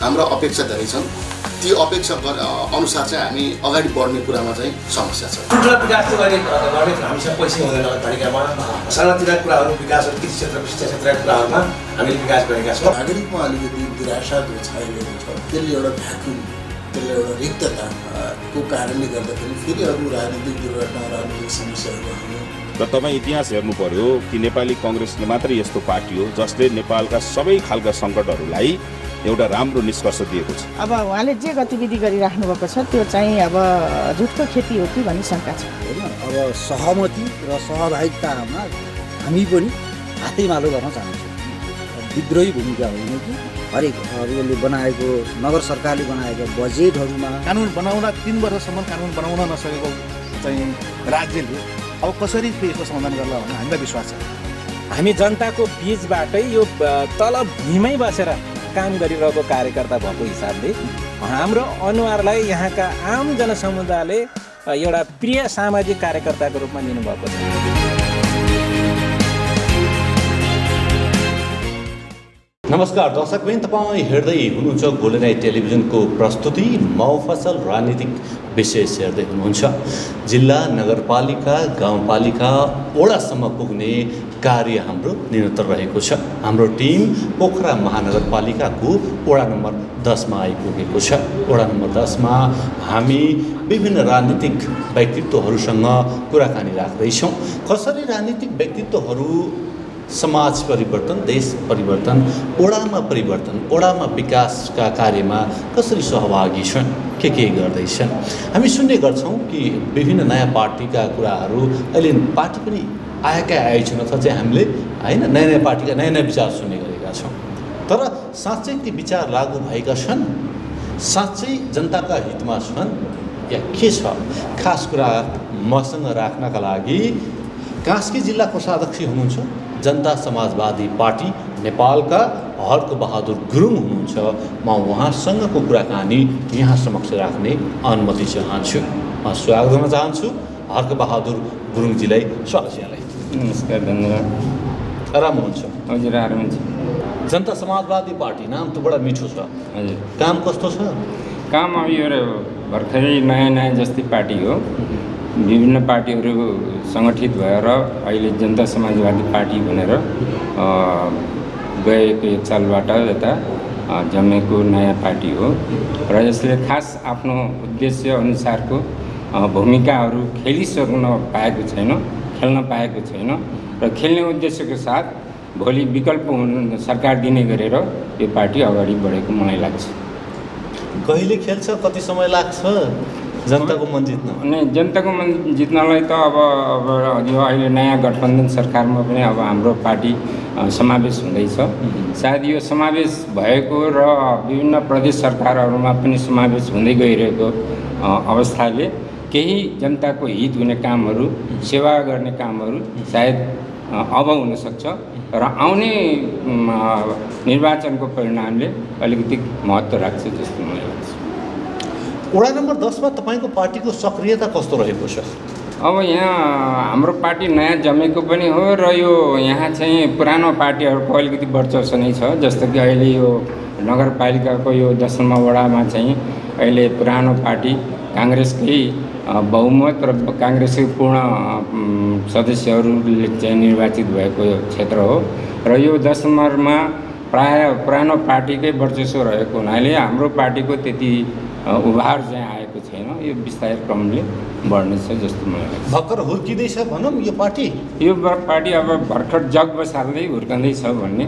हाम्रा अपेक्षा धेरै छन्। ती अपेक्षा अनुसार चाहिँ हामी अगाडि बढ्ने कुरामा चाहिँ समस्या छ। ठुल्ठुला विकास चाहिँ गर्ने हामीसँग पैसा हुँदैन नगरपालिकामा। सानातिना कुराहरू विकासहरू कृषि क्षेत्रको शिक्षा क्षेत्रका कुराहरूमा हामीले विकास गरेका छौँ। नागरिकमा अलिकति निराशाको छाइरहेको छ। त्यसले एउटा भ्याकुम, त्यसले एउटा रिक्तताको कारणले गर्दाखेरि फेरि अरू राजनीतिक दुर्घटना, राजनीतिक समस्याहरू आउने। र तपाईँ इतिहास हेर्नु पर्यो कि नेपाली कङ्ग्रेसले मात्रै यस्तो पार्टी हो जसले नेपालका सबै खालका सङ्कटहरूलाई एउटा राम्रो निष्कर्ष दिएको छ। अब उहाँले जे गतिविधि गरिराख्नु भएको छ त्यो चाहिँ अब झुटको खेती हो कि भन्ने शङ्का छ होइन। अब सहमति र सहभागितामा हामी पनि हातैमालो गर्न चाहन्छौँ। विद्रोही भूमिका होइन कि हरेक यसले बनाएको नगर सरकारले बनाएको बजेटहरूमा कानुन बनाउन 3 वर्षसम्म कानुन बनाउन नसकेको चाहिँ राज्यले अब कसरी यसको समाधान गर्ला भन्ने हामीलाई विश्वास छ। हामी जनताको बीचबाटै यो तल भुइँमै बसेर काम गरिरहेको कार्यकर्ता भएको हिसाबले हाम्रो अनुहारलाई यहाँका आम जनसमुदायले एउटा प्रिय सामाजिक कार्यकर्ताको रूपमा लिनुभएको छ। नमस्कार दर्शकवृन्द, तपाईँ हेर्दै हुनुहुन्छ गोल्डन आई टेलिभिजनको प्रस्तुति मफसल राजनीतिक विशेष हेर्दै हुनुहुन्छ। जिल्ला, नगरपालिका, गाउँपालिका, वडासम्म पुग्ने कार्य हाम्रो निरन्तर रहेको छ। हाम्रो टिम पोखरा महानगरपालिकाको वडा नम्बर 10मा आइपुगेको छ। वडा नम्बर 10मा हामी विभिन्न राजनीतिक व्यक्तित्वहरूसँग कुराकानी राख्दैछौँ। कसरी राजनीतिक व्यक्तित्वहरू समाज परिवर्तन, देश परिवर्तन, वडामा परिवर्तन, वडामा विकासका कार्यमा कसरी सहभागी छन्, के गर्दैछन्। हामी सुन्ने गर्छौँ कि विभिन्न नयाँ पार्टीका कुराहरू अहिले पार्टी पनि आएकै आएछन्, अथवा चाहिँ हामीले होइन नयाँ पार्टीका नयाँ विचार सुन्ने गरेका छौँ। तर साँच्चै ती विचार लागू भएका छन्, साँच्चै जनताका हितमा छन् या के छ? खास कुरा मसँग राख्नका लागि कास्की जिल्ला कोषाध्यक्ष हुनुहुन्छ, जनता समाजवादी पार्टी नेपालका हर्क बहादुर गुरुङ हुनुहुन्छ। म उहाँसँगको कुराकानी यहाँ समक्ष राख्ने अनुमति चाहन्छु। म स्वागत गर्न चाहन्छु हर्क बहादुर गुरुङजीलाई। स्वागत यहाँलाई। नमस्कार, धन्यवाद। आराम हुनुहुन्छ? हजुर, आराम हुन्छ। जनता समाजवादी पार्टी नाम त बडा मिठो छ। हजुर, काम कस्तो छ? काम अब यो भर्खरै नयाँ जस्तै पार्टी हो। विभिन्न पार्टीहरू सङ्गठित भएर अहिले जनता समाजवादी पार्टी भनेर गएको 1 सालबाट यता जन्मेको नयाँ पार्टी हो र यसले खास आफ्नो उद्देश्य अनुसारको भूमिकाहरू खेलिसक्न पाएको छैन, खेल्न पाएको छैन र खेल्ने उद्देश्यको साथ भोलि विकल्प सरकार दिने गरेर यो पार्टी अगाडि बढेको मलाई लाग्छ। कहिले खेल्छ, कति समय लाग्छ जनताको मन जित्न? अनि जनताको मन जित्नलाई त अब यो अहिले नयाँ गठबन्धन सरकारमा पनि अब हाम्रो पार्टी समावेश हुँदैछ। सायद यो समावेश भएको र विभिन्न प्रदेश सरकारहरूमा पनि समावेश हुँदै गइरहेको अवस्थाले केही जनताको हित हुने कामहरू, सेवा गर्ने कामहरू सायद अब हुनसक्छ र आउने निर्वाचनको परिणामले अलिकति महत्त्व राख्छ जस्तो मलाई लाग्छ। वडा नम्बर 10मा तपाईँको पार्टीको सक्रियता कस्तो रहेको छ? अब यहाँ हाम्रो पार्टी नयाँ जमेको पनि हो र यो यहाँ चाहिँ पुरानो पार्टीहरूको अलिकति वर्चस्व नै छ। जस्तो कि अहिले यो नगरपालिकाको यो 10मा वडामा चाहिँ अहिले पुरानो पार्टी काङ्ग्रेसकै बहुमत र काङ्ग्रेसकै पूर्ण सदस्यहरूले चाहिँ निर्वाचित भएको क्षेत्र हो र यो 10 नम्बरमा प्रायः पुरानो पार्टीकै वर्चस्व रहेको हुनाले हाम्रो पार्टीको त्यति उभार चाहिँ आएको छैन। यो बिस्तारै क्रमले बढ्नेछ जस्तो मलाई लाग्छ। भर्खर हुर्किँदैछ भनौँ यो पार्टी? यो पार्टी अब भर्खर जग बसाल्दै हुर्कँदैछ भन्ने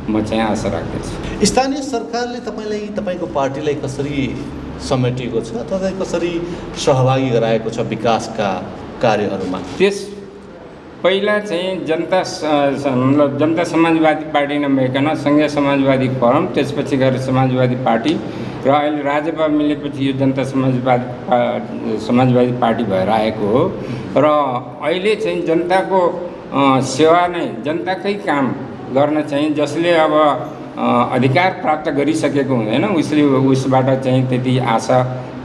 म चाहिँ आशा राख्दछु। स्थानीय सरकारले तपाईँलाई, तपाईँको पार्टीलाई कसरी समेटेको छ अथवा कसरी सहभागी गराएको छ विकासका कार्यहरूमा? त्यस पहिला चाहिँ जनता समाजवादी पार्टी नभइकन सङ्घीय समाजवादी फोरम, त्यसपछि गएर समाजवादी पार्टी र अहिले राजपा मिलेपछि यो जनता समाजवादी पार्टी भएर आएको हो र अहिले चाहिँ जनताको सेवा नै, जनताकै काम गर्न चाहिँ जसले अब अधिकार प्राप्त गरिसकेको हुँदैन उसबाट चाहिँ त्यति आशा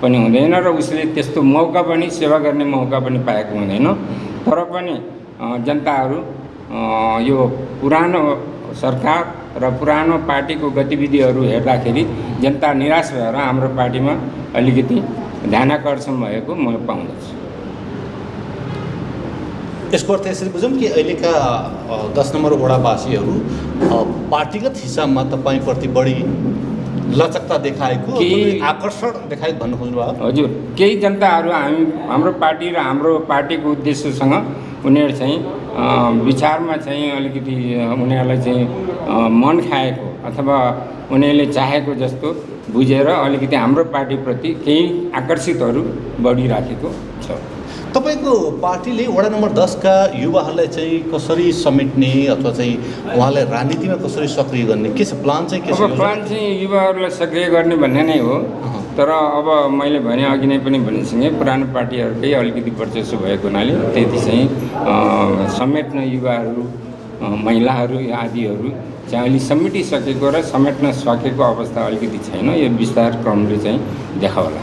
पनि हुँदैन र उसले त्यस्तो मौका पनि, सेवा गर्ने मौका पनि पाएको हुँदैन। तर पनि जनताहरू यो पुरानो सरकार र पुरानो पार्टीको गतिविधिहरू हेर्दाखेरि जनता निराश भएर हाम्रो पार्टीमा अलिकति ध्यानाकर्षण भएको म पाउँदछु। यसको अर्थ यसरी बुझौँ कि अहिलेका 10 नम्बर वडावासीहरू पार्टीगत हिसाबमा तपाईँप्रति बढी लचकता देखाएको, आकर्षण देखाएको भन्नु खोज्नुभयो? हजुर, केही जनताहरू हाम्रो पार्टी र हाम्रो पार्टीको उद्देश्यसँग उनीहरू चाहिँ विचारमा चाहिँ अलिकति उनीहरूलाई चाहिँ मन खाएको अथवा उनीहरूले चाहेको जस्तो बुझेर अलिकति हाम्रो पार्टीप्रति केही आकर्षितहरू बढिराखेको छ। तपाईँको पार्टीले वडा नम्बर 10 का युवाहरूलाई चाहिँ कसरी समेट्ने अथवा चाहिँ उहाँलाई राजनीतिमा कसरी सक्रिय गर्ने के छ प्लान चाहिँ? के छ प्लान चाहिँ युवाहरूलाई सक्रिय गर्ने भन्ने नै हो। तर अब मैले भने अघि नै पनि भनेसँगै पुरानो पार्टीहरूकै अलिकति वर्चस्व भएको हुनाले त्यति चाहिँ समेट्न युवाहरू, महिलाहरू आदिहरू चाहिँ अहिले समेटिसकेको र समेट्न सकेको अवस्था अलिकति छैन। यो विस्तार क्रमले चाहिँ देखाउला।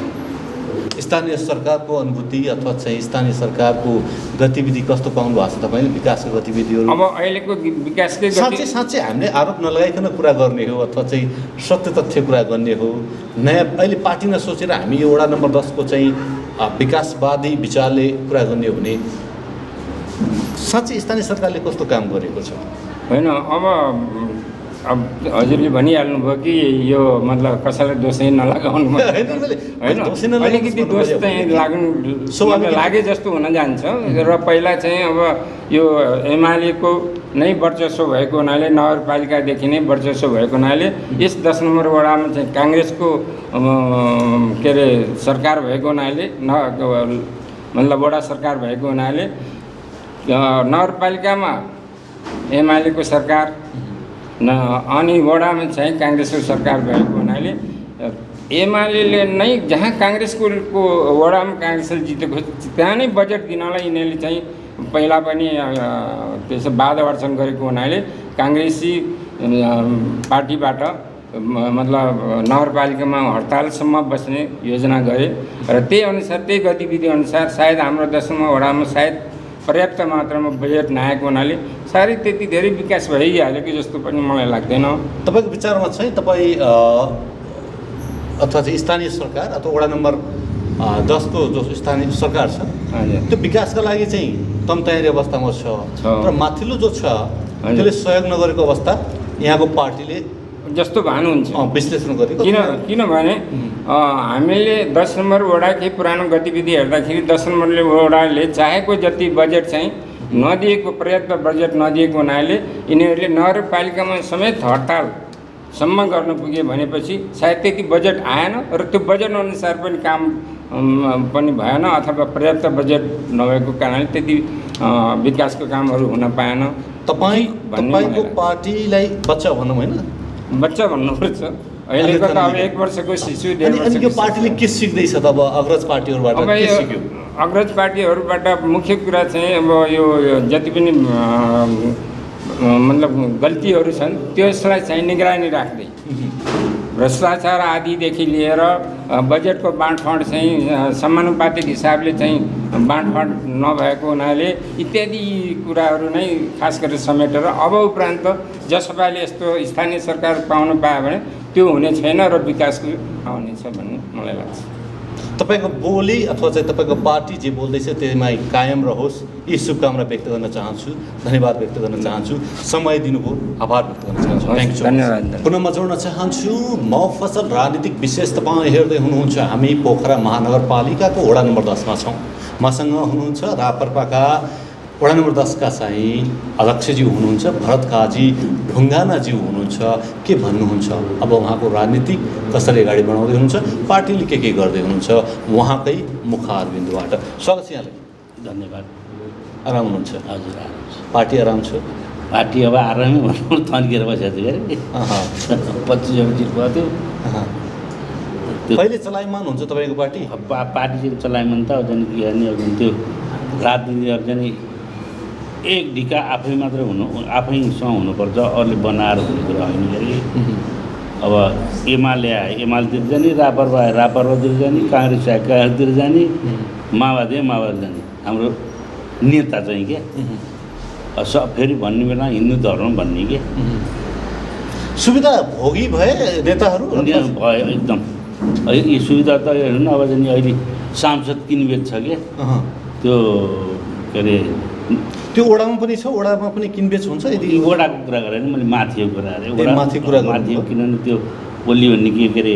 स्थानीय सरकारको अनुभूति अथवा चाहिँ स्थानीय सरकारको गतिविधि कस्तो पाउनु भएको छ तपाईँले? विकासको गतिविधिहरू अब अहिलेको विकासकै साँच्चै हामीले आरोप नलगाइकन कुरा गर्ने हो अथवा चाहिँ सत्य तथ्य कुरा गर्ने हो? नयाँ अहिले पार्टी नसोचेर हामी यो वडा नम्बर 10 को चाहिँ विकासवादी विचारले कुरा गर्ने हो भने साँच्चै स्थानीय सरकारले कस्तो काम गरेको छ? होइन, अब हजुरले भनिहाल्नु भयो कि यो मतलब कसैलाई दोषै नलगाउनु होइन, अलिकति दोष चाहिँ लाग्नु लागे जस्तो हुन जान्छ। र पहिला चाहिँ अब यो एमालेको नै वर्चस्व भएको हुनाले, नगरपालिकादेखि नै वर्चस्व भएको हुनाले यस 10 नम्बर वडामा चाहिँ काङ्ग्रेसको के अरे सरकार भएको हुनाले मतलब वडा सरकार भएको हुनाले नगरपालिकामा एमालेको सरकार अनि वडामा चाहिँ काङ्ग्रेसको सरकार भएको हुनाले एमाले नै जहाँ काङ्ग्रेसको वडामा काङ्ग्रेसले जितेको त्यहाँ नै बजेट दिनलाई यिनीहरूले चाहिँ पहिला पनि त्यसो बाधा अर्चन गरेको हुनाले काङ्ग्रेसी पार्टीबाट मतलब नगरपालिकामा हडतालसम्म बस्ने योजना गरे र त्यही अनुसार त्यही गतिविधि अनुसार सायद हाम्रो 10 नम्बर वडामा सायद पर्याप्त मात्रामा बजेट नआएको हुनाले साह्रै त्यति धेरै विकास भइहालेको जस्तो पनि मलाई लाग्दैन। तपाईँको विचारमा चाहिँ तपाईँ अथवा चाहिँ स्थानीय सरकार अथवा वडा नम्बर 10 को जो स्थानीय सरकार छ त्यो विकासका लागि चाहिँ तम तयारी अवस्थामा छ, तर माथिल्लो जो छ त्यसले सहयोग नगरेको अवस्था यहाँको पार्टीले जस्तो भानुहुन्छ विश्लेषण गरेको? किनभने हामीले 10 नम्बर वडाकै पुरानो गतिविधि हेर्दाखेरि 10 नम्बर वडाले चाहेको जति बजेट चाहिँ नदिएको, पर्याप्त बजेट नदिएको हुनाले यिनीहरूले नगरपालिकामा समेत हडतालसम्म गर्न पुगे भनेपछि सायद त्यति बजेट आएन र त्यो बजेट अनुसार पनि काम पनि भएन अथवा पर्याप्त बजेट नभएको कारणले त्यति विकासको कामहरू हुन पाएन। तपाईँको पार्टीलाई बच्चा भनौँ होइन, बच्चा भन्नुपर्छ। अहिलेको त अब 1 वर्षको शिशु, 1.5 वर्षको। यो पार्टीले के सिक्दैछ त अब अग्रज पार्टीहरूबाट? के सिक्यो? अग्रज पार्टीहरूबाट मुख्य कुरा चाहिँ अब यो जति पनि मतलब गल्तीहरू छन् त्यसलाई चाहिँ निगरानी राख्दै भ्रष्टाचार आदिदेखि लिएर बजेटको बाँडफाँड चाहिँ समानुपातिक हिसाबले चाहिँ बाँडफाँड नभएको हुनाले इत्यादि कुराहरू नै खास गरेर समेटेर अब उपरान्त जसपाले यस्तो स्थानीय सरकार पाउन पायो भने त्यो हुने छैन र विकासको आउनेछ भन्ने मलाई लाग्छ। तपाईँको बोली अथवा चाहिँ तपाईँको पार्टी जे बोल्दैछ त्यसमा कायम रहोस् यी शुभकामना व्यक्त गर्न चाहन्छु, धन्यवाद व्यक्त गर्न चाहन्छु, समय दिनुभयो, आभार व्यक्त गर्न चाहन्छु। थ्याङ्क यू, धन्यवाद। पुनः म जोड्न चाहन्छु मफसल राजनीतिक विशेष तपाईँ हेर्दै हुनुहुन्छ। हामी पोखरा महानगरपालिकाको वडा नम्बर 10 मा छौँ। मसँग हुनुहुन्छ रापरपाका वडा नम्बर 10 का चाहिँ अध्यक्षज्यू हुनुहुन्छ, भरत काजी ढुङ्गानाज्यू हुनुहुन्छ। के भन्नुहुन्छ अब उहाँको राजनीतिक कसरी अगाडि बढाउँदै हुनुहुन्छ, पार्टीले के गर्दै हुनुहुन्छ, उहाँकै मुखारबिन्दुबाट स्वागत छ यहाँलाई। धन्यवाद। आराम हुनुहुन्छ? हजुर आराम छ। पार्टी आराम छ? पार्टी अब आरामै भनौँ, थन्किएर बसेको थियो अरे 25 जित्नुभएको थियो। कहिले चलायमान हुन्छ तपाईँको पार्टी? पार्टी चाहिँ चलायमान त झन् के गर्ने, अब त्यो राजनीतिहरू चाहिँ एक ढिका आफै मात्र आफैसँग हुनुपर्छ, अरूले बनाएर हुने कुरा होइन अरे। अब एमाले आयो एमालेतिर जाने, रापरपा आयो रापरपातिर जाने, काङ्ग्रेस आयो काङ्ग्रेसतिर जाने, माओवादी आयो माओवादी जाने। हाम्रो नेता चाहिँ के फेरि भन्ने बेला हिन्दू धर्म भन्ने के। सुविधा भोगी भए नेताहरू भयो एकदम। यी सुविधा त हेर्नु न, अब चाहिँ अहिले सांसद किनबेच छ क्या, त्यो के अरे त्यो ओडामा पनि छ, ओडामा पनि किनबेच हुन्छ। यदि ओडाको कुरा गरेँ मैले माथिको कुरा गरेँ, माथि कुरा माथि, किनभने त्यो ओली भन्ने के अरे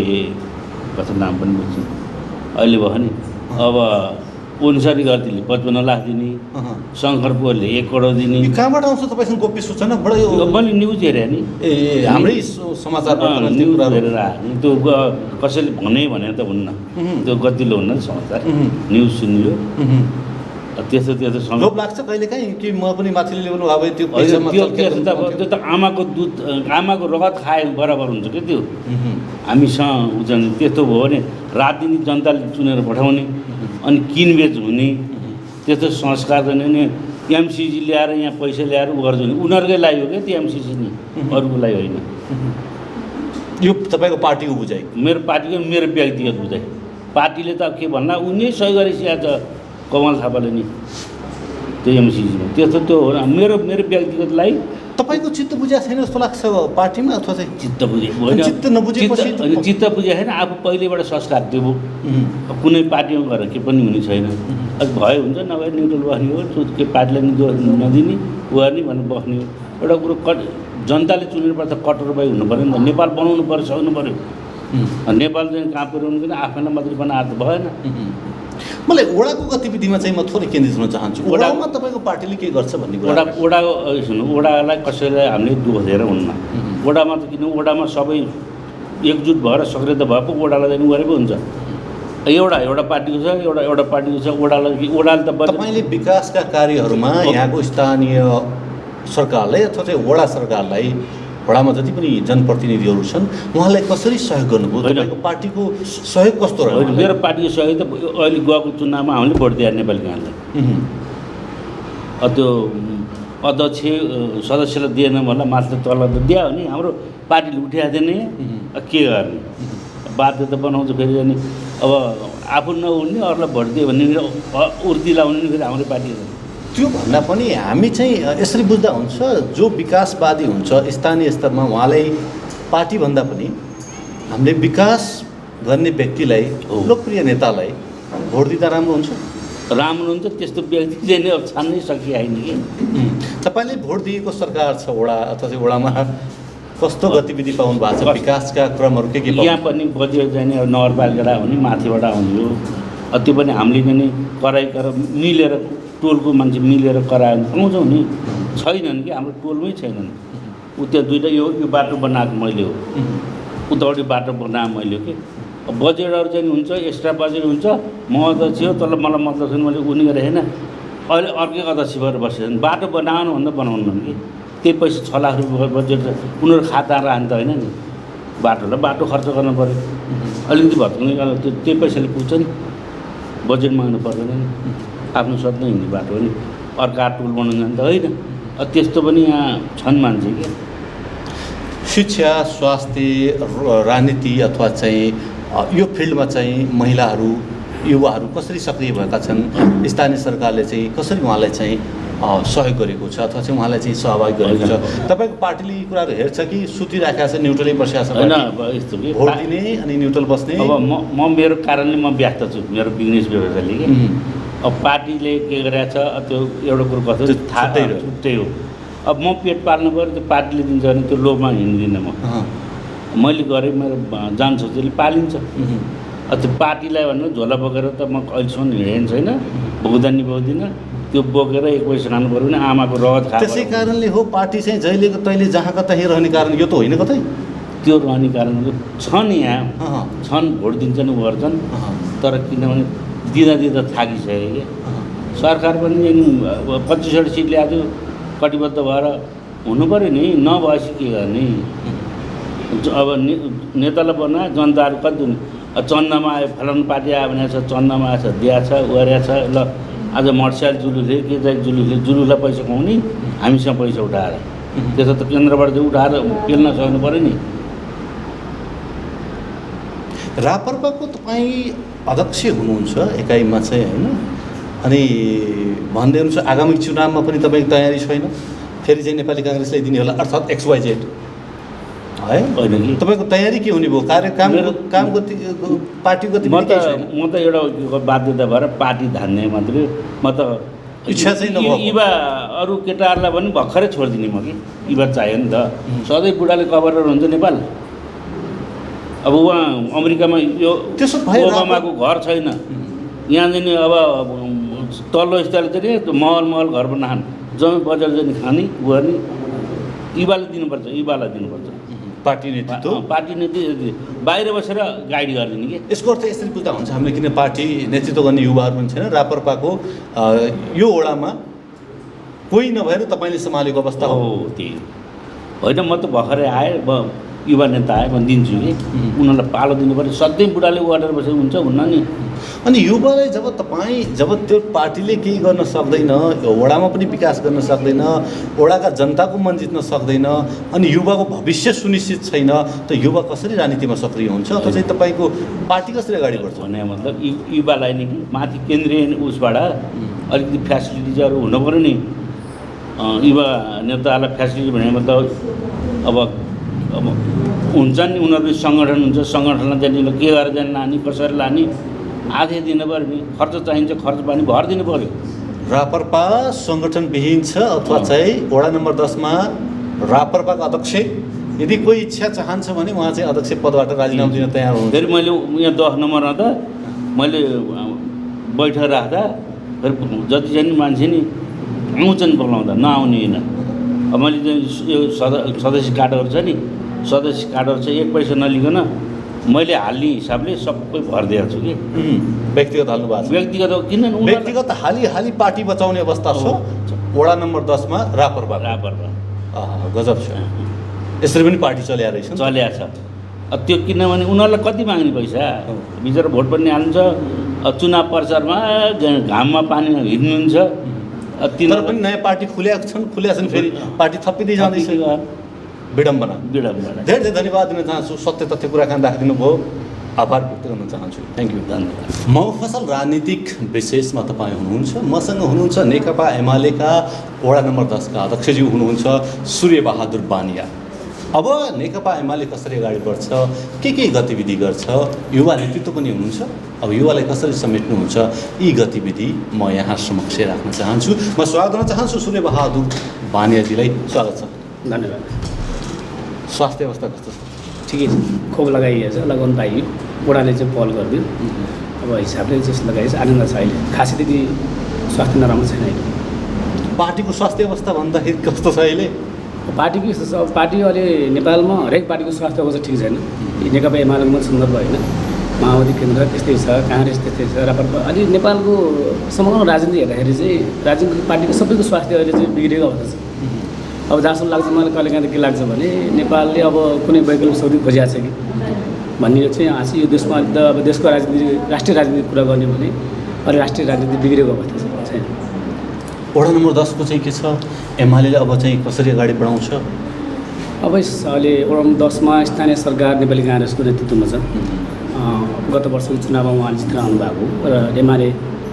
कस्तो नाम पनि बुझ्छु अहिले भयो नि। अब अनुसारी गर्तीले 55 लाख दिने, शङ्कर पोलले 1 करोड दिने। कहाँबाट आउँछ तपाईँसँग गोप्य सूचना? मैले न्युज हेरेँ नि, हाम्रै समाचार न्युज हेरेर आएँ। त्यो कसैले भनेर त हुन्न, त्यो गतिलो हुन्न समाचार, न्युज सुनियो। त्यस्तो लोभ लाग्छ कहिलेकाहीँ कि म पनि माथिले ल्याउनु अब त्यो त्यो त आमाको दुध, आमाको रगत खाए बराबर हुन्छ क्या त्यो। हामीसँग उजन त्यस्तो भयो भने राजनीतिक जनताले चुनेर पठाउने अनि किनबेच हुने, त्यस्तो संस्कार चाहिँ नि एमसिसी ल्याएर यहाँ पैसा ल्याएर उ गर्छ नि, उनीहरूकै लागि हो क्या त्यो एमसिसी नि, अरूको लागि होइन। यो तपाईँको पार्टीको बुझाइ? मेरो पार्टीको, मेरो व्यक्तिगत बुझाइ। पार्टीले त के भन्ला उनी सही गरिसकेको छ कमल थापाले नि त्यो एमसिसीमा, त्यस्तो त्यो हो। मेरो व्यक्तिगत लागि तपाईँको चित्त बुझाएको छैन जस्तो लाग्छ पार्टीमा, अथवा चाहिँ चित्त बुझे होइन, चित्त नबुझेपछि चित्त बुझे छैन। आफू पहिलेबाट संस्कार त्यो कुनै पार्टीमा गएर के पनि हुने छैन। भयो हुन्छ, नभए न्युट्रल बस्ने हो, के पार्टीलाई नदिने गर्ने भनेर बस्ने हो। एउटा कुरो जनताले चुनेर पर्छ, कट्टरबाई हुनु पऱ्यो नि त, नेपाल बनाउनु पऱ्यो, सक्नु पऱ्यो। नेपाल चाहिँ कहाँ पुर्याउनु किन आफैलाई मात्रै बनाएर त भएन। मलाई ओडाको गतिविधिमा चाहिँ म थोरै केन्द्रित हुन चाहन्छु। ओडामा तपाईँको पार्टीले के गर्छ भन्ने कुरा? ओडालाई कसैलाई हामीले दुःख दिएर हुन्न। ओडामा त किन, ओडामा सबै एकजुट भएर सक्रियता भएको ओडालाई चाहिँ गरेको हुन्छ। एउटा पार्टीको छ, एउटा पार्टीको छ, ओडाले त तपाईँले विकासका कार्यहरूमा यहाँको स्थानीय सरकारलाई अथवा चाहिँ वडा सरकारलाई, वडामा जति पनि जनप्रतिनिधिहरू छन् उहाँलाई कसरी सहयोग गर्नुभयो? तपाईँको पार्टीको सहयोग कस्तो रह्यो? मेरो पार्टीको सहयोग त अहिले गएको चुनावमा हामीले भोट दिए नेपाली काङ्ग्रेसलाई। त्यो अध्यक्ष सदस्यलाई दिएन भन्दा माथि तल त दियो भने हाम्रो पार्टीले उठाएको थिएन, के गर्ने? बाध्य त बनाउँछ फेरि अनि। अब आफू नउड्ने अरूलाई भोट दियो भने उर्दी लाउने फेरि हाम्रो पार्टी। त्यो भन्दा पनि हामी चाहिँ यसरी बुझ्दा हुन्छ, जो विकासवादी हुन्छ स्थानीय स्तरमा उहाँलाई पार्टीभन्दा पनि हामीले विकास गर्ने व्यक्तिलाई, लोकप्रिय नेतालाई भोट दिँदा राम्रो हुन्छ? राम्रो हुन्छ, त्यस्तो व्यक्ति चाहिँ अब छान्नै सकिआएन कि। तपाईँले भोट दिएको सरकार छ वडा, अथवा चाहिँ वडामा कस्तो गतिविधि पाउनु भएको छ? विकासका क्रमहरू के यहाँ पनि बजेट चाहिँ अब नगरपालिका हो भने माथिबाट आउने हो। त्यो पनि हामीले चाहिँ कराइकर मिलेर, टोलको मान्छे मिलेर करायो पाउँछौँ नि, छैनन् कि हाम्रो टोलमै छैनन्। त्यो दुइटा यो बाटो बनाएको मैले हो, उतापट्टि बाटो बनाएको मैले हो कि। बजेटहरू चाहिँ हुन्छ, एक्स्ट्रा बजेट हुन्छ। म अध्यक्ष हो, तर मलाई मतलब छैन, मैले उनी गरेँ होइन। अहिले अर्कै अध्यक्ष भएर बसेछन्, बाटो बनाउनु भन्दा बनाउनु कि त्यही पैसा 6 लाख रुपियाँ बजेट उनीहरू खाता राख्नु त होइन नि। बाटो खर्च गर्नु पऱ्यो, अलिकति भत्काउने त्यही पैसाले पुग्छ नि, बजेट माग्नु पर्दैन नि। आफ्नो सधैँ हिँड्ने बाटो हो नि, अर्का टोल बनाउनु जान्छ त होइन। त्यस्तो पनि यहाँ छन् मान्छे क्या। शिक्षा, स्वास्थ्य, राजनीति अथवा चाहिँ यो फिल्डमा चाहिँ महिलाहरू, युवाहरू कसरी सक्रिय भएका छन्? स्थानीय सरकारले चाहिँ कसरी उहाँलाई चाहिँ सहयोग गरेको छ अथवा चाहिँ उहाँलाई चाहिँ सहभागी गरेको छ? तपाईँको पार्टीले यी कुराहरू हेर्छ कि सुतिराखेको छ, न्युट्रलै बसिरहेको छ? होइन, अब यस्तो कि भोट दिने अनि न्युट्रल बस्ने। अब म मेरो कारणले म व्यस्त छु, मेरो बिजनेस व्यवसायले कि। अब पार्टीले के गरेछ त्यो एउटा कुरो कस्तो थाहा छुट्टै हो। अब म पेट पाल्नु पऱ्यो, त्यो पार्टीले दिन्छ भने त्यो लोभमा हिँड्दिनँ म। मैले गरेँ, मेरो जान सोचेले पालिन्छ। त्यो पार्टीलाई भन्नु झोला बोकेर त म अहिलेसम्म हिँडेको छैन, भोग्दा निभाउँदिनँ। त्यो बोकेर एक पैसा खानु पऱ्यो भने आमाको रगत खा। त्यसै कारणले हो पार्टी चाहिँ जहिलेको तैले जहाँ कतै रहने कारण यो त होइन कतै? त्यो रहने कारण छन्, यहाँ छन्, भोट दिन्छन्, गर्छन्, तर किनभने दिँदा थाकिसक्यो कि। सरकार पनि 25-60 सिट ल्याएको थियो, कटिबद्ध भएर हुनु पऱ्यो नि, नभएपछि के गर्ने? अब नेतालाई बनायो, जनताहरू कति चन्दामा आयो, फलानु पार्टी आयो भने छ, चन्दामा आएछ, दिया छ, उहार्या छ। ल आज मोटरसाइकल जुलुसले के चाहिँ जुलुसलाई पैसा खुवाउने, हामीसँग पैसा उठाएर त्यसो त केन्द्रबाट चाहिँ उठाएर पेल्न सक्नु पऱ्यो नि। राप्रपाको तपाईँ अध्यक्ष हुनुहुन्छ एकाइमा चाहिँ होइन, अनि भन्दै हुनुहुन्छ आगामी चुनावमा पनि तपाईँको तयारी छैन, फेरि चाहिँ नेपाली काङ्ग्रेसलाई दिने होला, अर्थात् XYZ है होइन कि तपाईँको तयारी के हुने भयो काम गति पार्टी गति म त एउटा बाध्यता भएर पार्टी धान्ने मात्रै म त इच्छा चाहिँ नभएको युवा अरू केटाहरूलाई पनि भर्खरै छोडिदिने म कि युवा चाहियो नि त सधैँ बुढाले कभर हुन्छ नेपाल अब उहाँ अमेरिकामा यो त्यसो भए ओबामाको घर छैन यहाँ चाहिँ अब तल्लो स्तरले चाहिँ महल घर बनाउनु जमी बजार चाहिँ खाने गर्ने युवालाई दिनुपर्छ पार्टी नेतृत्व पार्टी नेतृत्व बाहिर बसेर गाइड गरिदिने कि यसको अर्थ यसरी बुझ्दा हुन्छ हामीले किन पार्टी नेतृत्व गर्ने युवाहरू पनि छैन राप्रपाको यो ओडामा कोही नभएर तपाईँले सम्हालेको अवस्था हो त्यही होइन म त भर्खरै आएँ युवा नेता आएँ म दिन्छु कि उनीहरूलाई पालो दिनु पऱ्यो सधैँ बुढाले गरेर बसेको हुन्छ हुन्न नि अनि युवालाई जब त्यो पार्टीले केही गर्न सक्दैन वडामा पनि विकास गर्न सक्दैन वडाका जनताको मन जित्न सक्दैन अनि युवाको भविष्य सुनिश्चित छैन त युवा कसरी राजनीतिमा सक्रिय हुन्छ अथवा चाहिँ तपाईँको पार्टी कसरी अगाडि बढ्छ भने मतलब युवालाई नि माथि केन्द्रीय उसबाट अलिकति फेसिलिटिजहरू हुनु पऱ्यो नि युवा नेताहरूलाई फेसिलिटी भने मतलब अब हुन्छ नि उनीहरू सङ्गठन हुन्छ सङ्गठनलाई जाने के गरेर जाने लाने कसरी लाने आधे दिनु पऱ्यो नि खर्च चाहिन्छ खर्च पानी भर दिनु पऱ्यो राप्रपा सङ्गठनविहीन छ अथवा चाहिँ वडा नम्बर 10मा राप्रपाको अध्यक्ष यदि कोही इच्छा चाहन्छ भने उहाँ चाहिँ अध्यक्ष पदबाट राजीनामा दिन तयार हुनुहुन्छ फेरि मैले यहाँ 10 नम्बरमा त मैले बैठक राख्दा फेरि जति चाहिँ मान्छे नि आउँछन् बोलाउँदा नआउने होइन अब मैले चाहिँ यो सदस्य कार्डहरू छ नि सदस्य कार्डहरू चाहिँ 1 पैसा नलिकन मैले हाल्ने हिसाबले सबै भरिदिएको छु कि व्यक्तिगत हाल्नु भएको छ व्यक्तिगत किन व्यक्तिगत हाली पार्टी बचाउने अवस्था छ वडा नम्बर 10मा राप्रपा गजब छ यसरी पनि पार्टी चल्या रहेछ चल्या छ त्यो किनभने उनीहरूलाई कति माग्ने पैसा बिचरा भोट पनि हाल्छ चुनाव प्रचारमा घाममा पानीमा हिँड्नुहुन्छ तर पनि नयाँ पार्टी खुलेका छन् फेरि पार्टी थपिँदै जाँदैछ विडम्बना धेरै धेरै धन्यवाद दिन चाहन्छु सत्य तथ्य कुराकानी राखिदिनु भयो आभार व्यक्त गर्न चाहन्छु थ्याङ्क यू धन्यवाद मफसल राजनीतिक विशेषमा तपाईँ हुनुहुन्छ मसँग हुनुहुन्छ नेकपा एमालेका वडा नम्बर 10 का अध्यक्षज्यू हुनुहुन्छ सूर्यबहादुर बानिया अब नेकपा एमाले कसरी अगाडि बढ्छ के गतिविधि गर्छ युवा नेतृत्व पनि हुनुहुन्छ अब युवालाई कसरी समेट्नुहुन्छ यी गतिविधि म यहाँ समक्ष राख्न चाहन्छु म स्वागत गर्न चाहन्छु सूर्यबहादुर बानियाजीलाई स्वागत छ धन्यवाद स्वास्थ्य अवस्था कस्तो छ ठिकै छ खोप लगाइएको छ लगाउनु पाइयो बुढाले चाहिँ पहल गरिदियो अब हिसाबले जस्तो लगाइएको छ आनन्द छ अहिले खासै त्यति स्वास्थ्य नराम्रो छैन अहिले पार्टीको स्वास्थ्य अवस्था भन्दाखेरि कस्तो छ अहिले पार्टीको यस्तो छ अब पार्टी अहिले नेपालमा हरेक पार्टीको स्वास्थ्य अवस्था ठिक छैन नेकपा एमालेको मात्रै सन्दर्भ होइन माओवादी केन्द्र त्यस्तै छ काङ्ग्रेस त्यस्तै छ राप्रपा अलि नेपालको समग्र राजनीति हेर्दाखेरि चाहिँ राजनीतिक पार्टीको सबैको स्वास्थ्य अहिले चाहिँ बिग्रेको अवस्था छ अब जहाँसम्म लाग्छ मलाई कहिलेकाहीँ त के लाग्छ भने नेपालले अब कुनै वैकल्पिक शक्ति खोजिएको छ कि भन्ने चाहिँ आज यो देशमा अब देशको राजनीति राष्ट्रिय राजनीतिको कुरा गर्ने भने अहिले राष्ट्रिय राजनीति बिग्रेको अवस्था छैन वडा नम्बर 10 को चाहिँ के छ एमाले अब चाहिँ कसरी अगाडि बढाउँछ अब अहिले वडा नम्बर 10 मा स्थानीय सरकार नेपाली काङ्ग्रेसको नेतृत्वमा छ गत वर्षको चुनावमा उहाँले जितेर आउनुभएको र एमाले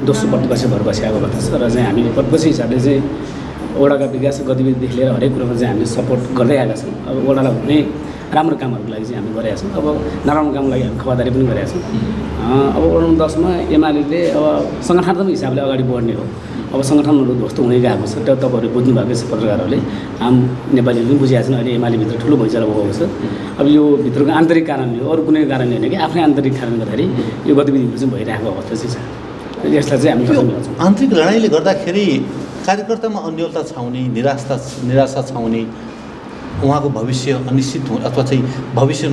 दोस्रो प्रतिपक्ष भएर बसिरहेको अवस्था छ र चाहिँ हामी प्रतिपक्ष हिसाबले चाहिँ वडाका विकास गतिविधिदेखि लिएर हरेक कुरामा चाहिँ हामीले सपोर्ट गर्दै आएका छौँ अब वडालाई हुने राम्रो कामहरूको लागि चाहिँ हामी गरेका छौँ अब नराम्रो कामको लागि हामी खबरदारी पनि गरेका छौँ अब वडा नम्बर 10 मा एमाले अब सङ्गठनात्मक हिसाबले अगाडि बढ्ने हो अब सङ्गठनहरू ध्वस्त हुँदै गएको छ त्यो तपाईँहरू बुझ्नु भएको छ पत्रकारहरूले आम नेपालीहरूले पनि बुझिरहेको छन् अहिले एमालेभित्र ठुलो भइसकेर भएको छ अब यो भित्रको आन्तरिक कारणले हो अरू कुनै कारणले होइन कि आफ्नै आन्तरिक कारणले गर्दाखेरि यो गतिविधिहरू चाहिँ भइरहेको अवस्था चाहिँ छ यसलाई चाहिँ हामी खतम गर्छौँ आन्तरिक लडाइँले गर्दाखेरि कार्यकर्तामा अन्यलता छाउने निराशा छाउने उहाँको भविष्य अनिश्चित अथवा चाहिँ भविष्य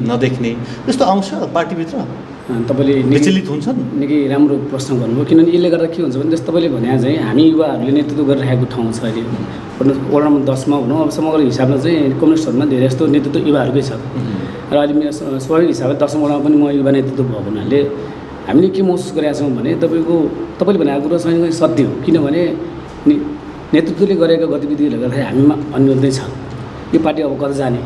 नदेख्ने यस्तो आउँछ पार्टीभित्र तपाईँले विचलित हुन्छन् निकै राम्रो प्रश्न गर्नुभयो किनभने यसले गर्दा के हुन्छ भने जस्तो तपाईँले भने चाहिँ हामी युवाहरूले नेतृत्व गरिरहेको ठाउँ छ अहिले वडा नम्बर 10 मा भनौँ अब समग्र हिसाबमा चाहिँ कम्युनिस्टहरूमा धेरै जस्तो नेतृत्व युवाहरूकै छ र अहिले मेरो स्वाभाविक हिसाबले 10औं वडामा पनि म युवा नेतृत्व भएको हुनाले हामीले के महसुस गरेका छौँ भने तपाईँले भनेको कुरो चाहिँ सत्य हो किनभने नेतृत्वले गरेका गतिविधिहरूले गर्दाखेरि हामीमा अन्योन्य छ यो पार्टी अब कता जाने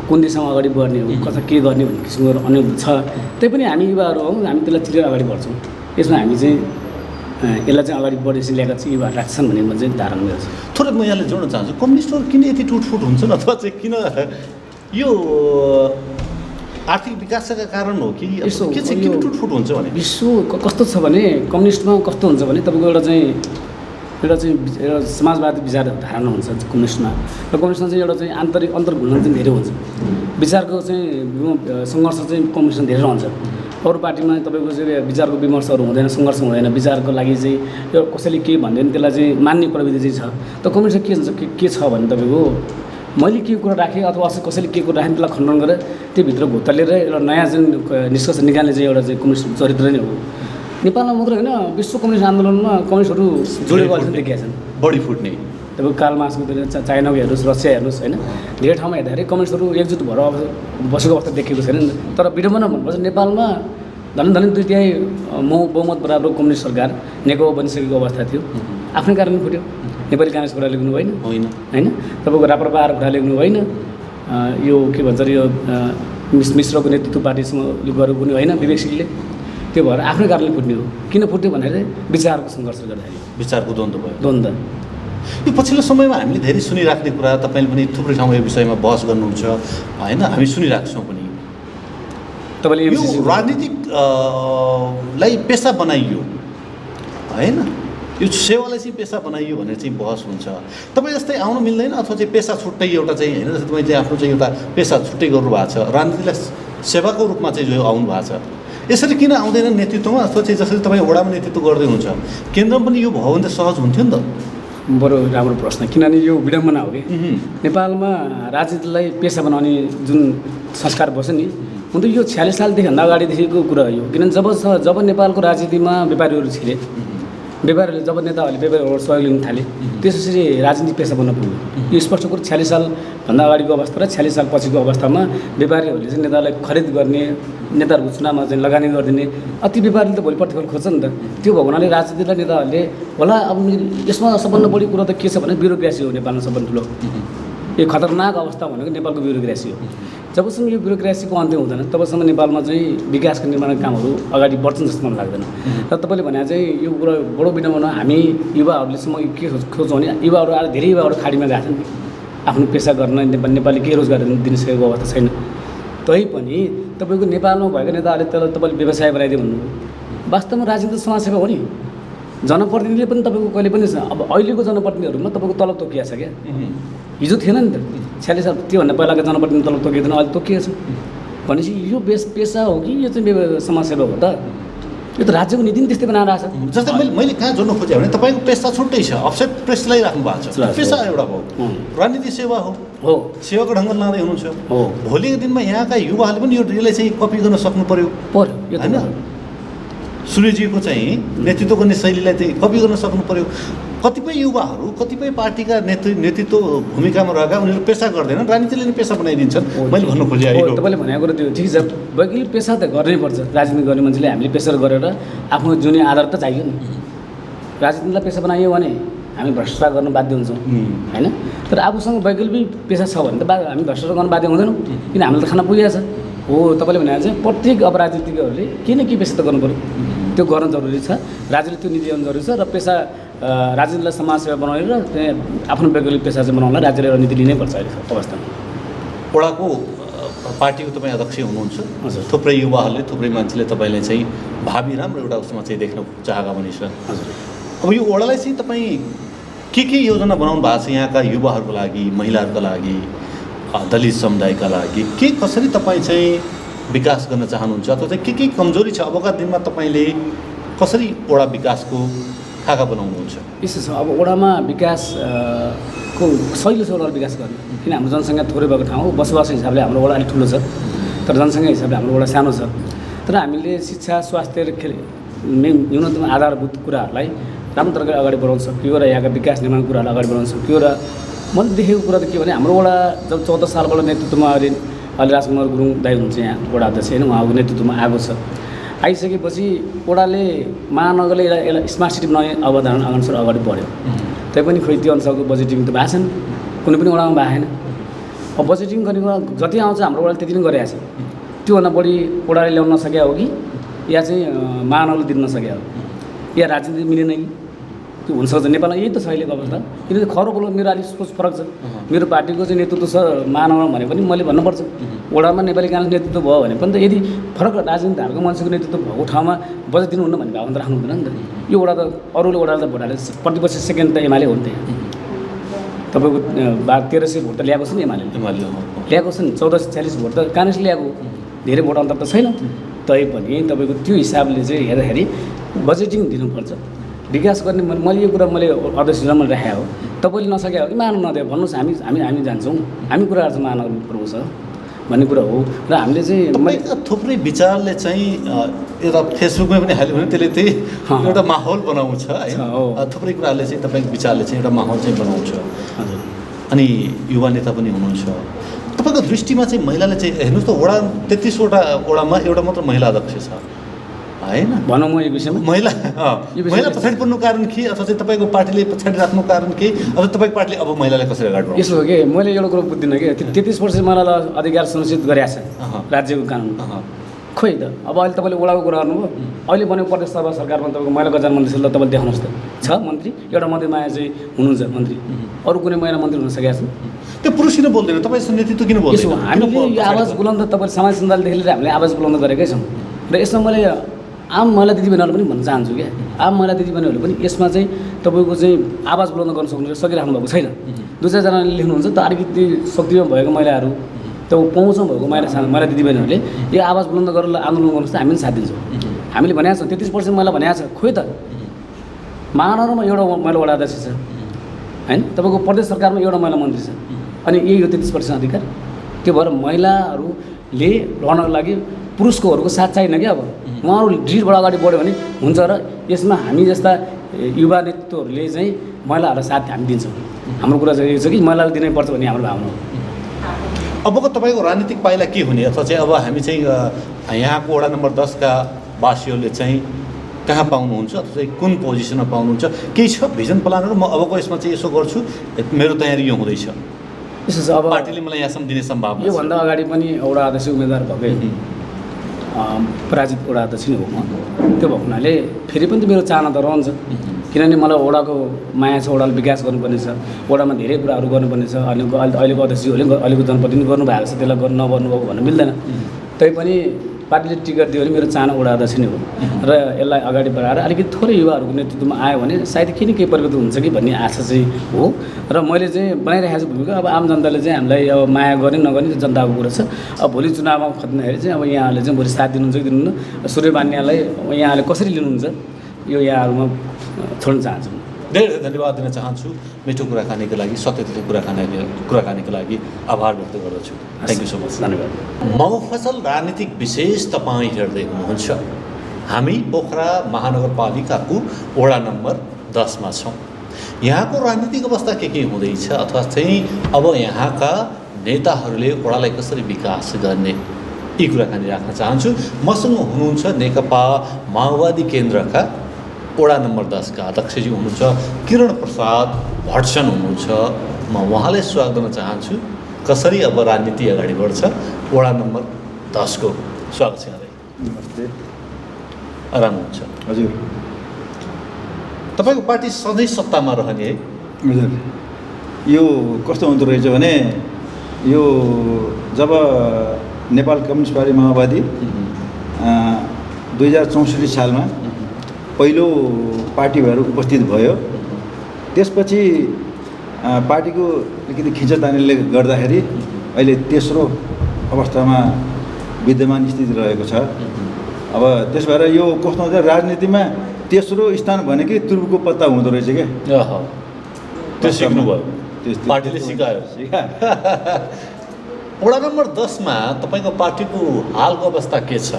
कुन दिशामा अगाडि बढ्ने हो कता के गर्ने भन्ने किसिमको अन्योन्य छ त्यही पनि हामी युवाहरू हौँ हामी त्यसलाई चिरेर अगाडि बढ्छौँ यसमा हामी चाहिँ यसलाई चाहिँ अगाडि बढेपछि ल्याएका चाहिँ युवाहरू राख्छन् भन्ने म चाहिँ धारणा गर्छु थोरै म यहाँले जोड्न चाहन्छु कम्युनिस्टहरू किन यति टुटफुट हुन्छन् अथवा चाहिँ किन यो आर्थिक विकासका कारण हो कि के चाहिँ किन टुटफुट हुन्छ भने विश्व कस्तो छ भने कम्युनिस्टमा कस्तो हुन्छ भने तपाईँको एउटा समाजवादी विचारधारा हुन्छ कम्युनिस्टमा र कम्युनिस्टमा चाहिँ एउटा चाहिँ आन्तरिक अन्तर्घुलन चाहिँ धेरै हुन्छ विचारको चाहिँ सङ्घर्ष चाहिँ कम्युनिस्टमा धेरै रहन्छ अरू पार्टीमा तपाईँको चाहिँ विचारको विमर्शहरू हुँदैन सङ्घर्ष हुँदैन विचारको लागि चाहिँ यो कसैले के भन्दैन त्यसलाई चाहिँ मान्ने प्रविधि चाहिँ छ त कम्युनिस्टमा के छ भने तपाईँको मैले के कुरा राखेँ अथवा कसैले के कुरा राखेँ त्यसलाई खण्डन गरेर त्योभित्र घोत्तलेर एउटा नयाँ चाहिँ निष्कर्ष निकाल्ने चाहिँ एउटा चाहिँ कम्युनिस्ट चरित्र नै हो नेपालमा मात्र होइन विश्व कम्युनिस्ट आन्दोलनमा कम्युनिस्टहरू जोडेको अहिलेसम्म देखिएका छन् बढी फुट्ने तपाईँको कार्ल मार्क्सको चाइनाको हेर्नुहोस् रसिया हेर्नुहोस् होइन धेरै ठाउँमा हेर्दाखेरि कम्युनिस्टहरू एकजुट भएर बसेको अवस्था देखेको छैन तर विडम्बना भन्नुपर्छ नेपालमा धनी 2/3 बहुमत बराबर कम्युनिस्ट सरकार नेकपा बनिसकेको अवस्था थियो आफ्नै कारणले फुट्यो नेपाली काङ्ग्रेस कुरा लेख्नु होइन होइन तपाईँको राप्रपा कुरा लेख्नु होइन यो के भन्छ यो मिश्रको नेतृत्व पार्टीसँग गरेको पनि होइन विवेकशीलले त्यो भएर आफ्नै कारणले फुट्ने हो किन फुट्यो भनेर विचारको सङ्घर्ष गर्दाखेरि विचारको द्वन्द्व भयो द्वन्द्व यो पछिल्लो समयमा हामीले धेरै सुनिराख्ने कुरा तपाईँले पनि थुप्रै ठाउँमा यो विषयमा बहस गर्नुहुन्छ होइन हामी सुनिरहेको छौँ पनि तपाईँले यो राजनीतिक लाई पेसा बनाइयो होइन यो सेवालाई चाहिँ पेसा बनाइयो भनेर चाहिँ बहस हुन्छ तपाईँ जस्तै आउनु मिल्दैन अथवा चाहिँ पेसा छुट्टै एउटा चाहिँ होइन जस्तै तपाईँ चाहिँ आफ्नो चाहिँ एउटा पेसा छुट्टै गर्नु भएको छ राजनीतिलाई सेवाको रूपमा चाहिँ जो आउनु भएको छ यसरी किन आउँदैन नेतृत्वमा अथवा चाहिँ जसरी तपाईँ वडामा नेतृत्व गर्दै हुन्छ केन्द्रमा पनि यो भयो भने त सहज हुन्थ्यो नि त बरु राम्रो प्रश्न किनभने यो विडम्बना हो कि नेपालमा राजनीतिलाई पेसा बनाउने जुन संस्कार बस्छ नि हुन त यो 46 सालदेखि भन्दा अगाडिदेखिको कुरा हो किनभने जब नेपालको राजनीतिमा व्यापारीहरू छिरे व्यापारीहरूले जब नेताहरूले व्यापारीहरू सहयोग लिन थाले त्यसपछि राजनीति पेसा बन्न पुग्यो यो स्पष्ट कुरो 46 सालभन्दा अगाडिको अवस्था र 46 साल पछिको अवस्थामा व्यापारीहरूले चाहिँ नेतालाई खरिद गर्ने नेताहरूको चुनावमा चाहिँ लगानी गरिदिने अति व्यापारीले त भोलि प्रतिफल खोज्छ नि त त्यो भएको हुनाले राजनीतिलाई नेताहरूले होला अब यसमा सबभन्दा बढी कुरो त के छ भने ब्युरोक्रेसी हो नेपालमा सबभन्दा ठुलो यो खतरनाक अवस्था भनेको नेपालको ब्युरोक्रेसी हो जबसम्म यो ब्युरोक्रेसीको अन्त्य हुँदैन तबसम्म नेपालमा चाहिँ विकासका निर्माणका कामहरू अगाडि बढ्छन् जस्तो मलाई लाग्दैन र तपाईँले भने चाहिँ यो कुरा बडो विडम्बना हामी युवाहरूलेसम्म के खोज्छौँ भने युवाहरू आज धेरै युवाहरू खाडीमा गएको छन् आफ्नो पेसा गर्न नेपाली के रोजगार दिन सकेको अवस्था छैन तैपनि तपाईँको नेपालमा भएको नेताहरूले त्यसलाई तपाईँले व्यवसाय बनाइदियो भन्नुभयो वास्तवमा राजनीतिक समाजसेवा हो नि जनप्रतिनिधिले पनि तपाईँको कहिले पनि अब अहिलेको जनप्रतिनिधिहरूमा तपाईँको तलब तोकिया छ क्या हिजो थिएन नि त 46 साल त्योभन्दा पहिलाको जनप्रतिनिधि तलब तोकिएको थिएन अहिले तोकिएको छ भनेपछि यो पेसा हो कि यो चाहिँ समाजसेवा हो त यो त राज्यको नीति नि त्यस्तै बनाएर आएको छ जस्तै मैले कहाँ जोड्नु खोजेँ भने तपाईँको पेसा छुट्टै छ अफसेट प्रेसलाई राख्नु भएको छ पेसा एउटा भयो राजनीति सेवा हो सेवाको ढङ्गले लाँदै हुनुहुन्छ हो भोलिको दिनमा यहाँका युवाहरूले पनि यसलाई चाहिँ कपी गर्न सक्नु पर्यो होइन सूर्यजीको चाहिँ नेतृत्व गर्ने शैलीलाई चाहिँ कपी गर्न सक्नु पर्यो कतिपय युवाहरू कतिपय पार्टीका नेतृत्व भूमिकामा रहेका उनीहरू पेसा गर्दैनन् राजनीतिले नै पेसा बनाइदिन्छन् मैले भन्नु खोजेँ तपाईँले भनेको कुरो त्यो ठिक छ वैकल्पिक पेसा त गर्नै पर्छ राजनीति गर्ने मान्छेले हामीले पेसा गरेर आफ्नो जुनै आधार त चाहियो नि राजनीतिलाई पेसा बनाइयो भने हामी भ्रष्टाचार गर्न बाध्य हुन्छौँ होइन तर आफूसँग वैकल्पिक पेसा छ भने त हामी भ्रष्टाचार गर्न बाध्य हुँदैनौँ किन हामीलाई त खाना पुगेको छ हो तपाईँले भने चाहिँ प्रत्येक अब राजनीतिकहरूले के न के पेसा त गर्नु पऱ्यो त्यो गर्न जरुरी छ राज्यले त्यो नीति गर्नु जरुरी छ र पेसा राजनीतिलाई समाजसेवा बनाउने र आफ्नो वैकल्पिक पेसा चाहिँ बनाउनलाई राज्यले एउटा नीति लिनै पर्छ अहिले अवस्थामा वडाको पार्टीको तपाईँ अध्यक्ष हुनुहुन्छ थुप्रै युवाहरूले थुप्रै मान्छेले तपाईँलाई चाहिँ भावी राम्रो एउटा उसमा चाहिँ देख्न चाहेका पनि छन् अब यो वडालाई चाहिँ तपाईँ के योजना बनाउनु भएको छ यहाँका युवाहरूको लागि महिलाहरूको लागि दलित समुदायका लागि के कसरी तपाईँ चाहिँ विकास गर्न चाहनुहुन्छ अथवा चाहिँ के कमजोरी छ अबका दिनमा तपाईँले कसरी वडा विकासको खाका बनाउनुहुन्छ यसो छ अब वडामा विकासको सहिलो छ वडाको विकास गर्ने किन हाम्रो जनसङ्ख्या थोरै भएको ठाउँ हो बसोबासको हिसाबले हाम्रो वडा अलिक ठुलो छ तर जनसङ्ख्या हिसाबले हाम्रो वडा सानो छ तर हामीले शिक्षा स्वास्थ्य र न्यूनतम आधारभूत कुराहरूलाई राम्रो तरिकाले अगाडि बढाउन सक्यो र यहाँका विकास निर्माण कुराहरूलाई अगाडि बढाउन सक्यो र मैले देखेको कुरा त के भने हाम्रो वडा जब 14 सालबाट नेतृत्वमा अहिले राजकुमार गुरुङ दाइ हुनुहुन्छ यहाँ वडा अध्यक्ष होइन उहाँको नेतृत्वमा आएको छ आइसकेपछि वडाले महानगरले यसलाई स्मार्ट सिटी बनाउने अवधारणा अनुसार अगाडि बढ्यो तैपनि खोइ त्यो अनुसारको बजेटिङ त भएको छैन कुनै पनि वडामा भएको छैन अब बजेटिङ गर्ने कुरा जति आउँछ हाम्रो वडाले त्यति नै गरिरहेको छ त्योभन्दा बढी वडाले ल्याउन नसकेको हो कि या चाहिँ महानगरले दिन नसकेको हो या राजनीति मिलेन कि त्यो हुनसक्छ। नेपालमा यही त छ अहिलेको अवस्था। किनकि खरो बोल्नु मेरो अलिक सोच फरक छ। मेरो पार्टीको चाहिँ नेतृत्व छ महानगरमा भने पनि मैले भन्नुपर्छ, वडामा नेपाली काङ्ग्रेस नेतृत्व भयो भने पनि त यदि फरक राजनीतिक धारको मान्छेको नेतृत्व भएको ठाउँमा बजेट दिनुहुन्न भन्ने भावना त राख्नु हुँदैन नि त। यो वडा त अरूले वडा त भोट हाले प्रतिपक्ष सेकेन्ड त एमाले हो नि त। तपाईँको 1300 भोट त ल्याएको छ नि एमाले ल्याएको छ नि, 1446 भोट त काङ्ग्रेसले ल्याएको, धेरै भोट अन्तर त छैन। तैपनि तपाईँको त्यो हिसाबले चाहिँ हेर्दाखेरि बजेटिङ दिनुपर्छ, विकास गर्ने। मैले यो कुरा मैले अध्यक्षलाई मैले राखेको हो, तपाईँले नसके हो कि मान्नु नदियो भन्नुहोस्, हामी हामी हामी जान्छौँ, हामी कुरा गर्छौँ महानगर प्रभु छ भन्ने कुरा हो। र हामीले चाहिँ थुप्रै विचारले चाहिँ एउटा फेसबुकमा पनि हाल्यो भने त्यसले त्यही एउटा माहौल बनाउँछ है। थुप्रै कुराले चाहिँ तपाईँको विचारले चाहिँ एउटा माहौल चाहिँ बनाउँछ। अनि युवा नेता पनि हुनुहुन्छ, तपाईँको दृष्टिमा चाहिँ महिलाले चाहिँ हेर्नुहोस् त वडा 33वटा वडामा एउटा मात्र महिला अध्यक्ष छ होइन भनौँ म यो विषयमा महिला पछाडि पर्नु कारण के, अथवा चाहिँ तपाईँको पार्टीले पछाडि राख्नु कारण के, अथवा तपाईँको पार्टीले अब महिलालाई कसरी अगाडि बढाउँछ? यसो हो कि मैले एउटा कुरो बुझ्दिनँ कि 33% महिलालाई अधिकार सुनिश्चित गरेको छ राज्यको कानुन। खोइ त अब अहिले तपाईँले वडाको कुरा गर्नुभयो, अहिले बनेको प्रदेश सभा सरकारमा तपाईँको महिला कल्याण मन्त्री छ, तपाईँले देखाउनुहोस् त छ मन्त्री, एउटा मन्त्री माया चाहिँ हुनुहुन्छ मन्त्री, अरू कुनै महिला मन्त्री हुन सकेका छन्? त्यो पुरुष किन बोल्दैन, तपाईँसँग नेतृत्व किन बोल्दैन? हामीले यो आवाज बुलन्द तपाईँले समाज सञ्जालदेखि लिएर हामीले आवाज बुलन्द गरेकै छौँ। र यसमा मैले आम महिला दिदीबहिनीहरूलाई पनि भन्न चाहन्छु क्या, आम महिला दिदीबहिनीहरूले पनि यसमा चाहिँ तपाईँको चाहिँ आवाज बुलन्द गर्न सकिराख्नु भएको छैन। 2-4जनाले लेख्नुहुन्छ त अलिकति शक्तिमा भएको महिलाहरू त पहुँचमा भएको महिला दिदीबहिनीहरूले यो आवाज बुलन्द गरेर आन्दोलन गर्नुहोस् त हामी पनि साथ दिन्छौँ। हामीले भनेको छौँ 33% महिला भनेको छ, खोइ त महानगरमा एउटा महिला वडा अध्यक्ष छ होइन, तपाईँको प्रदेश सरकारमा एउटा महिला मन्त्री छ, अनि यही हो 33% अधिकार। त्यो भएर महिलाहरूले लड्नको लागि पुरुषकोहरूको साथ चाहिएन क्या। अब उहाँहरू ड्रिलबाट अगाडि बढ्यो भने हुन्छ, र यसमा हामी जस्ता युवा नेतृत्वहरूले चाहिँ महिलाहरूलाई साथ हामी दिन्छौँ। हाम्रो कुरा चाहिँ यो छ कि महिलालाई दिनैपर्छ भन्ने हाम्रो भावना हो। अबको तपाईँको राजनीतिक पाइला के हुने, अथवा चाहिँ अब हामी चाहिँ यहाँको वडा नम्बर 10 का वासीहरूले चाहिँ कहाँ पाउनुहुन्छ, अथवा चाहिँ कुन पोजिसनमा पाउनुहुन्छ, केही छ भिजन प्लानहरू? म अबको यसमा चाहिँ यसो गर्छु, मेरो तयारी यो हुँदैछ, यसो छ। अब पार्टीले मलाई यहाँसम्म दिने सम्भावना छ? योभन्दा अगाडि पनि एउटा अध्यक्ष उम्मेदवार भएकै पराजित वडा अध्यक्ष नै हो म। त्यो भएको हुनाले फेरि पनि त मेरो चाहना त रहन्छ, किनभने मलाई वडाको माया छ, वडाले विकास गर्नुपर्ने छ, वडामा धेरै कुराहरू गर्नुपर्ने छ। अहिलेको अध्यक्षज्यूहरूले अहिलेको जनप्रतिनिधि गर्नुभएको छ, त्यसलाई गर्नु नगर्नुभएको भन्नु मिल्दैन। तैपनि पार्टीले टिकट दियो भने मेरो चाहना वडा अध्यक्ष नै हो, र यसलाई अगाडि बढाएर अलिकति थोरै युवाहरूको नेतृत्वमा आयो भने सायद केही परिवर्तन हुन्छ कि भन्ने आशा चाहिँ हो। र मैले चाहिँ बनाइरहेको छु भूमिका। अब आम जनताले चाहिँ हामीलाई अब माया गर्ने नगर्ने त्यो जनताको कुरा छ। अब भोलि चुनावमा खत्दाखेरि चाहिँ अब यहाँहरूले चाहिँ भोलि साथ दिनुहुन्छ कि दिनुहुन्न, सूर्य बान्यालाई यहाँले कसरी लिनुहुन्छ यो यहाँहरूमा छोड्न चाहन्छु। धेरै धन्यवाद दिन चाहन्छु मिठो कुराकानीको लागि, सत्यता कुराकानीको लागि आभार व्यक्त गर्दछु। Thank you so much. धन्यवाद। मफसल राजनीतिक विशेष तपाईँ हेर्दै हुनुहुन्छ। हामी पोखरा महानगरपालिकाको वडा नम्बर 10 मा छौँ। यहाँको राजनीतिक अवस्था के हुँदैछ, अथवा चाहिँ अब यहाँका नेताहरूले वडालाई कसरी विकास गर्ने, यी कुराकानी राख्न चाहन्छु। मसँग हुनुहुन्छ नेकपा माओवादी केन्द्रका वडा नम्बर 10 का अध्यक्षजी हुनुहुन्छ किरण प्रसाद भट्टसन हुनुहुन्छ। म उहाँलाई स्वागत गर्न चाहन्छु। कसरी अब राजनीति अगाडि बढ्छ वडा नम्बर 10 को स्वागत छ यहाँलाई। नमस्ते। आराम हुन्छ? हजुर। तपाईँको पार्टी सधैँ सत्तामा रहने है? हजुर। यो कस्तो हुँदो रहेछ भने यो जब नेपाल कम्युनिस्ट पार्टी माओवादी 2064 सालमा पहिलो पार्टी भएर उपस्थित भयो, त्यसपछि पार्टीको अलिकति खिचतानीले गर्दाखेरि अहिले तेस्रो अवस्थामा विद्यमान स्थिति रहेको छ। अब त्यस भएर यो कस्तो हुन्छ, राजनीतिमा तेस्रो स्थान भनेकै तुर्बुको पत्ता हुँदो रहेछ क्या। त्यो सिक्नुभयो, पार्टीले सिकायो। वडा नम्बर 10 मा तपाईँको पार्टीको हालको अवस्था के छ?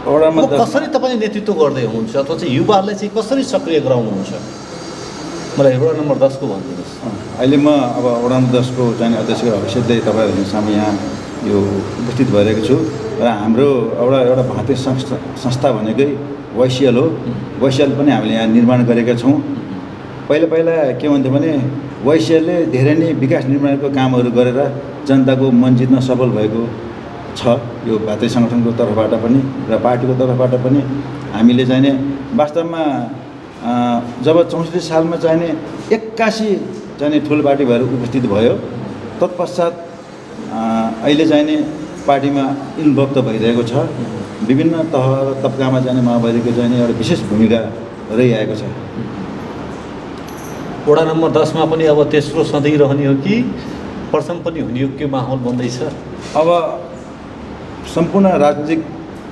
कसरी तपाईँ नेतृत्व गर्दै हुनुहुन्छ, अथवा चाहिँ युवाहरूलाई चाहिँ कसरी सक्रिय गराउनुहुन्छ? मलाई वडा नम्बर 10 को भनिदिनुहोस्। अहिले म अब वडा नम्बर 10 को चाहिँ अध्यक्षको हैसियतले तपाईँहरूको सामु यहाँ यो उपस्थित भइरहेको छु। र हाम्रो एउटा भारतीय संस्था भनेकै वाइसिएल हो। वाइसिएल पनि हामीले यहाँ निर्माण गरेका छौँ। पहिला के हुन्थ्यो भने वाइसिएलले धेरै नै विकास निर्माणको कामहरू गरेर जनताको मन जित्न सफल भएको छ। यो भारतीय सङ्गठनको तर्फबाट पनि र पार्टीको तर्फबाट पनि हामीले चाहिँ वास्तवमा जब 64 सालमा चाहिने 81 चाहिने ठुलो पार्टी भएर उपस्थित भयो, तत्पश्चात अहिले चाहिने पार्टीमा इन्भल्भ त भइरहेको छ। विभिन्न तह तबकामा जाने माओवादीको चाहिने एउटा विशेष भूमिका रहिआएको छ। वडा नम्बर 10 मा पनि अब तेस्रो सधैँ रहने हो कि प्रथम पनि हुने हो के माहौल बन्दैछ? अब सम्पूर्ण राजनीतिक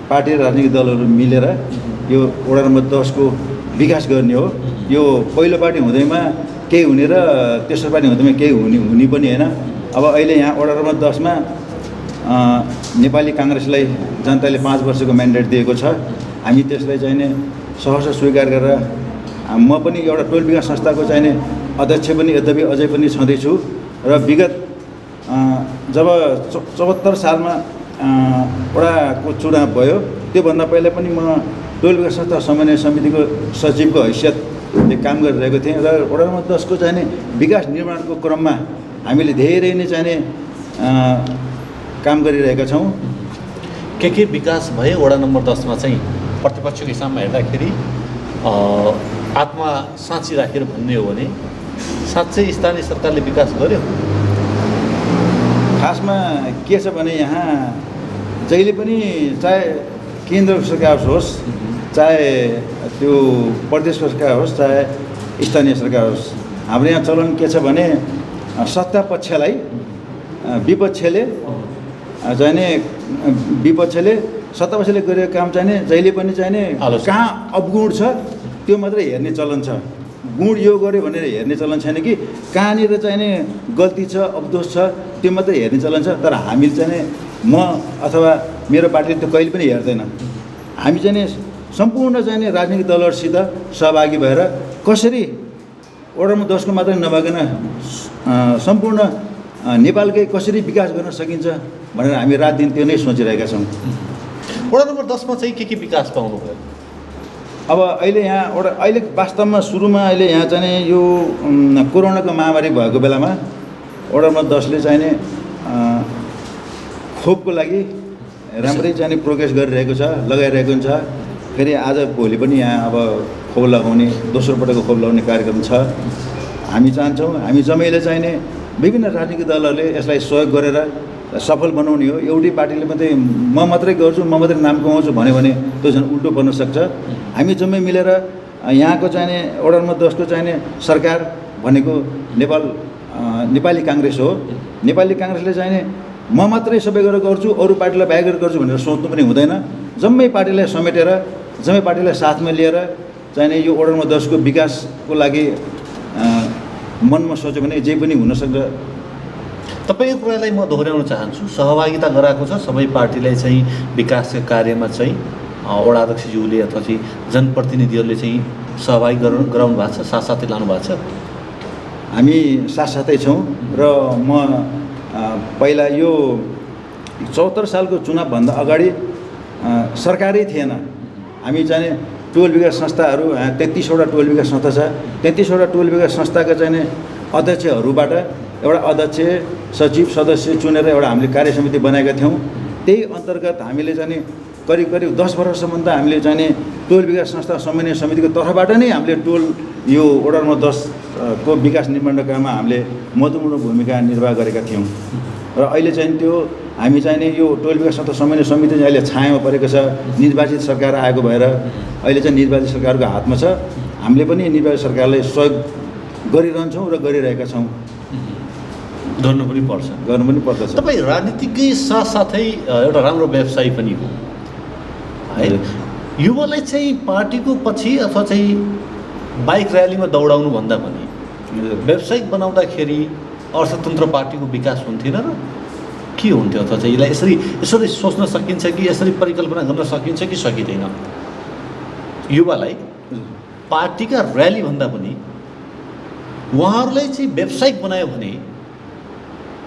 पार्टी राजनीतिक दलहरू मिलेर यो वडा नम्बर 10 को विकास गर्ने हो। यो पहिलो पार्टी हुँदैमा केही हुने र तेस्रो पार्टी हुँदैमा केही हुने पनि होइन। अब अहिले यहाँ वडा नम्बर 10 मा नेपाली काङ्ग्रेसलाई जनताले 5 वर्षको म्यान्डेट दिएको छ। हामी त्यसलाई चाहिने सहर्ष स्वीकार गरेर म पनि एउटा टोल विकास संस्थाको चाहिने अध्यक्ष पनि यद्यपि अझै पनि छँदैछु र विगत जब 74 सालमा वडाको चुनाव भयो त्योभन्दा पहिला पनि म टोल विकास संस्था समन्वय समितिको सचिवको हैसियतले काम गरिरहेको थिएँ र वडा नम्बर 10 को चाहिने विकास निर्माणको क्रममा हामीले धेरै नै चाहिने काम गरिरहेका छौँ। के विकास भए वडा नम्बर 10 मा चाहिँ प्रतिपक्षको हिसाबमा हेर्दाखेरि आत्मा साँची राखेर भन्ने हो भने साँच्चै स्थानीय सरकारले विकास गर्यो? खासमा के छ भने यहाँ जहिले पनि चाहे केन्द्र सरकार होस्, चाहे त्यो प्रदेशको सरकार होस्, चाहे स्थानीय सरकार होस्, हाम्रो यहाँ चलन के छ भने सत्ता पक्षलाई विपक्षले सत्ता पक्षले गरेको काम चाहिने जहिले पनि चाहिने कहाँ अवगुण छ त्यो मात्रै हेर्ने चलन छ। गुण यो गर्यो भनेर हेर्ने चलन छैन कि कहाँनिर चाहिने गल्ती छ, अवदोष छ त्यो मात्रै हेर्ने चलन छ। तर हामीले चाहिँ म अथवा मेरो पार्टीले त्यो कहिले पनि हेर्दैन। हामी चाहिँ सम्पूर्ण चाहिने राजनीतिक दलहरूसित सहभागी भएर कसरी वडा नम्बर 10 को मात्रै नभइकन सम्पूर्ण नेपालकै कसरी विकास गर्न सकिन्छ भनेर हामी रात दिन त्यो नै सोचिरहेका छौँ। वडा नम्बर 10 मा चाहिँ के विकास पाउनुभयो? अब अहिले यहाँ अहिले वास्तवमा सुरुमा अहिले यहाँ चाहिँ यो कोरोनाको महामारी भएको बेलामा वडा नम्बर 10 ले चाहिने खोपको लागि राम्रै चाहिने प्रोग्रेस गरिरहेको छ, लगाइरहेको छ। फेरि आज भोलि पनि यहाँ अब खोप लगाउने दोस्रो पटकको खोप लगाउने कार्यक्रम छ। हामी चाहन्छौँ हामी जम्मैले चाहिने विभिन्न राजनीतिक दलहरूले यसलाई सहयोग गरेर सफल बनाउने हो। एउटै पार्टीले मात्रै म मात्रै गर्छु, म मात्रै नाम कमाउँछु भन्यो भने त्यो झन् उल्टो पर्न सक्छ। हामी जम्मै मिलेर यहाँको चाहिने वडा नम्बर 10 को चाहिने सरकार भनेको नेपाली काङ्ग्रेस हो। नेपाली काङ्ग्रेसले चाहिने म मात्रै सबै गरेर गर्छु, अरू पार्टीलाई बाहेक गरेर गर्छु भनेर सोच्नु पनि हुँदैन। जम्मै पार्टीलाई समेटेर जम्मै पार्टीलाई साथमा लिएर चाहिने यो वडा नम्बर 10 को विकासको लागि मनमा सोच्यो भने जे पनि हुनसक्छ। तपाईँको कुरालाई म दोहोऱ्याउन चाहन्छु। सहभागिता गराएको छ सबै पार्टीलाई चाहिँ विकासका कार्यमा चाहिँ वडा अध्यक्षज्यूले अथवा चाहिँ जनप्रतिनिधिहरूले चाहिँ सहभागी गराउनु भएको छ, साथसाथै लानु भएको छ? हामी साथसाथै छौँ र म पहिला यो 74 सालको चुनावभन्दा अगाडि सरकारै थिएन। हामी चाहिँ टोल विकास संस्थाहरू 33 वटा टोल विकास संस्था छ। 33 वटा टोल विकास संस्थाका चाहिँ अध्यक्षहरूबाट एउटा अध्यक्ष, सचिव, सदस्य चुनेर एउटा हामीले कार्य समिति बनाएका थियौँ। त्यही अन्तर्गत हामीले चाहिँ करिब 10 वर्षसम्म त हामीले चाहिँ टोल विकास संस्था समन्वय समितिको तर्फबाट नै हामीले टोल यो वडा नम्बर 10 को विकास निर्माणका काममा हामीले महत्त्वपूर्ण भूमिका निर्वाह गरेका थियौँ। र अहिले चाहिँ त्यो हामी चाहिँ यो टोल विकास संस्था समन्वय समिति चाहिँ अहिले छायामा परेको छ। निर्वाचित सरकार आएको भएर अहिले चाहिँ निर्वाचित सरकारको हातमा छ। हामीले पनि निर्वाचित सरकारलाई सहयोग गरिरहन्छौँ र गरिरहेका छौँ। गर्नु पनि पर्दछ। तपाईँ राजनीतिकै साथसाथै एउटा राम्रो व्यवसायी पनि हो है। युवालाई चाहिँ पार्टीको पछि अथवा चाहिँ बाइक र्यालीमा दौडाउनु भन्दा पनि व्यावसायिक बनाउँदाखेरि अर्थतन्त्र पार्टीको विकास हुन्थेन र के हुन्थ्यो? अथवा चाहिँ यसलाई यसरी सोच्न सकिन्छ कि यसरी परिकल्पना गर्न सकिन्छ कि सकिँदैन? युवालाई पार्टीका र्याली भन्दा पनि उहाँहरूलाई चाहिँ व्यावसायिक बनायो भने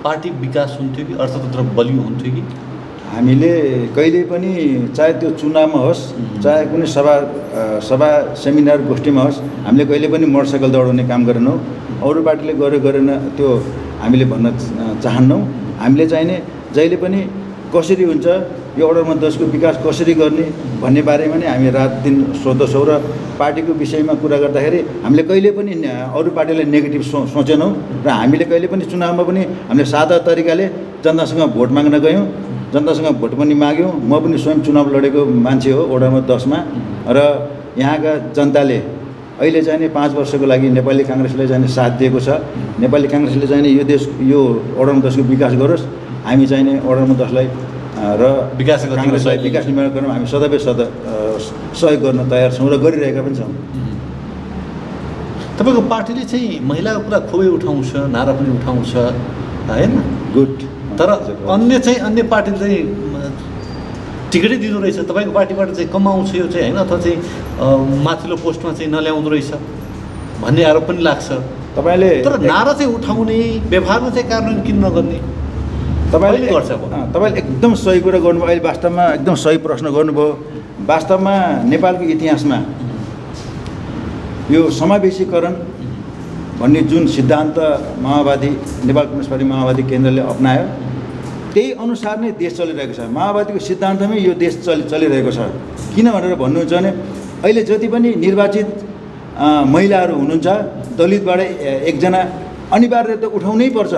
पार्टी विकास हुन्थ्यो कि अर्थतन्त्र बलियो हुन्थ्यो कि? हामीले कहिले पनि चाहे त्यो चुनावमा होस्, चाहे कुनै सभा सेमिनार गोष्ठीमा होस्, हामीले कहिले पनि मोटरसाइकल दौडाउने काम गरेनौँ। अरू पार्टीले गरेन त्यो हामीले भन्न चाहन्नौँ। हामीले चाहिने जहिले पनि कसरी हुन्छ, यो वडा नम्बर 10 को विकास कसरी गर्ने भन्ने बारेमा नै हामी रात दिन सोध्दछौँ र पार्टीको विषयमा कुरा गर्दाखेरि हामीले कहिले पनि अरू पार्टीलाई नेगेटिभ सोचेनौँ र हामीले कहिले पनि चुनावमा पनि हामीले सादा तरिकाले जनतासँग भोट माग्न गयौँ, जनतासँग भोट पनि माग्यौँ। म पनि स्वयं चुनाव लडेको मान्छे हो वडा नम्बर 10 मा र यहाँका जनताले अहिले चाहिँ नि 5 वर्षको लागि नेपाली काङ्ग्रेसले चाहिँ साथ दिएको छ। नेपाली काङ्ग्रेसले चाहिँ यो देश यो वडा नम्बर 10 को विकास गरोस्, हामी चाहिँ नि वडा नम्बर 10 लाई र काङ्ग्रेसलाई विकास निर्माण गर्न हामी सदैव सहयोग गर्न तयार छौँ र गरिरहेका पनि छौँ। तपाईँको पार्टीले चाहिँ महिलाको कुरा खुबै उठाउँछ, नारा पनि उठाउँछ हैन? गुड। तर अन्य पार्टीले चाहिँ टिकटै दिँदो रहेछ, तपाईँको पार्टीबाट चाहिँ कमाउँछ यो चाहिँ हैन, अथवा चाहिँ माथिल्लो पोस्टमा चाहिँ नल्याउँदो रहेछ भन्ने आरोप पनि लाग्छ तपाईँले। तर नारा चाहिँ उठाउने, व्यवहारमा चाहिँ कार्यान्वयन किन नगर्ने तपाईँले गर्छ? तपाईँले एकदम सही कुरा गर्नुभयो। अहिले वास्तवमा एकदम सही प्रश्न गर्नुभयो। वास्तवमा नेपालको इतिहासमा यो समावेशीकरण भन्ने जुन सिद्धान्त माओवादी नेपाल कम्युनिस्ट पार्टी माओवादी केन्द्रले अपनायो, त्यही अनुसार नै देश चलिरहेको छ। माओवादीको सिद्धान्तमै यो देश चलिरहेको छ। किन भनेर भन्नुहुन्छ भने अहिले जति पनि निर्वाचित महिलाहरू हुनुहुन्छ, दलितबाट एकजना अनिवार्य त उठाउनै पर्छ,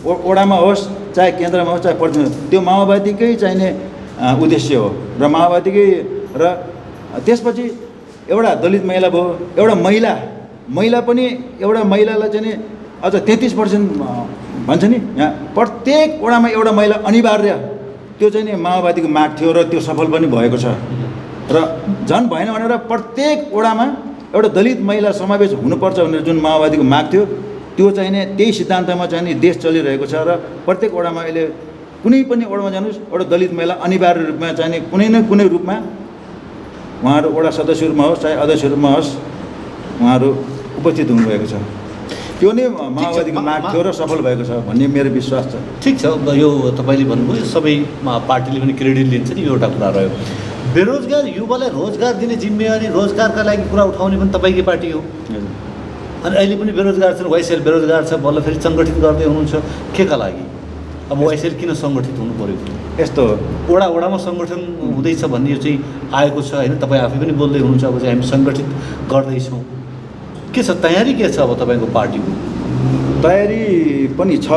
वडामा होस् चाहे केन्द्रमा होस् चाहे प्रदेशमा, त्यो माओवादीकै चाहिने उद्देश्य हो र माओवादीकै। र त्यसपछि एउटा दलित महिला भयो, एउटा महिला पनि एउटा महिलालाई चाहिँ नि अझ 33% भन्छ नि, यहाँ प्रत्येक वडामा एउटा महिला अनिवार्य, त्यो चाहिँ नि माओवादीको माग थियो र त्यो सफल पनि भएको छ। र झन् भएन भनेर प्रत्येक वडामा एउटा दलित महिला समावेश हुनुपर्छ भनेर जुन माओवादीको माग थियो, त्यो चाहिँ नि त्यही सिद्धान्तमा चाहिँ नि देश चलिरहेको छ। र प्रत्येक वडामा अहिले कुनै पनि वडामा जानुहोस्, एउटा दलित महिला अनिवार्य रूपमा चाहिँ नि कुनै न कुनै रूपमा उहाँहरू वडा सदस्यहरूमा होस् चाहे अध्यक्षहरूमा होस् उहाँहरू उपस्थित हुनुभएको छ। त्यो नै माओवादीको माग थियो र सफल भएको छ भन्ने मेरो विश्वास छ। ठिक छ, यो तपाईँले भन्नुभयो सबै पार्टीले पनि क्रेडिट लिन्छ नि, यो एउटा कुरा रह्यो। बेरोजगार युवालाई रोजगार दिने जिम्मेवारी, रोजगारका लागि कुरा उठाउने पनि तपाईँकै पार्टी हो। अनि अहिले पनि बेरोजगार छन्, वाइसिएल बेरोजगार छ, बल्ल फेरि सङ्गठित गर्दै हुनुहुन्छ के का लागि? अब वाइसिएल किन सङ्गठित हुनु पऱ्यो? यस्तो वडामा सङ्गठन हुँदैछ भन्ने यो चाहिँ आएको छ होइन, तपाईँ आफै पनि बोल्दै हुनुहुन्छ अब चाहिँ हामी सङ्गठित गर्दैछौँ। के छ तयारी, के छ अब तपाईँको पार्टीको तयारी पनि छ।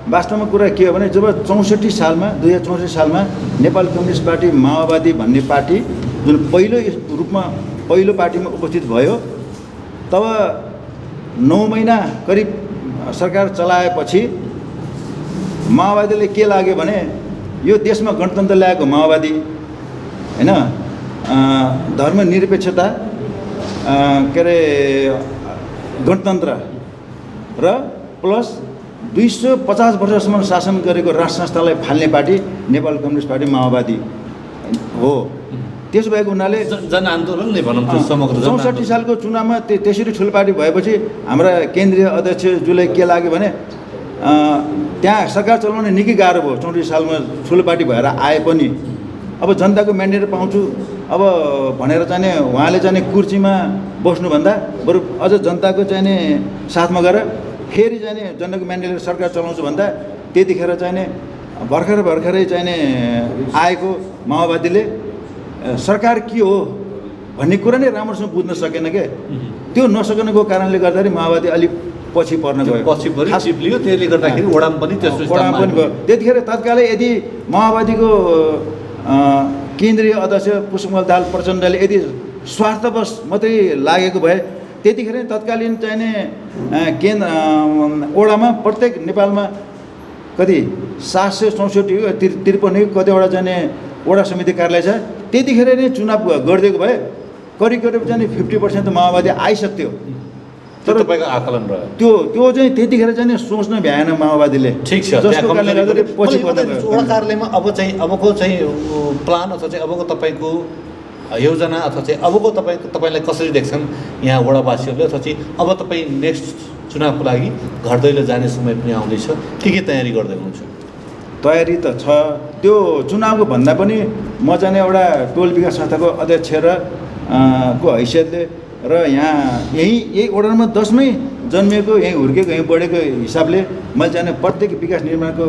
वास्तवमा कुरा के हो भने जब 2064 सालमा नेपाल कम्युनिस्ट पार्टी माओवादी भन्ने पार्टी जुन पहिलो पार्टीमा उपस्थित भयो, तब 9 महिना करिब सरकार चलाएपछि माओवादीले के लाग्यो भने यो देशमा गणतन्त्र ल्याएको माओवादी हैन, धर्मनिरपेक्षता के अरे गणतन्त्र र प्लस 250 वर्षसम्म शासन गरेको राष्ट्र संस्थालाई फाल्ने पार्टी नेपाल कम्युनिस्ट पार्टी माओवादी हो। त्यसो भएको हुनाले जनआन्दोलन नै भनौँ त्यो समग्र 64 सालको चुनावमा त्यसरी ठुलो पार्टी भएपछि हाम्रा केन्द्रीय अध्यक्षज्यूलाई के लाग्यो भने त्यहाँ सरकार चलाउने निकै गाह्रो भयो। 64 सालमा ठुलो पार्टी भएर आए पनि अब जनताको म्यान्डेट पाउँछु अब भनेर चाहिँ उहाँले चाहिँ कुर्सीमा बस्नुभन्दा बरु अझ जनताको चाहिँ साथमा गएर फेरि चाहिँ जनताको म्यान्डेटले सरकार चलाउँछु भन्दा त्यतिखेर चाहिँ भर्खरै चाहिँ आएको माओवादीले सरकार के हो भन्ने कुरा नै राम्रोसँग बुझ्न सकेन के। त्यो नसक्नुको कारणले गर्दाखेरि माओवादी अलिक पछि पर्न गयो, चिप्लियो, त्यसले गर्दाखेरि वडामा पनि भयो। त्यतिखेर तत्कालै यदि माओवादीको केन्द्रीय अध्यक्ष पुष्पकमल दाहाल प्रचण्डले यदि स्वार्थवश मात्रै लागेको भए त्यतिखेर तत्कालीन चाहिने वडामा प्रत्येक नेपालमा कति 764 53 कतिवटा जाने वडा समिति कार्यालय छ, त्यतिखेर नै चुनाव गरिदिएको भए करिब चाहिँ 50% त माओवादी आइसक्थ्यो। तर तपाईँको आकलन रह्यो त्यो चाहिँ त्यतिखेर चाहिँ सोच्न भ्याएन माओवादीले। ठिक छ, जसको कारणले गर्दा पछि पर्दा वडा कार्यालयमा अबको चाहिँ प्लान अथवा चाहिँ अबको तपाईँको योजना अथवा चाहिँ अबको तपाईँलाई कसरी देख्छन् यहाँ वडावासीहरूले, अथवा चाहिँ अब तपाईँ नेक्स्ट चुनावको लागि घर दैलो जाने समय पनि आउँदैछ, के तयारी गर्दै हुनुहुन्छ? तयारी त छ। त्यो चुनावको भन्दा पनि म चाहिँ एउटा टोल विकास संस्थाको अध्यक्ष र को हैसियतले र यही वडा नम्बर 10 मै जन्मिएको, यहीँ हुर्केको, यहीँ बढेको हिसाबले मैले चाहिँ प्रत्येक विकास निर्माणको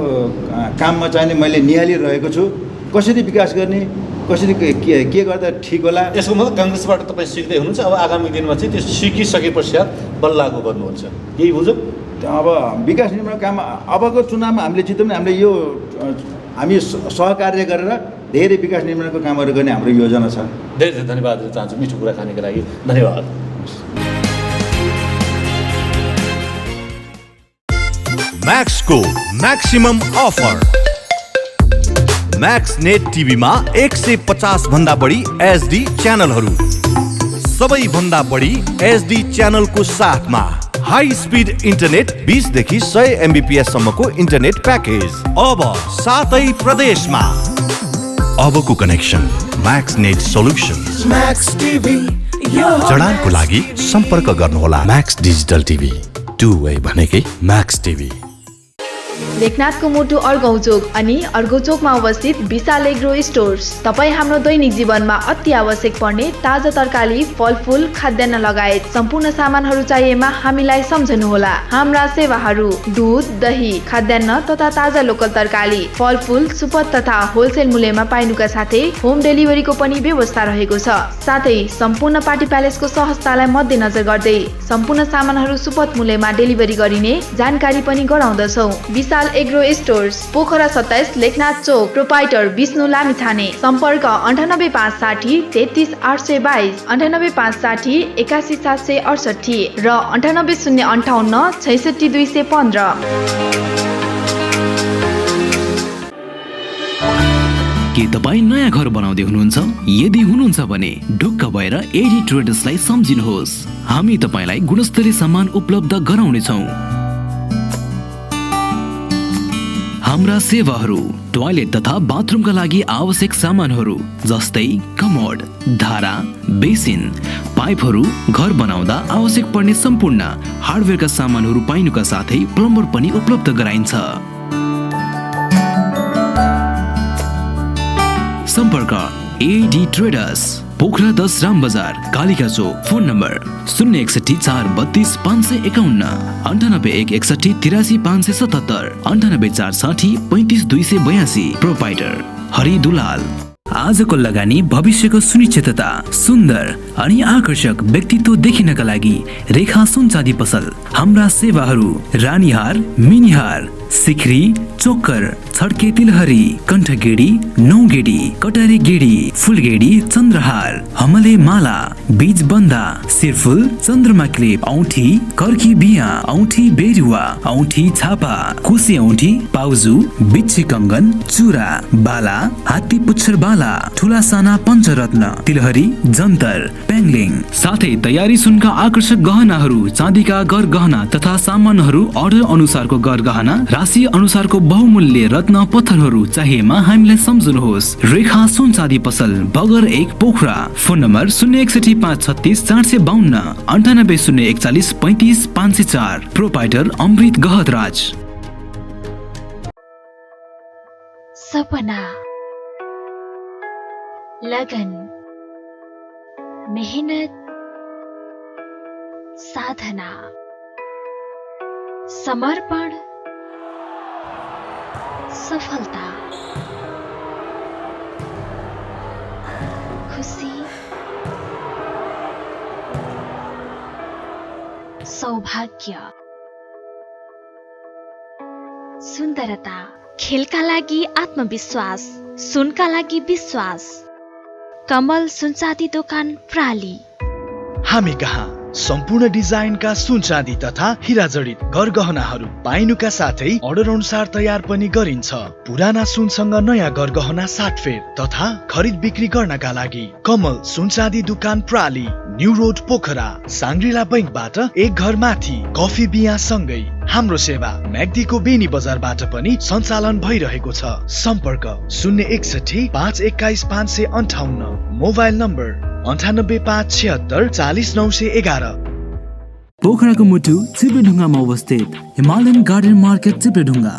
काममा चाहिँ मैले निहालिरहेको छु कसरी विकास गर्ने, कसरी के गर्दा ठिक होला। यसको मतलब काङ्ग्रेसबाट तपाईँ सिक्दै हुनुहुन्छ, अब आगामी दिनमा चाहिँ त्यो सिकिसके पश्चात बल्ल लागू गर्नुहुन्छ, यही बुझौँ। अब विकास निर्माण काम अबको चुनावमा हामीले जित्यौँ भने हामीले यो हामी सहकार्य गरेर धेरै विकास निर्माणको कामहरू गर्ने हाम्रो योजना छ। धेरै धेरै धन्यवाद दिन चाहन्छु मिठो कुराकानीको लागि, धन्यवाद। म्याक्सको म्याक्सिमम अफर। म्याक्स नेट टिभीमा 150 भन्दा बढी एचडी च्यानलहरू, सबैभन्दा बढी एचडी च्यानलको साथमा हाई स्पिड इन्टरनेट 20 देखि 100 MBPS सम्मको इन्टरनेट प्याकेज अब 7 प्रदेशमा। अबको connection Max net solutions. Max TV जडानको लागि सम्पर्क गर्नुहोला। Max digital TV, two way भनेकै म्याक्स टिभी। लेखनाथको मुटु अर्घौचोक अनि अर्घौचोकमा अवस्थित विशाल एग्रो स्टोर्स। तपाईँ हाम्रो दैनिक जीवनमा अति आवश्यक पर्ने ताजा तरकारी, फलफुल, खाद्यान्न लगायत सम्पूर्ण सामानहरू चाहिएमा हामीलाई सम्झनुहोला। हाम्रा सेवाहरू दुध, दही, खाद्यान्न तथा ताजा लोकल तरकारी, फलफुल, सुपथ तथा होलसेल मूल्यमा पाइनुका साथै होम डेलिभरीको पनि व्यवस्था रहेको छ। साथै सम्पूर्ण पार्टी प्यालेसको सहजतालाई मध्यनजर गर्दै सम्पूर्ण सामानहरू सुपथ मूल्यमा डेलिभरी गरिने जानकारी पनि गराउँदछौँ। विशाल एग्रो स्टोर्स, पोखरा 27, लेखनाथ चोक, प्रोपाइटर विष्णु लामिछाने। सम्पर्क 98560 33822, 98560 81768 र 98058 66215। के तपाईँ नयाँ घर बनाउँदै हुनुहुन्छ? यदि हुनुहुन्छ भने ढुक्क भएर एडी ट्रेडर्सलाई सम्झिनुहोस्। हामी तपाईँलाई गुणस्तरीय सामान उपलब्ध गराउनेछौँ। हाम्रा सेवाहरू टोयलेट तथा बाथरुमका लागि आवश्यक सामानहरू जस्तै कमोड, धारा, बेसिन, पाइपहरू, घर बनाउँदा आवश्यक पर्ने सम्पूर्ण हार्डवेयरका सामानहरू पाइनुका साथै प्लम्बर पनि उपलब्ध गराइन्छ। सम्पर्क AD traders, Pokhara 10 Ram Bazaar, Kalika Chowk. Phone number 061 432 551, 98 161 83 577, 98 460 35 282। Proprietor Hari Dulal. आजको लगानी भविष्यको सुनिश्चितता, सुन्दर अनि आकर्षक व्यक्तित्व देखिनका लागि रेखा सुन चाँदी पसल। हाम्रा सेवाहरू रानीहार, मिनिहार, सिक्री, चोकर, छड्के तिलहरी, कण्ठगेडी, नौगेडी, कटारे गेडी, फुलगेडी, चन्द्रहार, हमले माला, बीज बन्दा, सिरफुल, चन्द्रमा क्लिप, औँठी, कर्की बिया, औँठी बेरुवा, औँठी छापा, कुसी औँठी, पाउजु, बिच्छी कङ्गन, चुरा, बाला, हात्ती पुच्छर बाला, ठुला साना पञ्चरत्न, तिलहरी, जन्तर, पेङ्लिङ, साथै तयारी सुनका आकर्षक गहनाहरू, चाँदीका गर गहना तथा सामानहरू अर्डर अनुसारको गर गहना, राशि अनुसारको बहुमूल्य रत्न पत्थरहरू चाहिएमा हामीलाई सम्झनुहोस्। रेखा सुन चाँदी पसल, Bagar 1, Pokhara. Phone number 061 536 452, 98 041 35 504। Proprietor Amrit Gahatraj. सपना, लगन, मेहनत, साधना, समर्पण, सफलता, खुशी, सौभाग्य, सुन्दरता, खेलका लागि आत्मविश्वास, सुनका लागि विश्वास। कमल सुनचाँदी दोकान प्राली। हामी कहाँ सम्पूर्ण डिजाइनका सुन चाँदी तथा हीरा जडित गरगहनाहरू पाइनुका साथै अर्डर अनुसार तयार पनि गरिन्छ। पुराना सुनसँग नयाँ गरगहना साटफेर तथा खरिद बिक्री गर्नका लागि कमल सुन चाँदी दोकान प्राली, न्यू रोड पोखरा, साङ्ग्रिला बैंकबाट एक घर माथि, कफी बिया सँगै। हाम्रो सेवा म्याग्दीको बेनी बजारबाट पनि सञ्चालन भइरहेको छ। सम्पर्क 061 521 558, मोबाइल नम्बर 98 576 40 911। पोखराको मुटु चिप्लेढुङ्गामा अवस्थित Himalayan garden market Chipledhunga,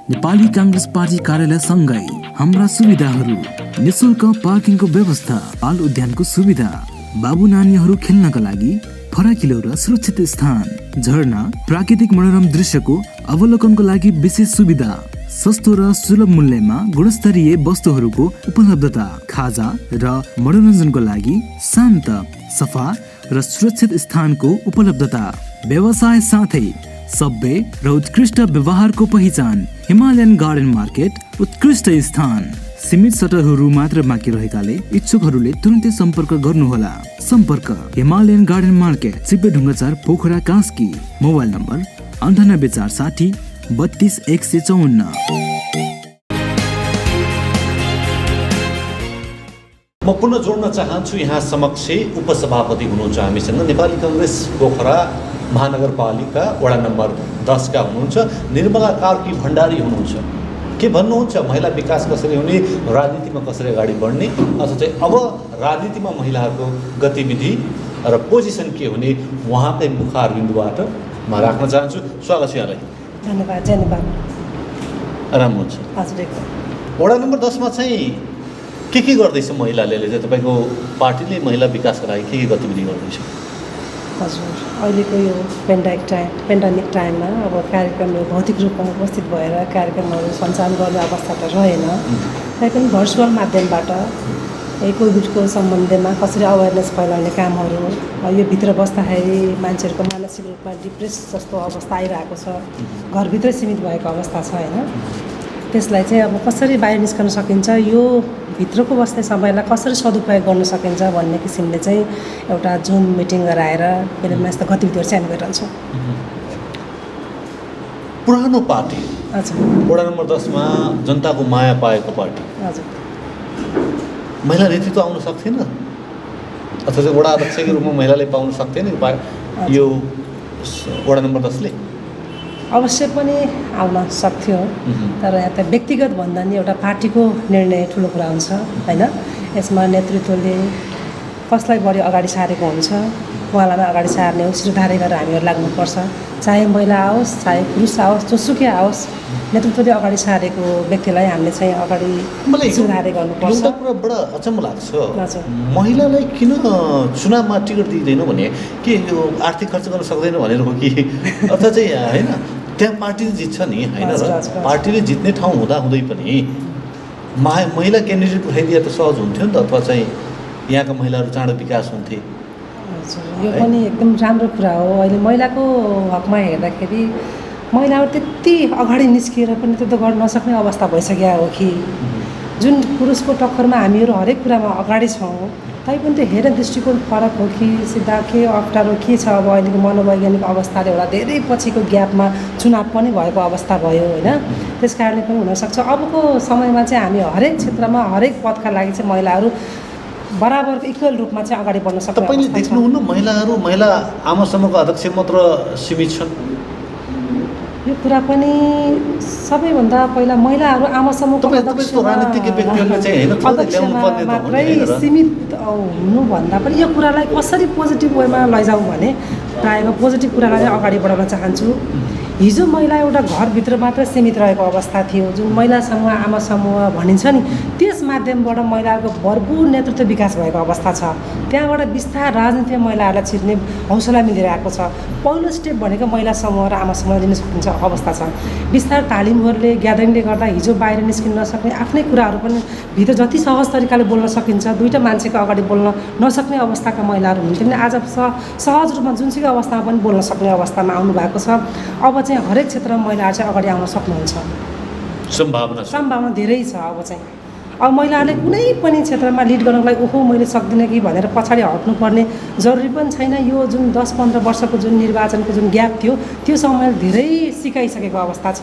Nepali Congress party कार्यालय सँगै हाम्रा सुविधाहरू: निशुल्क पार्किङको व्यवस्था, बाल उद्यानको सुविधा, बाबु नानीहरू खेल्नका लागि फराकिलो र सुरक्षित स्थान, झरना, प्राकृतिक मनोरम दृश्यको अवलोकनको लागि विशेष सुविधा, सस्तो र सुलभ मूल्यमा गुणस्तरीय वस्तुहरूको उपलब्धता, खाजा र मनोरञ्जनको लागि शान्त, सफा र सुरक्षित स्थानको उपलब्धता, व्यवसाय साथै सभ्य र उत्कृष्ट व्यवहारको पहिचान। हिमालयन गार्डन मार्केट उत्कृष्ट स्थान। सीमित सटरहरू मात्र बाँकी रहेकाले इच्छुकहरूले तुरुन्तै सम्पर्क गर्नुहोला। सम्पर्क Himalayan garden market, Sippedhunga 4, Pokhara, Kaski. Mobile number 98 460 32 154। म पुनः जोड्न चाहन्छु यहाँ समक्ष उपसभापति हुनुहुन्छ हामीसँग, नेपाली काङ्ग्रेस पोखरा महानगरपालिका वडा नम्बर 10 का हुनुहुन्छ निर्मला कार्की भण्डारी हुनुहुन्छ। के भन्नुहुन्छ, महिला विकास कसरी हुने, राजनीतिमा कसरी अगाडि बढ्ने, अथवा चाहिँ अब राजनीतिमा महिलाहरूको गतिविधि र पोजिसन के हुने उहाँकै मुखारबिन्दुबाट म राख्न चाहन्छु। स्वागत छ यहाँलाई। धन्यवाद। धन्यवाद। आराम हुन्छ। हजुर। वडा नम्बर 10 मा चाहिँ के गर्दैछ महिलाले चाहिँ, तपाईँको पार्टीले महिला विकासका लागि के गतिविधि गर्दैछ? हजुर, अहिलेको यो पेन्डेमिक टाइममा अब कार्यक्रमहरू भौतिक रूपमा उपस्थित भएर कार्यक्रमहरू सञ्चालन गर्ने अवस्था त रहेन, तैपनि भर्चुअल माध्यमबाट कोभिडको सम्बन्धमा कसरी अवेरनेस फैलाउने कामहरू, यो भित्र बस्दाखेरि मान्छेहरूको मानसिक रूपमा डिप्रेस जस्तो अवस्था आइरहेको छ, घरभित्रै सीमित भएको अवस्था छ होइन, त्यसलाई चाहिँ अब कसरी बाहिर निस्कन सकिन्छ, यो भित्रको बस्ने समयलाई कसरी सदुपयोग गर्न सकिन्छ भन्ने किसिमले चाहिँ एउटा जुम मिटिङ गराएर बेलामा यस्ता गतिविधिहरू चाहिँ हामी गरिरहन्छौँ। पुरानो पार्टी, हजुर, वडा नम्बर 10 मा जनताको माया पाएको पार्टी, हजुर, महिला नेतृत्व आउन सक्थेन अथवा चाहिँ वडा अध्यक्षको रूपमा महिलाले पाउन सक्थेन यो वडा नम्बर 10 ले? अवश्य पनि आउन सक्थ्यो, तर यहाँ त व्यक्तिगत भन्दा नि एउटा पार्टीको निर्णय ठुलो कुरा हुन्छ होइन। यसमा नेतृत्वले कसलाई बढी अगाडि सारेको हुन्छ उहाँलाई अगाडि सार्ने हो, सिरधारे गरेर हामीहरू लाग्नुपर्छ। चाहे महिला आओस् चाहे पुरुष आओस् जोसुकै आओस्, नेतृत्वले अगाडि सारेको व्यक्तिलाई हामीले चाहिँ अगाडि सिरधारे गर्नुपर्छ। एउटा कुरा बडा अचम्म लाग्छ, महिलालाई किन चुनावमा टिकट दिँदैन भने के यो आर्थिक खर्च गर्न सक्दैन भनेर हो कि अथवा चाहिँ होइन, त्यहाँ पार्टीले जित्छ नि होइन र, पार्टीले जित्ने ठाउँ हुँदाहुँदै पनि महिला क्यान्डिडेट उठाइदिए त सहज हुन्थ्यो नि त, अथवा चाहिँ यहाँका महिलाहरू चाँडो विकास हुन्थे। यो पनि एकदम राम्रो कुरा हो। अहिले महिलाको हकमा हेर्दाखेरि महिलाहरू त्यति अगाडि निस्किएर पनि त्यो त गर्न नसक्ने अवस्था भइसक्यो हो कि जुन पुरुषको टक्करमा हामीहरू हरेक कुरामा अगाडि छौँ, तैपनि त्यो हेर्ने दृष्टिकोण फरक हो कि सिधा के अप्ठ्यारो के छ। अब अहिलेको मनोवैज्ञानिक अवस्थाले एउटा धेरै पछिको ग्यापमा चुनाव पनि भएको अवस्था भयो होइन, त्यस कारणले पनि हुनसक्छ। अबको समयमा चाहिँ हामी हरेक क्षेत्रमा हरेक पदका लागि चाहिँ महिलाहरू बराबर इक्वल रूपमा चाहिँ अगाडि बढ्न सक्छ। तपाईँले देख्नुहुन्न महिलाहरू महिला आमासम्मको अध्यक्ष मात्र सीमित छन्? यो कुरा पनि सबैभन्दा पहिला महिलाहरू आमासम्मको मात्रै सीमित हुनुभन्दा पनि यो कुरालाई कसरी पोजिटिभ वेमा लैजाउँ भने प्रायः पोजिटिभ कुरालाई अगाडि बढाउन चाहन्छु। हिजो महिला एउटा घरभित्र मात्र सीमित रहेको अवस्था थियो, जुन महिला समूह आमा समूह भनिन्छ नि, त्यस माध्यमबाट महिलाहरूको भरपुर नेतृत्व विकास भएको अवस्था छ। त्यहाँबाट बिस्तार राजनीतिमा महिलाहरूलाई छिर्ने हौसला मिलिरहेको छ। पहिलो स्टेप भनेको महिला समूह र आमा समूह दिन सकिन्छ अवस्था छ। बिस्तार तालिमहरूले ग्यादरिङले गर्दा हिजो बाहिर निस्किन नसक्ने आफ्नै कुराहरू पनि भित्र जति सहज तरिकाले बोल्न सकिन्छ, दुईवटा मान्छेको अगाडि बोल्न नसक्ने अवस्थाका महिलाहरू हुन्थ्यो भने आज सहज रूपमा जुनसुकै अवस्थामा पनि बोल्न सक्ने अवस्थामा आउनु भएको छ। अब चाहिँ हरेक क्षेत्रमा महिलाहरू चाहिँ अगाडि आउन सक्नुहुन्छ, सम्भावना धेरै छ। अब चाहिँ अब महिलाहरूले कुनै पनि क्षेत्रमा लिड गर्नको लागि ओहो मैले सक्दिनँ कि भनेर पछाडि हट्नुपर्ने जरुरी पनि छैन। यो जुन 10-15 वर्षको जुन निर्वाचनको जुन ग्याप थियो त्यो समयले धेरै सिकाइसकेको अवस्था छ।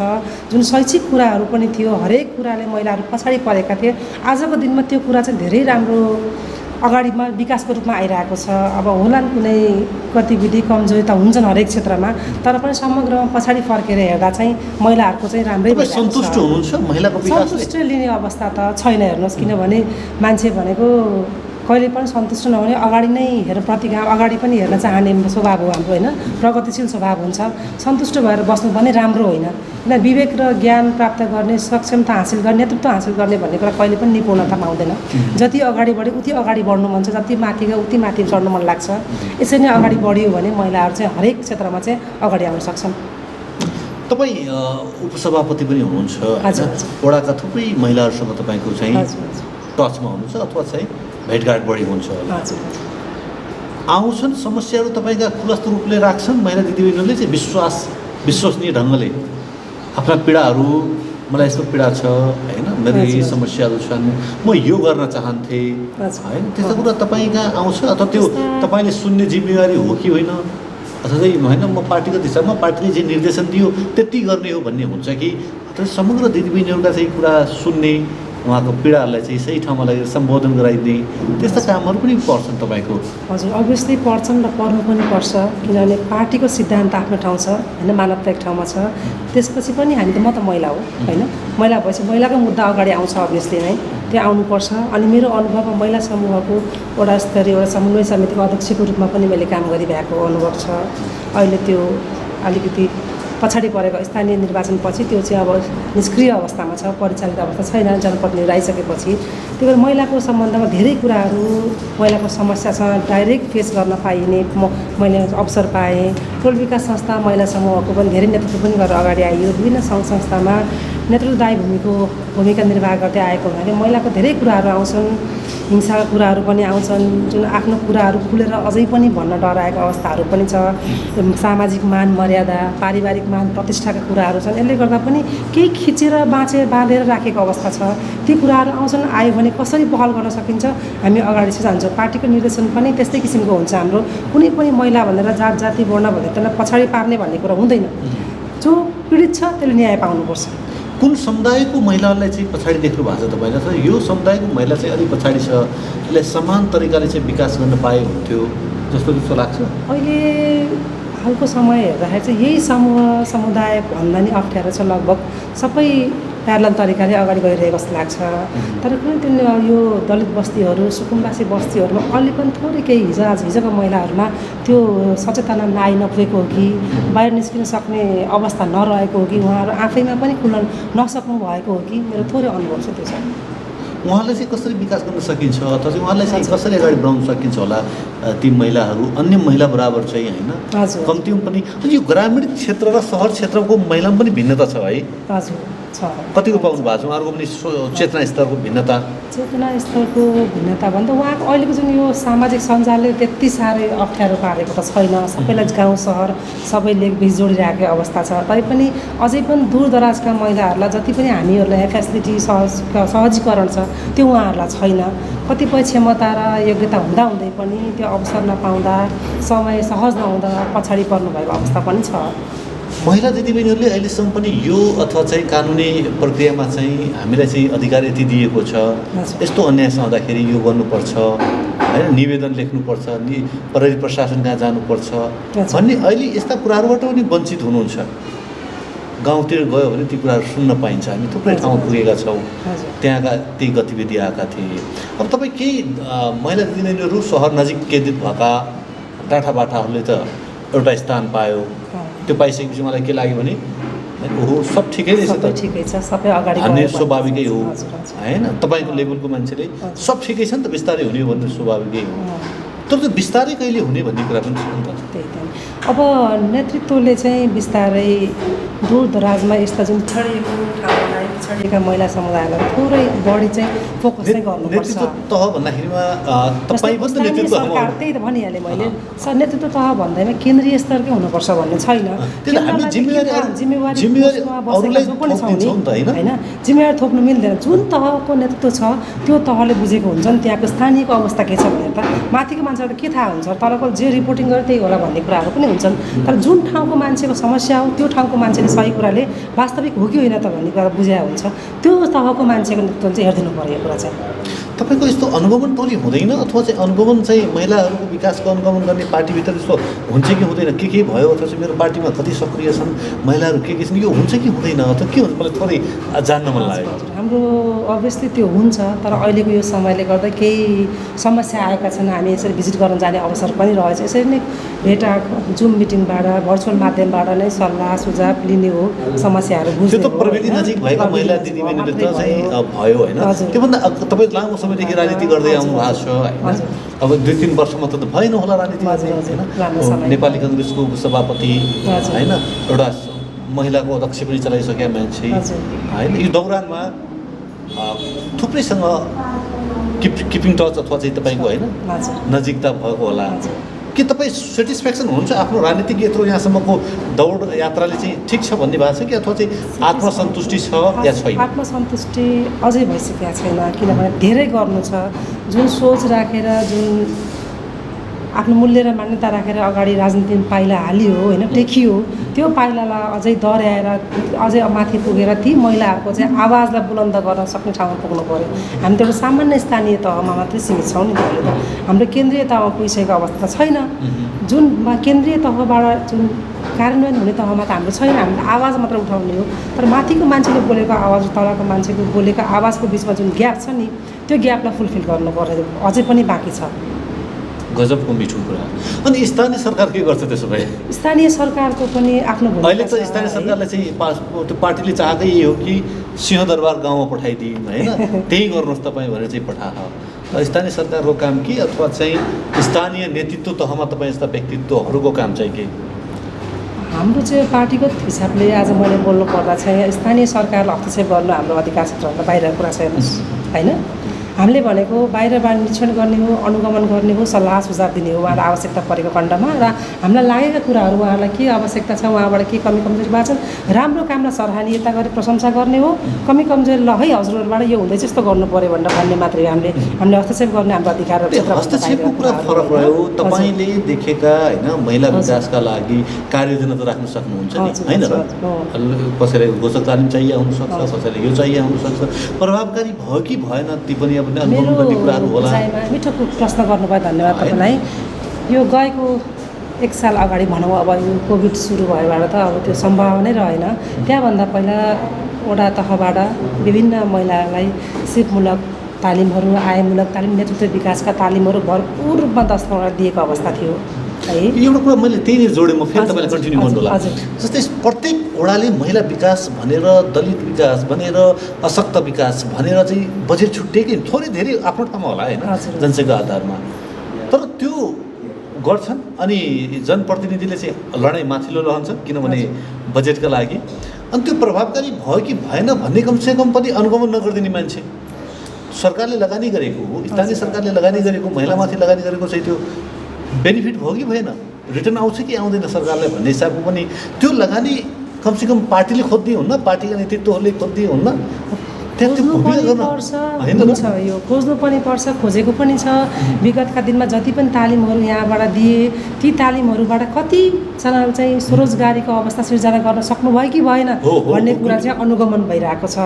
जुन शैक्षिक कुराहरू पनि थियो, हरेक कुराले महिलाहरू पछाडि परेका थिए, आजको दिनमा त्यो कुरा चाहिँ धेरै राम्रो अगाडिमा विकासको रूपमा आइरहेको छ। अब होलान् कुनै गतिविधि कमजोरी त हुन्छन् हरेक क्षेत्रमा, तर पनि समग्रमा पछाडि फर्केर हेर्दा चाहिँ महिलाहरूको चाहिँ राम्रै सन्तुष्ट हुनुहुन्छ? महिलाको विकासले सन्तुष्ट लिने अवस्था त छैन। हेर्नुहोस्, किनभने मान्छे भनेको कहिले पनि सन्तुष्ट नहुने, अगाडि नै अगाडि पनि हेर्न चाहने स्वभाव हो हाम्रो होइन, प्रगतिशील स्वभाव हुन्छ। सन्तुष्ट भएर बस्नु पनि राम्रो होइन, किन विवेक र ज्ञान प्राप्त गर्ने, सक्षमता हासिल गर्ने, नेतृत्व हासिल गर्ने भन्ने कुरा कहिले पनि निपुणतामा आउँदैन। जति अगाडि बढ्यो उति अगाडि बढ्नु मन छ, जति माथि गयो उति माथि चढ्नु मन लाग्छ। यसरी नै अगाडि बढ्यो भने महिलाहरू चाहिँ हरेक क्षेत्रमा चाहिँ अगाडि आउन सक्छन्। तपाईँ उपसभापति पनि हुनुहुन्छ होइन? वडाका थुप्रै महिलाहरूसँग तपाईँको चाहिँ टचमा हुनुहुन्छ अथवा चाहिँ भेटघाट बढी हुन्छ होला। आउँछन् समस्याहरू तपाईँका खुलस्त रूपले राख्छन् महिला दिदीबहिनीहरूले चाहिँ विश्वसनीय ढङ्गले आफ्ना पीडाहरू, मलाई यस्तो पीडा छ होइन, मेरो यही समस्याहरू छन्, म यो गर्न चाहन्थेँ होइन, त्यस्तो कुरा तपाईँ कहाँ आउँछ अथवा त्यो तपाईँले सुन्ने जिम्मेवारी हो कि होइन, अथवा चाहिँ होइन म पार्टीको दिशामा पार्टीले जे निर्देशन दियो त्यति गर्ने हो भन्ने हुन्छ कि, अथवा समग्र दिदीबहिनीहरूका चाहिँ कुरा सुन्ने, उहाँको पीडाहरूलाई चाहिँ सही ठाउँमा लगेर सम्बोधन गराइदिने त्यस्ता कामहरू पनि पर्छन् तपाईँको? हजुर, अभियसली पर्छन् र पर्नु पनि पर्छ, किनभने पार्टीको सिद्धान्त आफ्नो ठाउँ छ होइन, मानवता एक ठाउँमा छ। त्यसपछि पनि हामी त म त महिला हो होइन, महिला भएपछि महिलाको मुद्दा अगाडि आउँछ अभियसली नै, त्यो आउनुपर्छ। अनि मेरो अनुभवमा महिला समूहको वडा स्तरीय एउटा समन्वय समितिको अध्यक्षको रूपमा पनि मैले काम गरिरहेको अनुभव छ। अहिले त्यो अलिकति पछाडि परेको स्थानीय निर्वाचनपछि त्यो चाहिँ अब निष्क्रिय अवस्थामा छ, परिचालित अवस्था छैन जनप्रतिनिधि आइसकेपछि। त्यही भएर महिलाको सम्बन्धमा धेरै कुराहरू, महिलाको समस्यासँग डाइरेक्ट फेस गर्न पाइने मैले अवसर पाएँ। टोल विकास संस्था महिला समूहको पनि धेरै नेतृत्व पनि गरेर अगाडि आइयो। विभिन्न सङ्घ संस्थामा नेतृत्वदायी भूमिका निर्वाह गर्दै आएको हुनाले महिलाको धेरै कुराहरू आउँछन्, हिंसाका कुराहरू पनि आउँछन्, जुन आफ्नो कुराहरू खुलेर अझै पनि भन्न डराएको अवस्थाहरू पनि छ। सामाजिक मान मर्यादा, पारिवारिक मान प्रतिष्ठाका कुराहरू छन्। यसले गर्दा पनि केही खिचेर बाँधेर राखेको अवस्था छ। ती कुराहरू आउँछन्, आयो भने कसरी पहल गर्न सकिन्छ हामी अगाडि चाहिँ जान्छौँ। पार्टीको निर्देशन पनि त्यस्तै किसिमको हुन्छ हाम्रो। कुनै पनि महिला भनेर जात जाति वर्ण भनेर त्यसलाई पछाडि पार्ने भन्ने कुरा हुँदैन। जो पीडित छ त्यसले न्याय पाउनुपर्छ। कुन समुदायको महिलाहरूलाई चाहिँ पछाडि देख्नु भएको छ तपाईँले, अथवा यो समुदायको महिला चाहिँ अलिक पछाडि छ, यसलाई समान तरिकाले चाहिँ विकास गर्न पाए हुन्थ्यो जस्तो लाग्छ? अहिले हालको समय हेर्दाखेरि चाहिँ यही समुदाय भन्दा नि अप्ठ्यारो छ। लगभग सबै प्यारल तरिकाले अगाडि गइरहेको जस्तो लाग्छ। तर कुनै दिन यो दलित बस्तीहरू, सुकुम्बासी बस्तीहरूमा अलि पनि थोरै केही हिजोको महिलाहरूमा त्यो सचेतना नपुगेको हो कि बाहिर निस्किन सक्ने अवस्था नरहेको हो कि उहाँहरू आफैमा पनि खुल्न नसक्नु भएको हो कि मेरो थोरै अनुभव छ त्यो छ। उहाँलाई चाहिँ कसरी विकास गर्न सकिन्छ अथवा चाहिँ उहाँलाई चाहिँ कसरी अगाडि बढाउन सकिन्छ होला ती महिलाहरू अन्य महिला बराबर चाहिँ होइन, कम्तीमा पनि? यो ग्रामीण क्षेत्र र सहर क्षेत्रको महिलामा पनि भिन्नता छ है? हजुर छ। कतिको पाउनु भएको छ उहाँहरूको पनि चेतना स्तरको भिन्नता? चेतना स्तरको भिन्नता भन्दा उहाँको अहिलेको जुन यो सामाजिक सञ्जालले त्यति साह्रै अप्ठ्यारो पारेको त छैन। सबैलाई गाउँ सहर सबैले बिच जोडिरहेको अवस्था छ। तैपनि अझै पनि दूरदराजका महिलाहरूलाई जति पनि हामीहरूलाई फेसिलिटी सहजीकरण छ त्यो उहाँहरूलाई छैन। कतिपय क्षमता र योग्यता हुँदाहुँदै पनि त्यो अवसर नपाउँदा, समय सहज नहुँदा पछाडि पर्नु भएको अवस्था पनि छ। महिला दिदीबहिनीहरूले अहिलेसम्म पनि यो अथवा चाहिँ कानुनी प्रक्रियामा चाहिँ हामीलाई चाहिँ अधिकार यति दिएको छ, यस्तो अन्यायसँग हुँदाखेरि यो गर्नुपर्छ होइन, निवेदन लेख्नुपर्छ, प्रहरी प्रशासन कहाँ जानुपर्छ भन्ने अहिले यस्ता कुराहरूबाट पनि वञ्चित हुनुहुन्छ। गाउँतिर गयो भने ती कुराहरू सुन्न पाइन्छ। हामी थुप्रै ठाउँमा पुगेका छौँ, त्यहाँका त्यही गतिविधि आएका थिए। अब तपाईँ केही महिला दिदीबहिनीहरू सहर नजिक केन्द्रित भएका डाँठाबाठाहरूले त एउटा स्थान पायो, त्यो पाइसकेपछि मलाई के लाग्यो भने ओहो सब ठिकै रहेछ त, ठिकै छ, सबै अगाडि भन्ने स्वाभाविकै हो होइन। तपाईँको लेभलको मान्छेले सब ठिकै छ नि त, बिस्तारै हुने हो भन्ने स्वाभाविकै हो। तर त्यो बिस्तारै कहिले हुने भन्ने कुरा पनि छ नि त। त्यही त अब नेतृत्वले चाहिँ बिस्तारै दूरदराजमा यस्ता जुन छडिएका महिला समुदायलाई थोरै बढी चाहिँ फोकस चाहिँ गर्नुपर्छ। नेतृत्व तह भन्दाखेरिमा तपाईँ पनि नेतृत्व सरकार, त्यही त भनिहालेँ मैले, नेतृत्व तह भन्दैमा केन्द्रीय स्तरकै हुनुपर्छ भन्ने छैन। होइन, जिम्मेवारी थोप्नु मिल्दैन। जुन तहको नेतृत्व छ त्यो तहले बुझेको हुन्छ नि त्यहाँको स्थानीयको अवस्था के छ भनेर। त माथिको मान्छेलाई के थाहा हुन्छ, तलको जे रिपोर्टिङ गर्यो त्यही होला भन्ने कुराहरू पनि हुन्छन्। तर जुन ठाउँको मान्छेको समस्या हो त्यो ठाउँको मान्छेले सही कुराले वास्तविक हो कि होइन त भन्ने कुरा बुझाएको हुन्छ। त्यो तहको मान्छेको नेतृत्व चाहिँ हेरिदिनु पर्यो यो कुरा चाहिँ। तपाईँको यस्तो अनुगमन टोली हुँदैन अथवा चाहिँ अनुगमन चाहिँ महिलाहरूको विकासको अनुगमन गर्ने पार्टीभित्र यस्तो हुन्छ कि हुँदैन? के भयो अथवा चाहिँ मेरो पार्टीमा कति सक्रिय छन् महिलाहरू, के छन्, यो हुन्छ कि हुँदैन अथवा के हुन्छ मलाई थोरै जान्न मन लाग्यो। हाम्रो अभियसली त्यो हुन्छ, तर अहिलेको यो समयले गर्दा केही समस्या आएका छन्। हामी यसरी भिजिट गर्न जाने अवसर पनि रहेछ। यसरी नै भेटघाट जुम मिटिङबाट भर्चुअल माध्यमबाट नै सल्लाह सुझाव लिने हो, समस्याहरू बुझ्ने हो। त्यो त प्रविधि नजिक भएका महिला दिदीबहिनीले त चाहिँ भयो होइन। त्योभन्दा तपाईँ लामो समयदेखि राजनीति गर्दै आउनु भएको छ होइन, अब 2-3 वर्षमा त भएन होला राजनीति होइन। नेपाली काङ्ग्रेसको उपसभापति होइन, एउटा महिलाको अध्यक्ष पनि चलाइसकेका मान्छे होइन। यो दौरानमा थुप्रैसँग किपिङ टच अथवा चाहिँ तपाईँको होइन नजिकता भएको होला। के तपाईँ सेटिस्फ्याक्सन हुन्छ आफ्नो राजनीतिक यत्रो यहाँसम्मको दौड यात्राले चाहिँ ठिक छ भन्ने भएको छ कि अथवा चाहिँ आत्मसन्तुष्टि छ या छैन? आत्मसन्तुष्टि अझै भइसकेको छैन, किनभने धेरै गर्नु छ। जुन सोच राखेर जुन आफ्नो मूल्य र मान्यता राखेर अगाडि राजनीतिमा पाइला हालियो होइन, टेकियो, त्यो पाइलालाई अझै दोहोऱ्याएर अझै माथि पुगेर ती महिलाहरूको चाहिँ आवाजलाई बुलन्द गर्न सक्ने ठाउँमा पुग्नु पऱ्यो। हामी त एउटा सामान्य स्थानीय तहमा मात्रै सीमित छौँ नि अहिले त, हाम्रो केन्द्रीय तहमा पुगिसकेको अवस्था त छैन। जुन केन्द्रीय तहबाट जुन कार्यान्वयन हुने तहमा त हाम्रो छैन, हामीले आवाज मात्र उठाउने हो। तर माथिको मान्छेले बोलेको आवाज तलको मान्छेको बोलेको आवाजको बिचमा जुन ग्याप छ नि, त्यो ग्यापलाई फुलफिल गर्नुपर्ने अझै पनि बाँकी छ। गजबको मिठो कुरा। अनि स्थानीय सरकार के गर्छ त्यसो भए? स्थानीय सरकारको पनि आफ्नो अहिले त स्थानीय सरकारले चाहिँ त्यो पार्टीले चाहेकै यही हो कि सिंहदरबार गाउँमा पठाइदिउँ होइन, त्यही गर्नुहोस् तपाईँ भनेर चाहिँ पठाह। स्थानीय सरकारको काम कि अथवा चाहिँ स्थानीय नेतृत्व तहमा तपाईँ जस्ता व्यक्तित्वहरूको काम चाहिँ के? हाम्रो चाहिँ पार्टीगत हिसाबले आज मैले बोल्नु पर्दा चाहिँ स्थानीय सरकारलाई हस्तक्षेप गर्नु हाम्रो अधिकार क्षेत्रभन्दा बाहिरको कुरा छैन होइन। हामीले भनेको बाहिरबाट निरीक्षण गर्ने हो, अनुगमन गर्ने हो, सल्लाह सुझाव दिने हो उहाँलाई आवश्यकता परेको खण्डमा, र हामीलाई लागेका कुराहरू उहाँलाई के आवश्यकता छ, उहाँबाट के कमी कमजोरी भएको छन्, राम्रो कामलाई सराहनीयता गरी प्रशंसा गर्ने हो। कमी कमजोरी ल है हजुरहरूबाट यो हुँदैछ यस्तो गर्नु पऱ्यो भनेर भन्ने मात्रै हामीले हस्तक्षेप गर्ने हाम्रो अधिकार। हस्तक्षेपको कुरा फरक रह्यो। तपाईँले देखेका होइन महिला विकासका लागि कार्ययोजना त राख्न सक्नुहुन्छ नि होइन र? कसैलाई गोचक तालिम चाहिए हुनसक्छ, कसैलाई यो चाहिए हुनसक्छ। प्रभावकारी भयो कि भएन ती पनि मेरो विषयमा मिठो प्रश्न गर्नुभयो, धन्यवाद तपाईँलाई। यो गएको 1 साल अगाडि भनौँ, अब यो कोभिड सुरु भएबाट त अब त्यो सम्भावना नै रहेन। त्यहाँभन्दा पहिला वडा तहबाट विभिन्न महिलालाई सिपमूलक तालिमहरू, आयमूलक तालिम, नेतृत्व विकासका तालिमहरू भरपूर रूपमा 10 दिएको अवस्था थियो है। एउटा कुरा मैले त्यही जोडेँ, म फेरि तपाईँलाई कन्टिन्यू गर्नु होला। जस्तै प्रत्येक वडाले महिला विकास भनेर, दलित विकास भनेर, अशक्त विकास भनेर चाहिँ बजेट छुट्टिएकै थोरै धेरै आफ्नो ठाउँमा होला होइन जनसङ्ख्या आधारमा, तर त्यो गर्छन्। अनि जनप्रतिनिधिले चाहिँ लडाइँ माथिल्लो रहन्छ किनभने बजेटका लागि। अनि त्यो प्रभावकारी भयो कि भएन भन्ने कमसेकम पनि अनुगमन नगरिदिने मान्छे, सरकारले लगानी गरेको, स्थानीय सरकारले लगानी गरेको, महिलामाथि लगानी गरेको चाहिँ त्यो बेनिफिट भयो कि भएन, रिटर्न आउँछ कि आउँदैन सरकारलाई भन्ने हिसाबको पनि त्यो लगानी कमसेकम पार्टीले खोज्दै हुन्न, पार्टीका नेतृत्वहरूले खोज्दै हुन्न। खोज्नु पनि पर्छ, हुन्छ यो खोज्नु पनि पर्छ, खोजेको पनि छ। विगतका दिनमा जति पनि तालिमहरू यहाँबाट दिए, ती तालिमहरूबाट कतिजना चाहिँ स्वरोजगारीको अवस्था सिर्जना गर्न सक्नुभयो कि भएन भन्ने कुरा चाहिँ अनुगमन भइरहेको छ।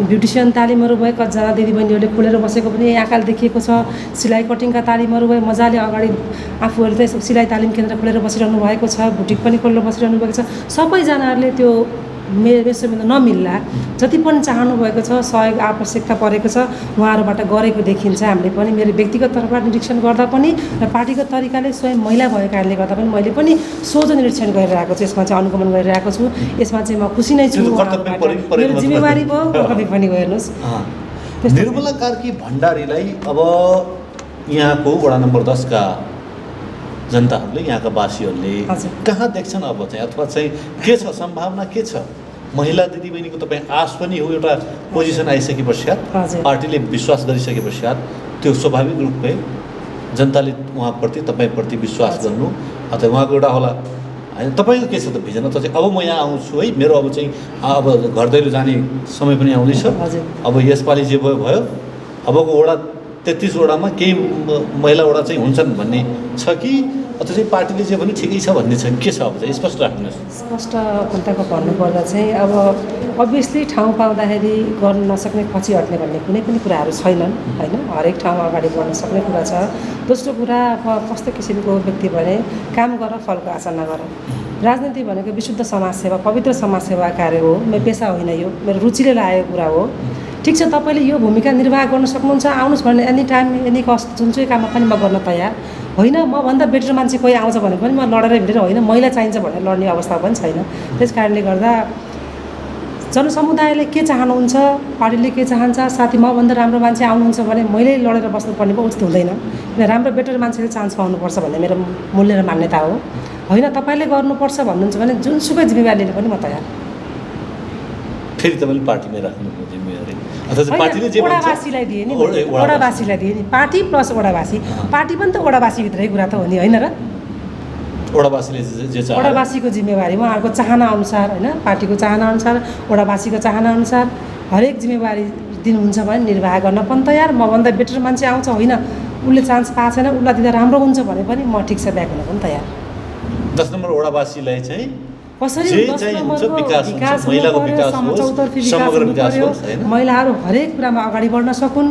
ब्युटिसियन तालिमहरू भयो, कतिजना दिदीबहिनीहरूले खोलेर बसेको पनि आँखाले देखिएको छ। सिलाइ कटिङका तालिमहरू भयो, मजाले अगाडि आफूहरूले चाहिँ सिलाइ तालिम केन्द्र खोलेर बसिरहनु भएको छ, बुटिक पनि खोलेर बसिरहनु भएको छ। सबैजनाहरूले त्यो मेरो नमिल्ला जति पनि चाहनु भएको छ, सहयोग आवश्यकता परेको छ, उहाँहरूबाट गरेको देखिन्छ। हामीले पनि मेरो व्यक्तिगत तर्फबाट निरीक्षण गर्दा पनि र पार्टीगत तरिकाले स्वयं महिला भएको कारणले गर्दा पनि मैले पनि सोझो निरीक्षण गरिरहेको छु, यसमा चाहिँ अनुगमन गरिरहेको छु। यसमा चाहिँ म खुसी नै छु, मेरो जिम्मेवारी भयो, कर्तव्य पनि हो। हेर्नुहोस्, निर्मला कार्की भण्डारीलाई अब यहाँको वडा नम्बर 10 का जनताहरूले, यहाँका वासीहरूले कहाँ देख्छन् अब चाहिँ, अथवा चाहिँ के छ सम्भावना, के छ? महिला दिदीबहिनीको तपाईँ आश पनि हो, एउटा पोजिसन आइसके पश्चात, पार्टीले विश्वास गरिसके पश्चात त्यो स्वाभाविक रूपमै जनताले उहाँप्रति, तपाईँप्रति विश्वास गर्नु अथवा उहाँको एउटा होला होइन। तपाईँको के छ त भिजन, अथवा चाहिँ अब म यहाँ आउँछु है, मेरो अब चाहिँ अब घर दैलो जाने समय पनि आउँदैछ, अब यसपालि जे भयो भयो, अबको वडा 33 वडामा केही महिला वडा चाहिँ हुन्छन् भन्ने छ कि अथवा चाहिँ पार्टीले जे पनि ठिकै छ भन्ने छ, के छ अब चाहिँ स्पष्ट राख्नुहोस्। स्पष्ट खुल्ताको भन्नुपर्दा चाहिँ अब अभियसली ठाउँ पाउँदाखेरि गर्न नसक्ने पछि हट्ने भन्ने कुनै पनि कुराहरू छैनन् होइन। हरेक ठाउँमा अगाडि बढ्न सक्ने कुरा छ। दोस्रो कुरा, कस्तो किसिमको व्यक्ति भने काम गर फलको आशा नगर। राजनीति भनेको विशुद्ध समाजसेवा, पवित्र समाजसेवा कार्य हो। मेरो पेसा होइन, यो मेरो रुचिले लागेको कुरा हो। ठिक छ, तपाईँले यो भूमिका निर्वाह गर्न सक्नुहुन्छ, आउनुहोस् भने एनी टाइम एनी कस्ट जुनसुकै काममा पनि म गर्न तयार होइन। मभन्दा बेटर मान्छे कोही आउँछ भने पनि म लडेर भिडेर होइन, महिला चाहिन्छ भनेर लड्ने अवस्था पनि छैन। त्यस कारणले गर्दा जनसमुदायले के चाहनुहुन्छ, पार्टीले के चाहन्छ, साथी मभन्दा राम्रो मान्छे आउनुहुन्छ भने मैले लडेर बस्नुपर्ने पो उचित हुँदैन। किन राम्रो बेटर मान्छेले चान्स पाउनुपर्छ भन्ने मेरो मूल्य र मान्यता हो होइन। तपाईँले गर्नुपर्छ भन्नुहुन्छ भने जुनसुकै जिम्मेवारी लिने पनि म तयार। फेरि तपाईँले पार्टीमै राख्नु जिम्मेवारी अथवा पार्टीले जे भन्छ वडावासीलाई दिए नि वडावासीलाई दिए नि पार्टी प्लस वडावासी पार्टी पनि त वडावासीभित्रै कुरा त हो नि होइन र वडावासीले जे चाहे वडावासीको जिम्मेवारी उहाँहरूको चाहना अनुसार होइन पार्टीको चाहना अनुसार वडावासीको चाहना अनुसार हरेक जिम्मेवारी दिनुहुन्छ भने निर्वाह गर्न पनि तयार मभन्दा बेटर मान्छे आउँछ होइन उसले चान्स पाएको छैन उसलाई दिँदा राम्रो हुन्छ भने पनि म ठिक छ ब्याक हुन पनि तयार 10 नम्बर वडावासीलाई चाहिँ कसरी जे चाहिँ हुन्छ विकास हुन्छ महिलाको विकास होस् समग्र विकास होस् हैन महिलाहरू हरेक कुरामा अगाडि बढ्न सकुन्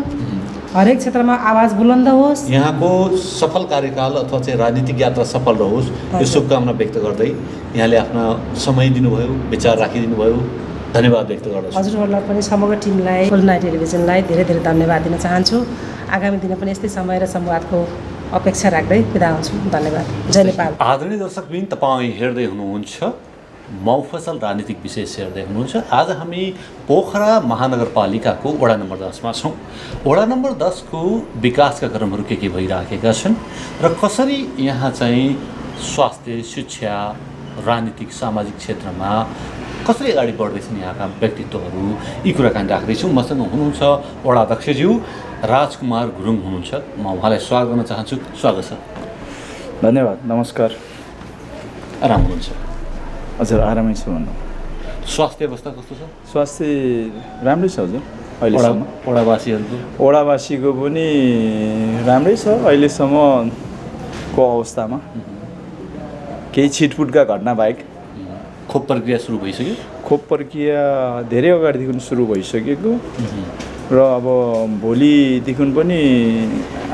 हरेक क्षेत्रमा आवाज बुलन्द होस् यहाँको सफल कार्यकाल अथवा चाहिँ राजनीतिक यात्रा सफल रहोस् यो शुभकामना व्यक्त गर्दै यहाँले आफ्ना समय दिनुभयो विचार राखिदिनु भयो धन्यवाद व्यक्त गर्दछु हजुरहरूलाई पनि समग्र टिमलाई गोल्डन टेलिभिजनलाई धेरै धेरै धन्यवाद दिन चाहन्छु आगामी दिन पनि यस्तै समय र संवादको अपेक्षा राख्दै बिदा हुन्छु धन्यवाद जय नेपाल आदरणीय दर्शकवृन्द तपाईँ हेर्दै हुनुहुन्छ मौफसल राजनीतिक विशेष हेर्दै हुनुहुन्छ आज हामी पोखरा महानगरपालिकाको वडा नम्बर 10 मा छौँ वडा नम्बर 10 को विकासका क्रमहरू के भइराखेका छन् र कसरी यहाँ चाहिँ स्वास्थ्य शिक्षा राजनीतिक सामाजिक क्षेत्रमा कसरी अगाडि बढ्दैछन् यहाँका व्यक्तित्वहरू यी कुराकानी राख्दैछौँ मसँग हुनुहुन्छ वडा अध्यक्षज्यू राजकुमार गुरुङ हुनुहुन्छ म उहाँलाई स्वागत गर्न चाहन्छु स्वागत छ धन्यवाद नमस्कार आराम हुनुहुन्छ हजुर आरामै छु भन्नु स्वास्थ्य अवस्था कस्तो छ स्वास्थ्य राम्रै छ हजुर अहिलेसम्म वडावासीको पनि राम्रै छ अहिलेसम्मको अवस्थामा केही छिटफुटका घटना बाहेक खोप प्रक्रिया सुरु भइसक्यो खोप प्रक्रिया धेरै अगाडिदेखि सुरु भइसकेको र अब भोलिदेखि पनि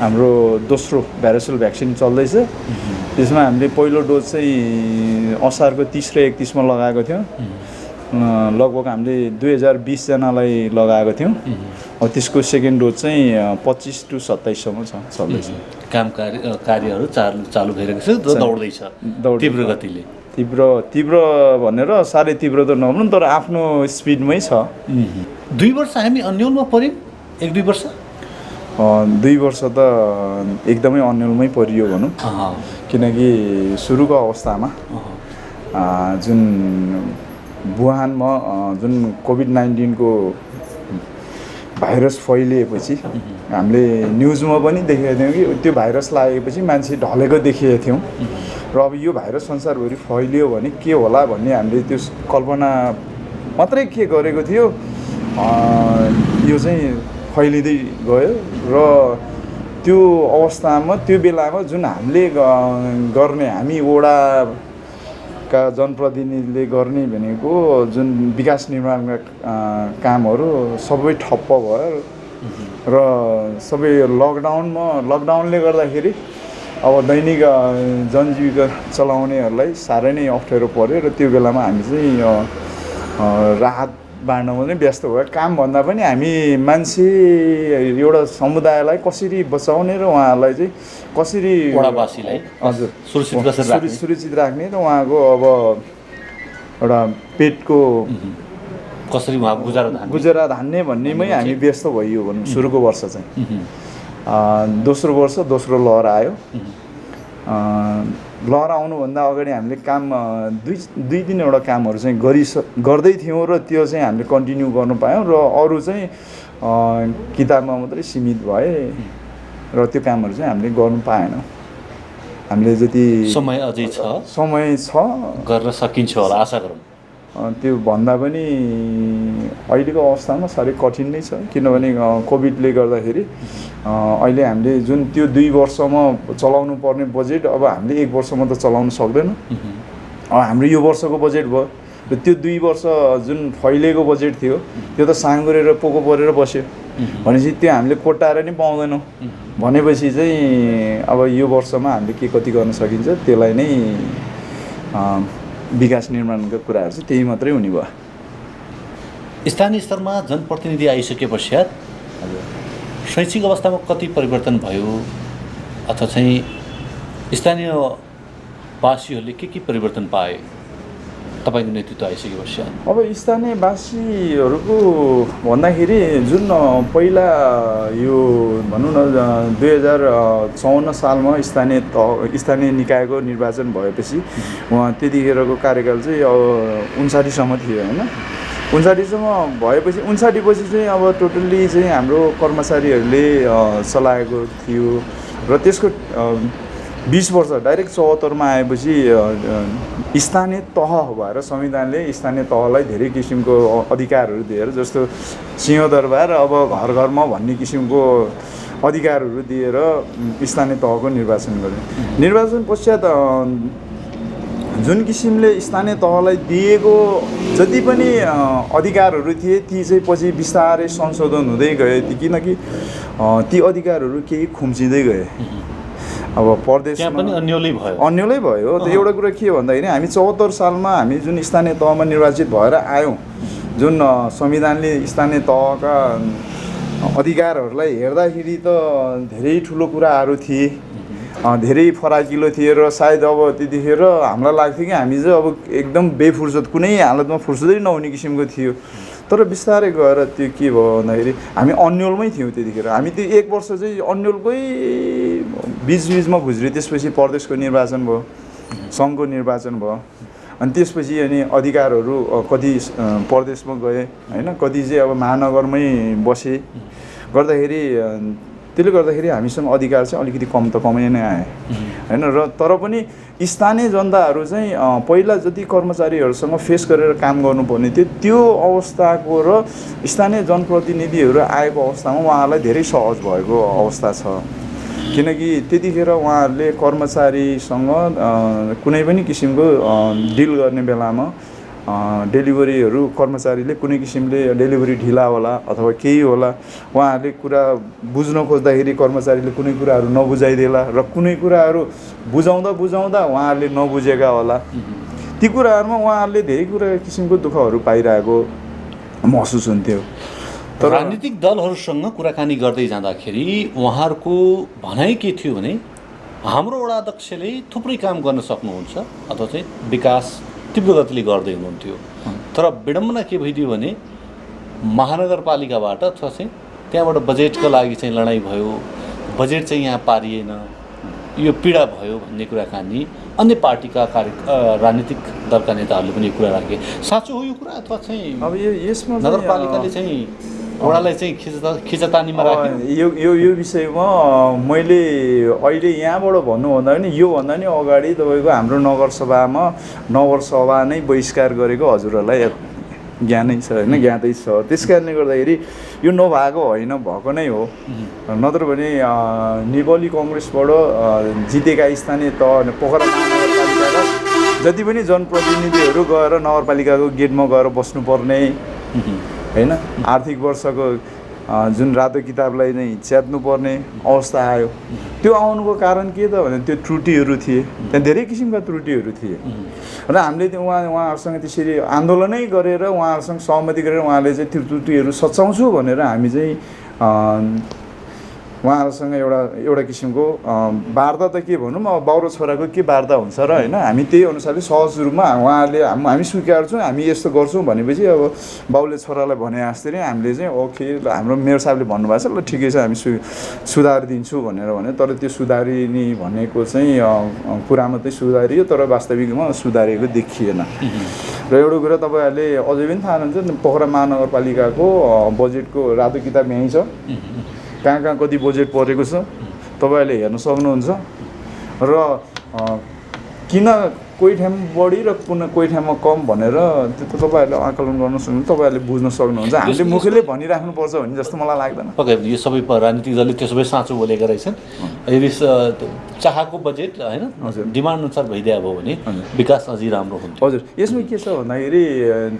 हाम्रो दोस्रो भ्याक्सिन भ्याक्सिन चल्दैछ त्यसमा हामीले पहिलो डोज चाहिँ असारको 30 र 31 मा लगाएको थियौँ लगभग हामीले 2020 जनालाई लगाएको थियौँ अब त्यसको सेकेन्ड डोज चाहिँ 25 to 27 सम्म छ चल्दैछ कार्यहरू चालु भइरहेको छ दौड्दैछ तीव्र गतिले तीव्र भनेर साह्रै तीव्र त नभनौँ तर आफ्नो स्पिडमै छ 2 वर्ष हामी अन्यलमा पर्यौँ 1-2 वर्ष 2 वर्ष त एकदमै अन्यलमै परियो भनौँ किनकि सुरुको अवस्थामा जुन वुहानमा जुन कोभिड-19 को भाइरस फैलिएपछि हामीले न्युजमा पनि देखेका थियौँ कि त्यो भाइरस लागेपछि मान्छे ढलेको देखेका थियौँ र अब यो भाइरस संसारभरि फैलियो भने के होला भन्ने हामीले त्यो कल्पना मात्रै के गरेको थियो यो चाहिँ फैलिँदै गयो र त्यो अवस्थामा त्यो बेलामा जुन हामीले गर्ने हामी वडाका जनप्रतिनिधिले गर्ने भनेको जुन विकास निर्माणका कामहरू सबै ठप्प भयो र सबै लकडाउनले गर्दाखेरि अब दैनिक जनजीविका चलाउनेहरूलाई साह्रै नै अप्ठ्यारो पर्यो र त्यो बेलामा हामी चाहिँ राहत बाँड्नमा पनि व्यस्त भयो कामभन्दा पनि हामी मान्छे एउटा समुदायलाई कसरी बचाउने र उहाँहरूलाई चाहिँ कसरी वडावासीलाई हजुर सुरक्षित राख्ने र उहाँको अब एउटा पेटको कसरी उहाँ गुजारा धान्ने भन्नेमै हामी व्यस्त भइयो भनौँ सुरुको वर्ष चाहिँ दोस्रो वर्ष दोस्रो लहर आयो लहर आउनुभन्दा अगाडि हामीले काम दुई तिनवटा कामहरू चाहिँ गर्दै थियौँ र त्यो चाहिँ हामीले कन्टिन्यू गर्नु पायौँ र अरू चाहिँ किताबमा मात्रै सीमित भए र त्यो कामहरू चाहिँ हामीले गर्नु पाएनौँ हामीले जति समय अझै छ गर्न सकिन्छ होला आशा गरौँ त्यो भन्दा पनि अहिलेको अवस्थामा साह्रै कठिन नै छ किनभने कोभिडले गर्दाखेरि अहिले हामीले जुन त्यो 2 वर्षमा चलाउनु पर्ने बजेट अब हामीले 1 वर्षमा त चलाउन सक्दैनौँ हाम्रो यो वर्षको बजेट भयो र त्यो 2 वर्ष जुन फैलिएको बजेट थियो त्यो त साँगुरेर पोको परेर बस्यो भनेपछि त्यो हामीले कोट्टाएर नि पाउँदैनौँ भनेपछि चाहिँ अब यो वर्षमा हामीले के कति गर्न सकिन्छ त्यसलाई नै विकास निर्माणका कुराहरू चाहिँ त्यही मात्रै हुने भयो स्थानीय स्तरमा जनप्रतिनिधि आइसके पश्चात शैक्षिक अवस्थामा कति परिवर्तन भयो अथवा चाहिँ स्थानीयवासीहरूले के परिवर्तन पाए तपाईँको नेतृत्व आइसके पश्चात अब स्थानीयवासीहरूको भन्दाखेरि जुन पहिला यो भनौँ न 2054 सालमा स्थानीय निकायको निर्वाचन भएपछि उहाँ त्यतिखेरको कार्यकाल चाहिँ 59 सम्म थियो होइन 59सम्म भएपछि 59 पछि चाहिँ अब टोटल्ली चाहिँ हाम्रो कर्मचारीहरूले चलाएको थियो र त्यसको 20 वर्ष डाइरेक्ट 74मा आएपछि स्थानीय तह भएर संविधानले स्थानीय तहलाई धेरै किसिमको अधिकारहरू दिएर जस्तो सिंहदरबार अब घर घरमा भन्ने किसिमको अधिकारहरू दिएर स्थानीय तहको निर्वाचन गर्यो। निर्वाचन पश्चात जुन किसिमले स्थानीय तहलाई दिएको जति पनि अधिकारहरू थिए ती चाहिँ पछि बिस्तारै संशोधन हुँदै गए किनकि ती अधिकारहरू केही खुम्चिँदै गए। अब प्रदेशमा पनि अन्यलै भयो त एउटा कुरा के भन्दाखेरि हामी 74 सालमा हामी जुन स्थानीय तहमा निर्वाचित भएर आयौँ जुन संविधानले स्थानीय तहका अधिकारहरूलाई हेर्दाखेरि त धेरै ठुलो कुराहरू थिए धेरै फराकिलो थिए र सायद अब त्यतिखेर हामीलाई लाग्थ्यो कि हामी चाहिँ अब एकदम बेफुर्सद कुनै हालतमा फुर्सदै नहुने किसिमको थियो तर बिस्तारै गएर त्यो के भयो भन्दाखेरि हामी अन्यलमै थियौँ त्यतिखेर हामी त्यो 1 वर्ष चाहिँ अन्यलकै बिचबिचमा गुज्रियो त्यसपछि प्रदेशको निर्वाचन भयो सङ्घको निर्वाचन भयो अनि त्यसपछि अनि अधिकारहरू कति प्रदेशमा गए होइन कति चाहिँ अब महानगरमै बसे गर्दाखेरि त्यसले गर्दाखेरि हामीसँग अधिकार चाहिँ अलिकति कम त कमै नै आए होइन र तर पनि स्थानीय जनताहरू चाहिँ पहिला जति कर्मचारीहरूसँग फेस गरेर काम गर्नुपर्ने थियो त्यो अवस्थाको र स्थानीय जनप्रतिनिधिहरू आएको अवस्थामा उहाँहरूलाई धेरै सहज भएको अवस्था छ किनकि त्यतिखेर उहाँहरूले कर्मचारीसँग कुनै पनि किसिमको डिल गर्ने बेलामा डेलिभरीहरू कर्मचारीले कुनै किसिमले डेलिभरी ढिला होला अथवा केही होला उहाँहरूले कुरा बुझ्न खोज्दाखेरि कर्मचारीले कुनै कुराहरू नबुझाइदेला र कुनै कुराहरू बुझाउँदा उहाँहरूले नबुझेका होला ती कुराहरूमा उहाँहरूले धेरै कुरा किसिमको दुःखहरू पाइरहेको महसुस हुन्थ्यो। तर राजनीतिक दलहरूसँग कुराकानी गर्दै जाँदाखेरि उहाँहरूको भनाइ के थियो भने हाम्रो वडा अध्यक्षले थुप्रै काम गर्न सक्नुहुन्छ अथवा चाहिँ विकास तीव्र गतिले गर्दै हुनुहुन्थ्यो तर विडम्बना के भइदियो भने महानगरपालिकाबाट अथवा चाहिँ त्यहाँबाट बजेटको लागि चाहिँ लडाइँ भयो बजेट चाहिँ यहाँ पारिएन यो पीडा भयो भन्ने कुराकानी अन्य पार्टीका राजनीतिक दलका नेताहरूले पनि कुरा राखे। साँचो हो यो कुरा अथवा चाहिँ अब यसमा नगरपालिकाले चाहिँ वडालाई चाहिँ खिचतानीमा राख्यो यो विषयमा मैले अहिले यहाँबाट भन्नुभन्दा पनि योभन्दा नि अगाडि तपाईँको हाम्रो नगरसभा नै बहिष्कार गरेको हजुरहरूलाई ज्ञानै छ होइन ज्ञातै छ त्यस कारणले गर्दाखेरि यो नभएको होइन भएको नै हो नत्र भने नेपाली कङ्ग्रेसबाट जितेका स्थानीय तह पोखरा महानगरपालिकाका जति पनि जनप्रतिनिधिहरू गएर नगरपालिकाको गेटमा गएर बस्नुपर्ने होइन आर्थिक वर्षको जुन रातो किताबलाई नै च्यात्नुपर्ने अवस्था आयो त्यो आउनुको कारण के त भने त्यो त्रुटिहरू थिए त्यहाँ धेरै किसिमका त्रुटिहरू थिए र हामीले त्यो उहाँहरूसँग त्यसरी आन्दोलनै गरेर उहाँहरूसँग सहमति गरेर उहाँले चाहिँ त्यो त्रुटिहरू सच्याउँछु भनेर हामी चाहिँ उहाँहरूसँग एउटा किसिमको वार्ता त के भनौँ अब बाउ र छोराको के वार्ता हुन्छ र होइन हामी त्यही अनुसारले सहज रूपमा उहाँहरूले हामी स्वीकार्छौँ हामी यस्तो गर्छौँ भनेपछि अब बाउले छोरालाई भने जस्तै नै हामीले चाहिँ ओके हाम्रो मेयर साहबले भन्नुभएको छ ल ठिकै छ हामी सुधार दिन्छु भनेर भने तर त्यो सुधारिने भनेको चाहिँ कुरा मात्रै सुधारियो तर वास्तविकमा सुधारिएको देखिएन र एउटा कुरा तपाईँहरूले अझै पनि थाहा हुन्छ पोखरा महानगरपालिकाको बजेटको रातो किताब यहीँ छ कहाँ कति बजेट परेको छ तपाईँहरूले हेर्न सक्नुहुन्छ र किन कोही ठाउँमा बढी र कोही ठाउँमा कम भनेर त्यो त तपाईँहरूले आकलन गर्न सक्नुहुन्छ तपाईँहरूले बुझ्न सक्नुहुन्छ हामीले मुखले भनिराख्नुपर्छ भन्ने जस्तो मलाई लाग्दैन। ओके यो सबै राजनीतिक दलले त्यसो भए साँचो बोलेका रहेछन् यदि चाहेको बजेट होइन डिमान्ड अनुसार भइदिया भयो भने विकास अझै राम्रो हुन्छ। हजुर यसमा के छ भन्दाखेरि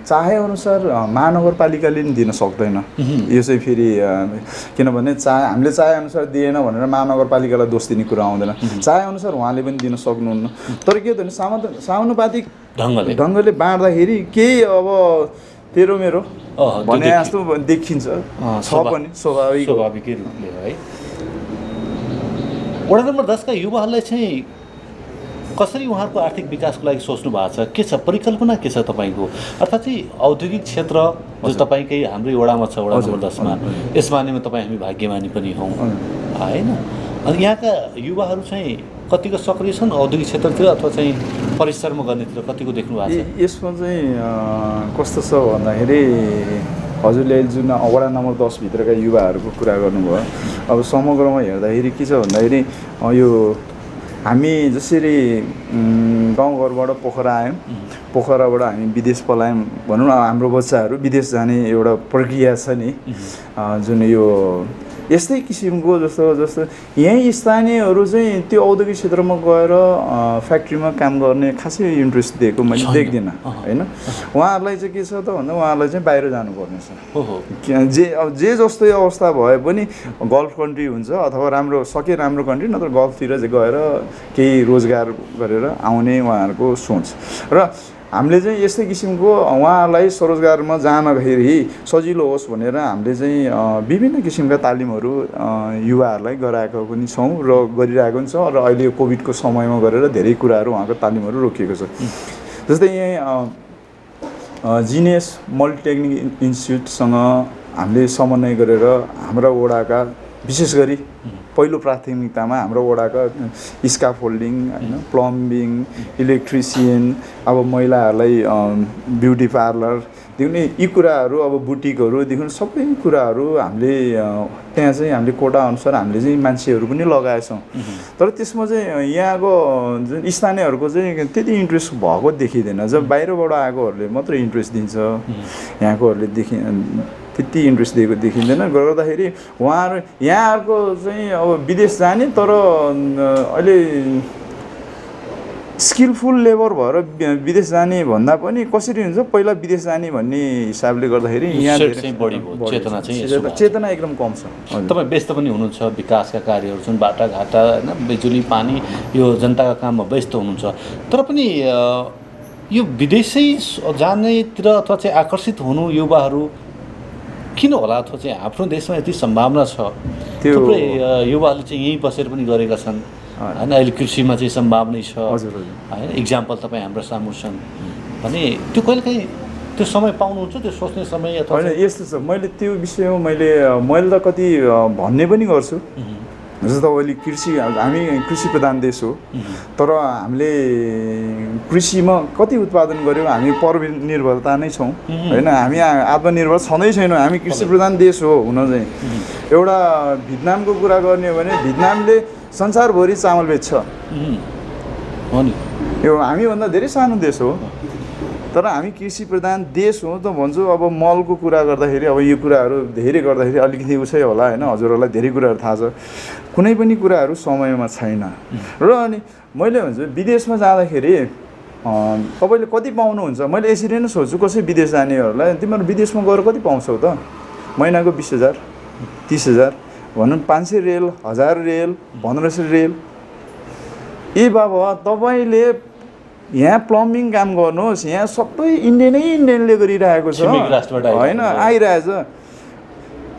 चाहेअनुसार महानगरपालिकाले नि दिन सक्दैन यो चाहिँ फेरि किनभने हामीले चाहेअनुसार दिएन भनेर महानगरपालिकालाई दोष दिने कुरा आउँदैन चाहेअनुसार उहाँले पनि दिन सक्नुहुन्न तर के त समानुपातिक ढङ्गले बाँड्दाखेरि केही अब तेरो मेरो भने जस्तो देखिन्छ छ पनि स्वाभाविकै रूपले है। वडा नम्बर 10 का युवाहरूलाई चाहिँ कसरी उहाँहरूको आर्थिक विकासको लागि सोच्नु भएको छ के छ परिकल्पना के छ तपाईँको अर्थात् चाहिँ औद्योगिक क्षेत्र जो तपाईँकै हाम्रै वडामा छ वडा नम्बर 10 मा यस मानेमा तपाईँ हामी भाग्यमानी पनि हौँ होइन अनि यहाँका युवाहरू चाहिँ कतिको सक्रिय छन् औद्योगिक क्षेत्रतिर अथवा चाहिँ परिसरमा गर्नेतिर कतिको देख्नु भएको छ? यसमा चाहिँ कस्तो छ भन्दाखेरि हजुरले जुन वडा नम्बर 10 भित्रका युवाहरूको कुरा गर्नुभयो, अब समग्रमा हेर्दाखेरि के छ भन्दाखेरि यो हामी जसरी गाउँघरबाट पोखरा आयौँ, पोखराबाट हामी विदेश पलायौँ भनौँ न, हाम्रो बच्चाहरू विदेश जाने एउटा प्रक्रिया छ नि, जुन यो यस्तै किसिमको जस्तो यहीँ स्थानीयहरू चाहिँ त्यो औद्योगिक क्षेत्रमा गएर फ्याक्ट्रीमा काम गर्ने खासै इन्ट्रेस्ट दिएको मैले देख्दिनँ होइन। उहाँहरूलाई चाहिँ के छ त भन्दा उहाँहरूलाई चाहिँ बाहिर जानुपर्ने छ। जे जस्तै अवस्था भए पनि गल्फ कन्ट्री हुन्छ अथवा राम्रो कन्ट्री नत्र गल्फतिर चाहिँ गएर केही रोजगार गरेर आउने उहाँहरूको सोच। र हामीले चाहिँ यस्तै किसिमको उहाँहरूलाई स्वरोजगारमा जाँदाखेरि सजिलो होस् भनेर हामीले चाहिँ विभिन्न किसिमका तालिमहरू युवाहरूलाई गराएको पनि छौँ र गरिरहेको पनि छौँ। र अहिले कोभिडको समयमा गरेर धेरै कुराहरू उहाँको तालिमहरू रोकिएको छ। जस्तै यहाँ जिनियस मल्टिटेक्निक इन्स्टिट्युटसँग हामीले समन्वय गरेर हाम्रा वडाका विशेष गरी पहिलो प्राथमिकतामा हाम्रो वडाका स्काफोल्डिङ होइन, प्लम्बिङ, इलेक्ट्रिसियन, अब महिलाहरूलाई ब्युटी पार्लरदेखि नै यी कुराहरू, अब बुटिकहरूदेखि सबै कुराहरू हामीले त्यहाँ चाहिँ हामीले कोटा अनुसार हामीले चाहिँ मान्छेहरू पनि लगाएछौँ। तर त्यसमा चाहिँ यहाँको जुन स्थानीयहरूको चाहिँ त्यति इन्ट्रेस्ट भएको देखिँदैन। जब बाहिरबाट आएकोहरूले मात्रै इन्ट्रेस्ट दिन्छ, यहाँकोहरूले त्यति इन्ट्रेस्ट दिएको देखिँदैन। गर्दाखेरि उहाँहरू यहाँहरूको चाहिँ अब विदेश जाने तर अहिले स्किलफुल लेबर भएर विदेश जाने भन्दा पनि कसरी हुन्छ पहिला विदेश जाने भन्ने हिसाबले गर्दाखेरि यहाँ चेतना एकदम कम छ। तपाईँ व्यस्त पनि हुनुहुन्छ, विकासका कार्यहरू छन्, बाटाघाटा होइन, बिजुली पानी, यो जनताका काममा व्यस्त हुनुहुन्छ। तर पनि यो विदेशै जानेतिर अथवा चाहिँ आकर्षित हुनु युवाहरू किन होला, अथवा चाहिँ आफ्नो देशमा यति सम्भावना छ, थुप्रै युवाहरूले चाहिँ यहीँ बसेर पनि गरेका छन् होइन। अहिले कृषिमा चाहिँ सम्भावना छ होइन, इक्जाम्पल तपाईँ हाम्रो सामु छन् भने त्यो कहिलेकाहीँ त्यो समय पाउनुहुन्छ, त्यो सोच्ने समय अथवा होइन? यस्तो छ, मैले त्यो विषयमा मैले त कति भन्ने पनि गर्छु। जस्तो अहिले हामी कृषि प्रधान देश हो, तर हामीले कृषिमा कति उत्पादन गऱ्यौँ, हामी परनिर्भरता नै छौँ होइन, हामी आत्मनिर्भर छँदै छैनौँ। हामी कृषि प्रधान देश हो हुन चाहिँ। एउटा भियतनामको कुरा गर्ने हो भने भियतनामले संसारभरि चामल बेच्छ, यो हामीभन्दा धेरै सानो देश हो, तर हामी कृषि प्रधान देश हो त भन्छु। अब मलको कुरा गर्दाखेरि अब यो कुराहरू धेरै गर्दाखेरि अलिकति उसै होला होइन, हजुरहरूलाई धेरै कुराहरू थाहा छ, कुनै पनि कुराहरू समयमा छैन। र अनि मैले भन्छु विदेशमा जाँदाखेरि तपाईँले कति पाउनुहुन्छ, मैले यसरी नै सोच्छु कसै विदेश जानेहरूलाई, तिमीहरू विदेशमा गएर कति पाउँछौ त? महिनाको 20,000 30,000 भनौँ, 500 रेल, 1000 रेल, 1500 रेल। ए बाबा तपाईँले यहाँ प्लम्बिङ काम गर्नुहोस्, यहाँ सबै इन्डियनले गरिरहेको छ होइन, आइरहेछ।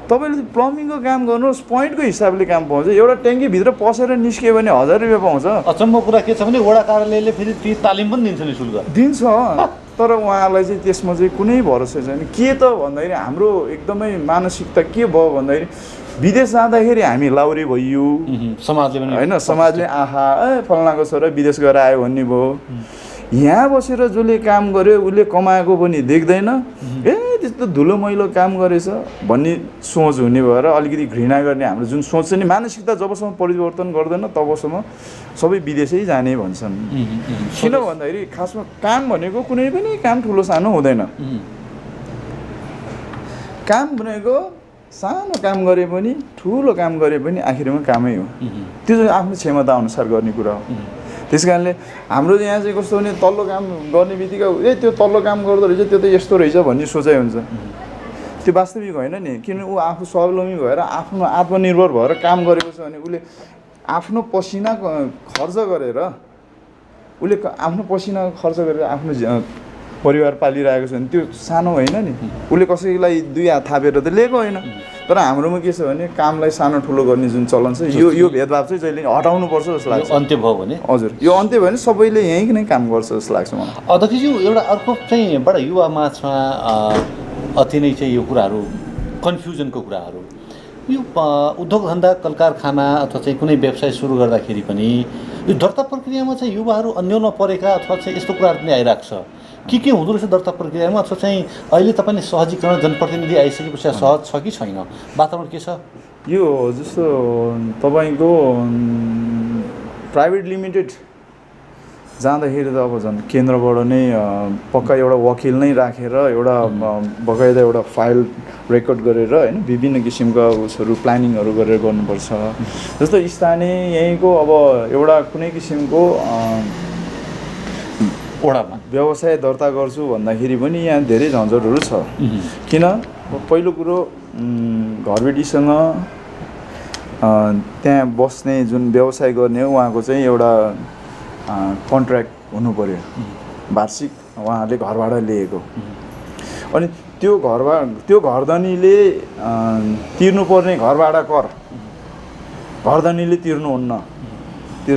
तपाईँले प्लम्बिङको काम गर्नुहोस्, पोइन्टको हिसाबले काम पाउँछ। एउटा ट्याङ्कीभित्र पसेर निस्क्यो भने 1000 रुपियाँ पाउँछ। अचम्मको कुरा के छ भने वडा कार्यालयले फेरि ती तालिम पनि दिन्छ नि, शुल्क दिन्छ, तर उहाँहरूलाई चाहिँ त्यसमा चाहिँ कुनै भरोसा छैन। के त भन्दाखेरि हाम्रो एकदमै मानसिकता के भयो भन्दाखेरि विदेश जाँदाखेरि हामी लाउरी भइयो समाजले पनि होइन, समाजले आहा फलानाको छोरा विदेश गएर आयो भन्ने भयो। यहाँ बसेर जसले काम गर्यो उसले कमाएको पनि देख्दैन, त्यस्तो धुलो मैलो काम गरेछ भन्ने सोच हुने भएर अलिकति घृणा गर्ने हाम्रो जुन सोच छ नि, मानसिकता जबसम्म परिवर्तन गर्दैन तबसम्म सबै विदेशै जाने भन्छन्। किन भन्दाखेरि खासमा काम भनेको कुनै पनि काम ठुलो सानो हुँदैन। काम भनेको सानो काम गरे पनि ठुलो काम गरे पनि आखिरमा कामै हो, त्यो चाहिँ आफ्नो क्षमता अनुसार गर्ने कुरा हो। त्यस कारणले हाम्रो यहाँ चाहिँ कस्तो भने तल्लो काम गर्ने बित्तिकै त्यो तल्लो काम गर्दो रहेछ, त्यो त यस्तो रहेछ भन्ने सोचाइ हुन्छ। त्यो वास्तविक होइन नि, किनभने ऊ आफू स्वावलम्बी भएर आफ्नो आत्मनिर्भर भएर काम गरेको छ भने उसले आफ्नो पसिना खर्च गरेर आफ्नो परिवार पालिरहेको छ भने त्यो सानो होइन नि। उसले कसैलाई 2 हात थापेर त लिएको होइन। तर हाम्रोमा के छ भने कामलाई सानो ठुलो गर्ने जुन चलन छ, यो भेदभाव चाहिँ जहिले हटाउनुपर्छ जस्तो लाग्छ। अन्त्य भयो भने हजुर, यो अन्त्य भयो भने सबैले यहीँ नै काम गर्छ जस्तो लाग्छ मलाई। अध्यक्षज्यू, एउटा अर्को चाहिँ बडा युवा माझमा अति नै चाहिँ यो कुराहरू कन्फ्युजनको कुराहरू यो उद्योग धन्दा कल कारखाना अथवा चाहिँ कुनै व्यवसाय सुरु गर्दाखेरि पनि यो दर्ता प्रक्रियामा चाहिँ युवाहरू अन्योलमा परेका अथवा चाहिँ यस्तो कुराहरू पनि आइरहेको छ के हुँदो रहेछ दर्ता प्रक्रियामा अथवा चाहिँ अहिले तपाईँले सहजीकरण जनप्रतिनिधि आइसकेपछि सहज छ कि छैन वातावरण के छ यो जस्तो तपाईँको प्राइभेट लिमिटेड जाँदाखेरि त अब झन् केन्द्रबाट नै पक्का एउटा वकिल नै राखेर एउटा बकाइदा एउटा फाइल रेकर्ड गरेर होइन विभिन्न किसिमका उसहरू प्लानिङहरू गरेर गर्नुपर्छ जस्तो स्थानीय यहीँको अब एउटा कुनै किसिमको वडामा व्यवसाय दर्ता गर्छु भन्दाखेरि पनि यहाँ धेरै झन्झटहरू छ किन पहिलो कुरो घरबेटीसँग त्यहाँ बस्ने जुन व्यवसाय गर्ने हो उहाँको चाहिँ एउटा कन्ट्र्याक्ट हुनु पर्यो वार्षिक उहाँहरूले घर भाडा लिएको अनि त्यो घरधनीले तिर्नुपर्ने घर भाडा कर घरधनीले तिर्नुहुन्न त्यो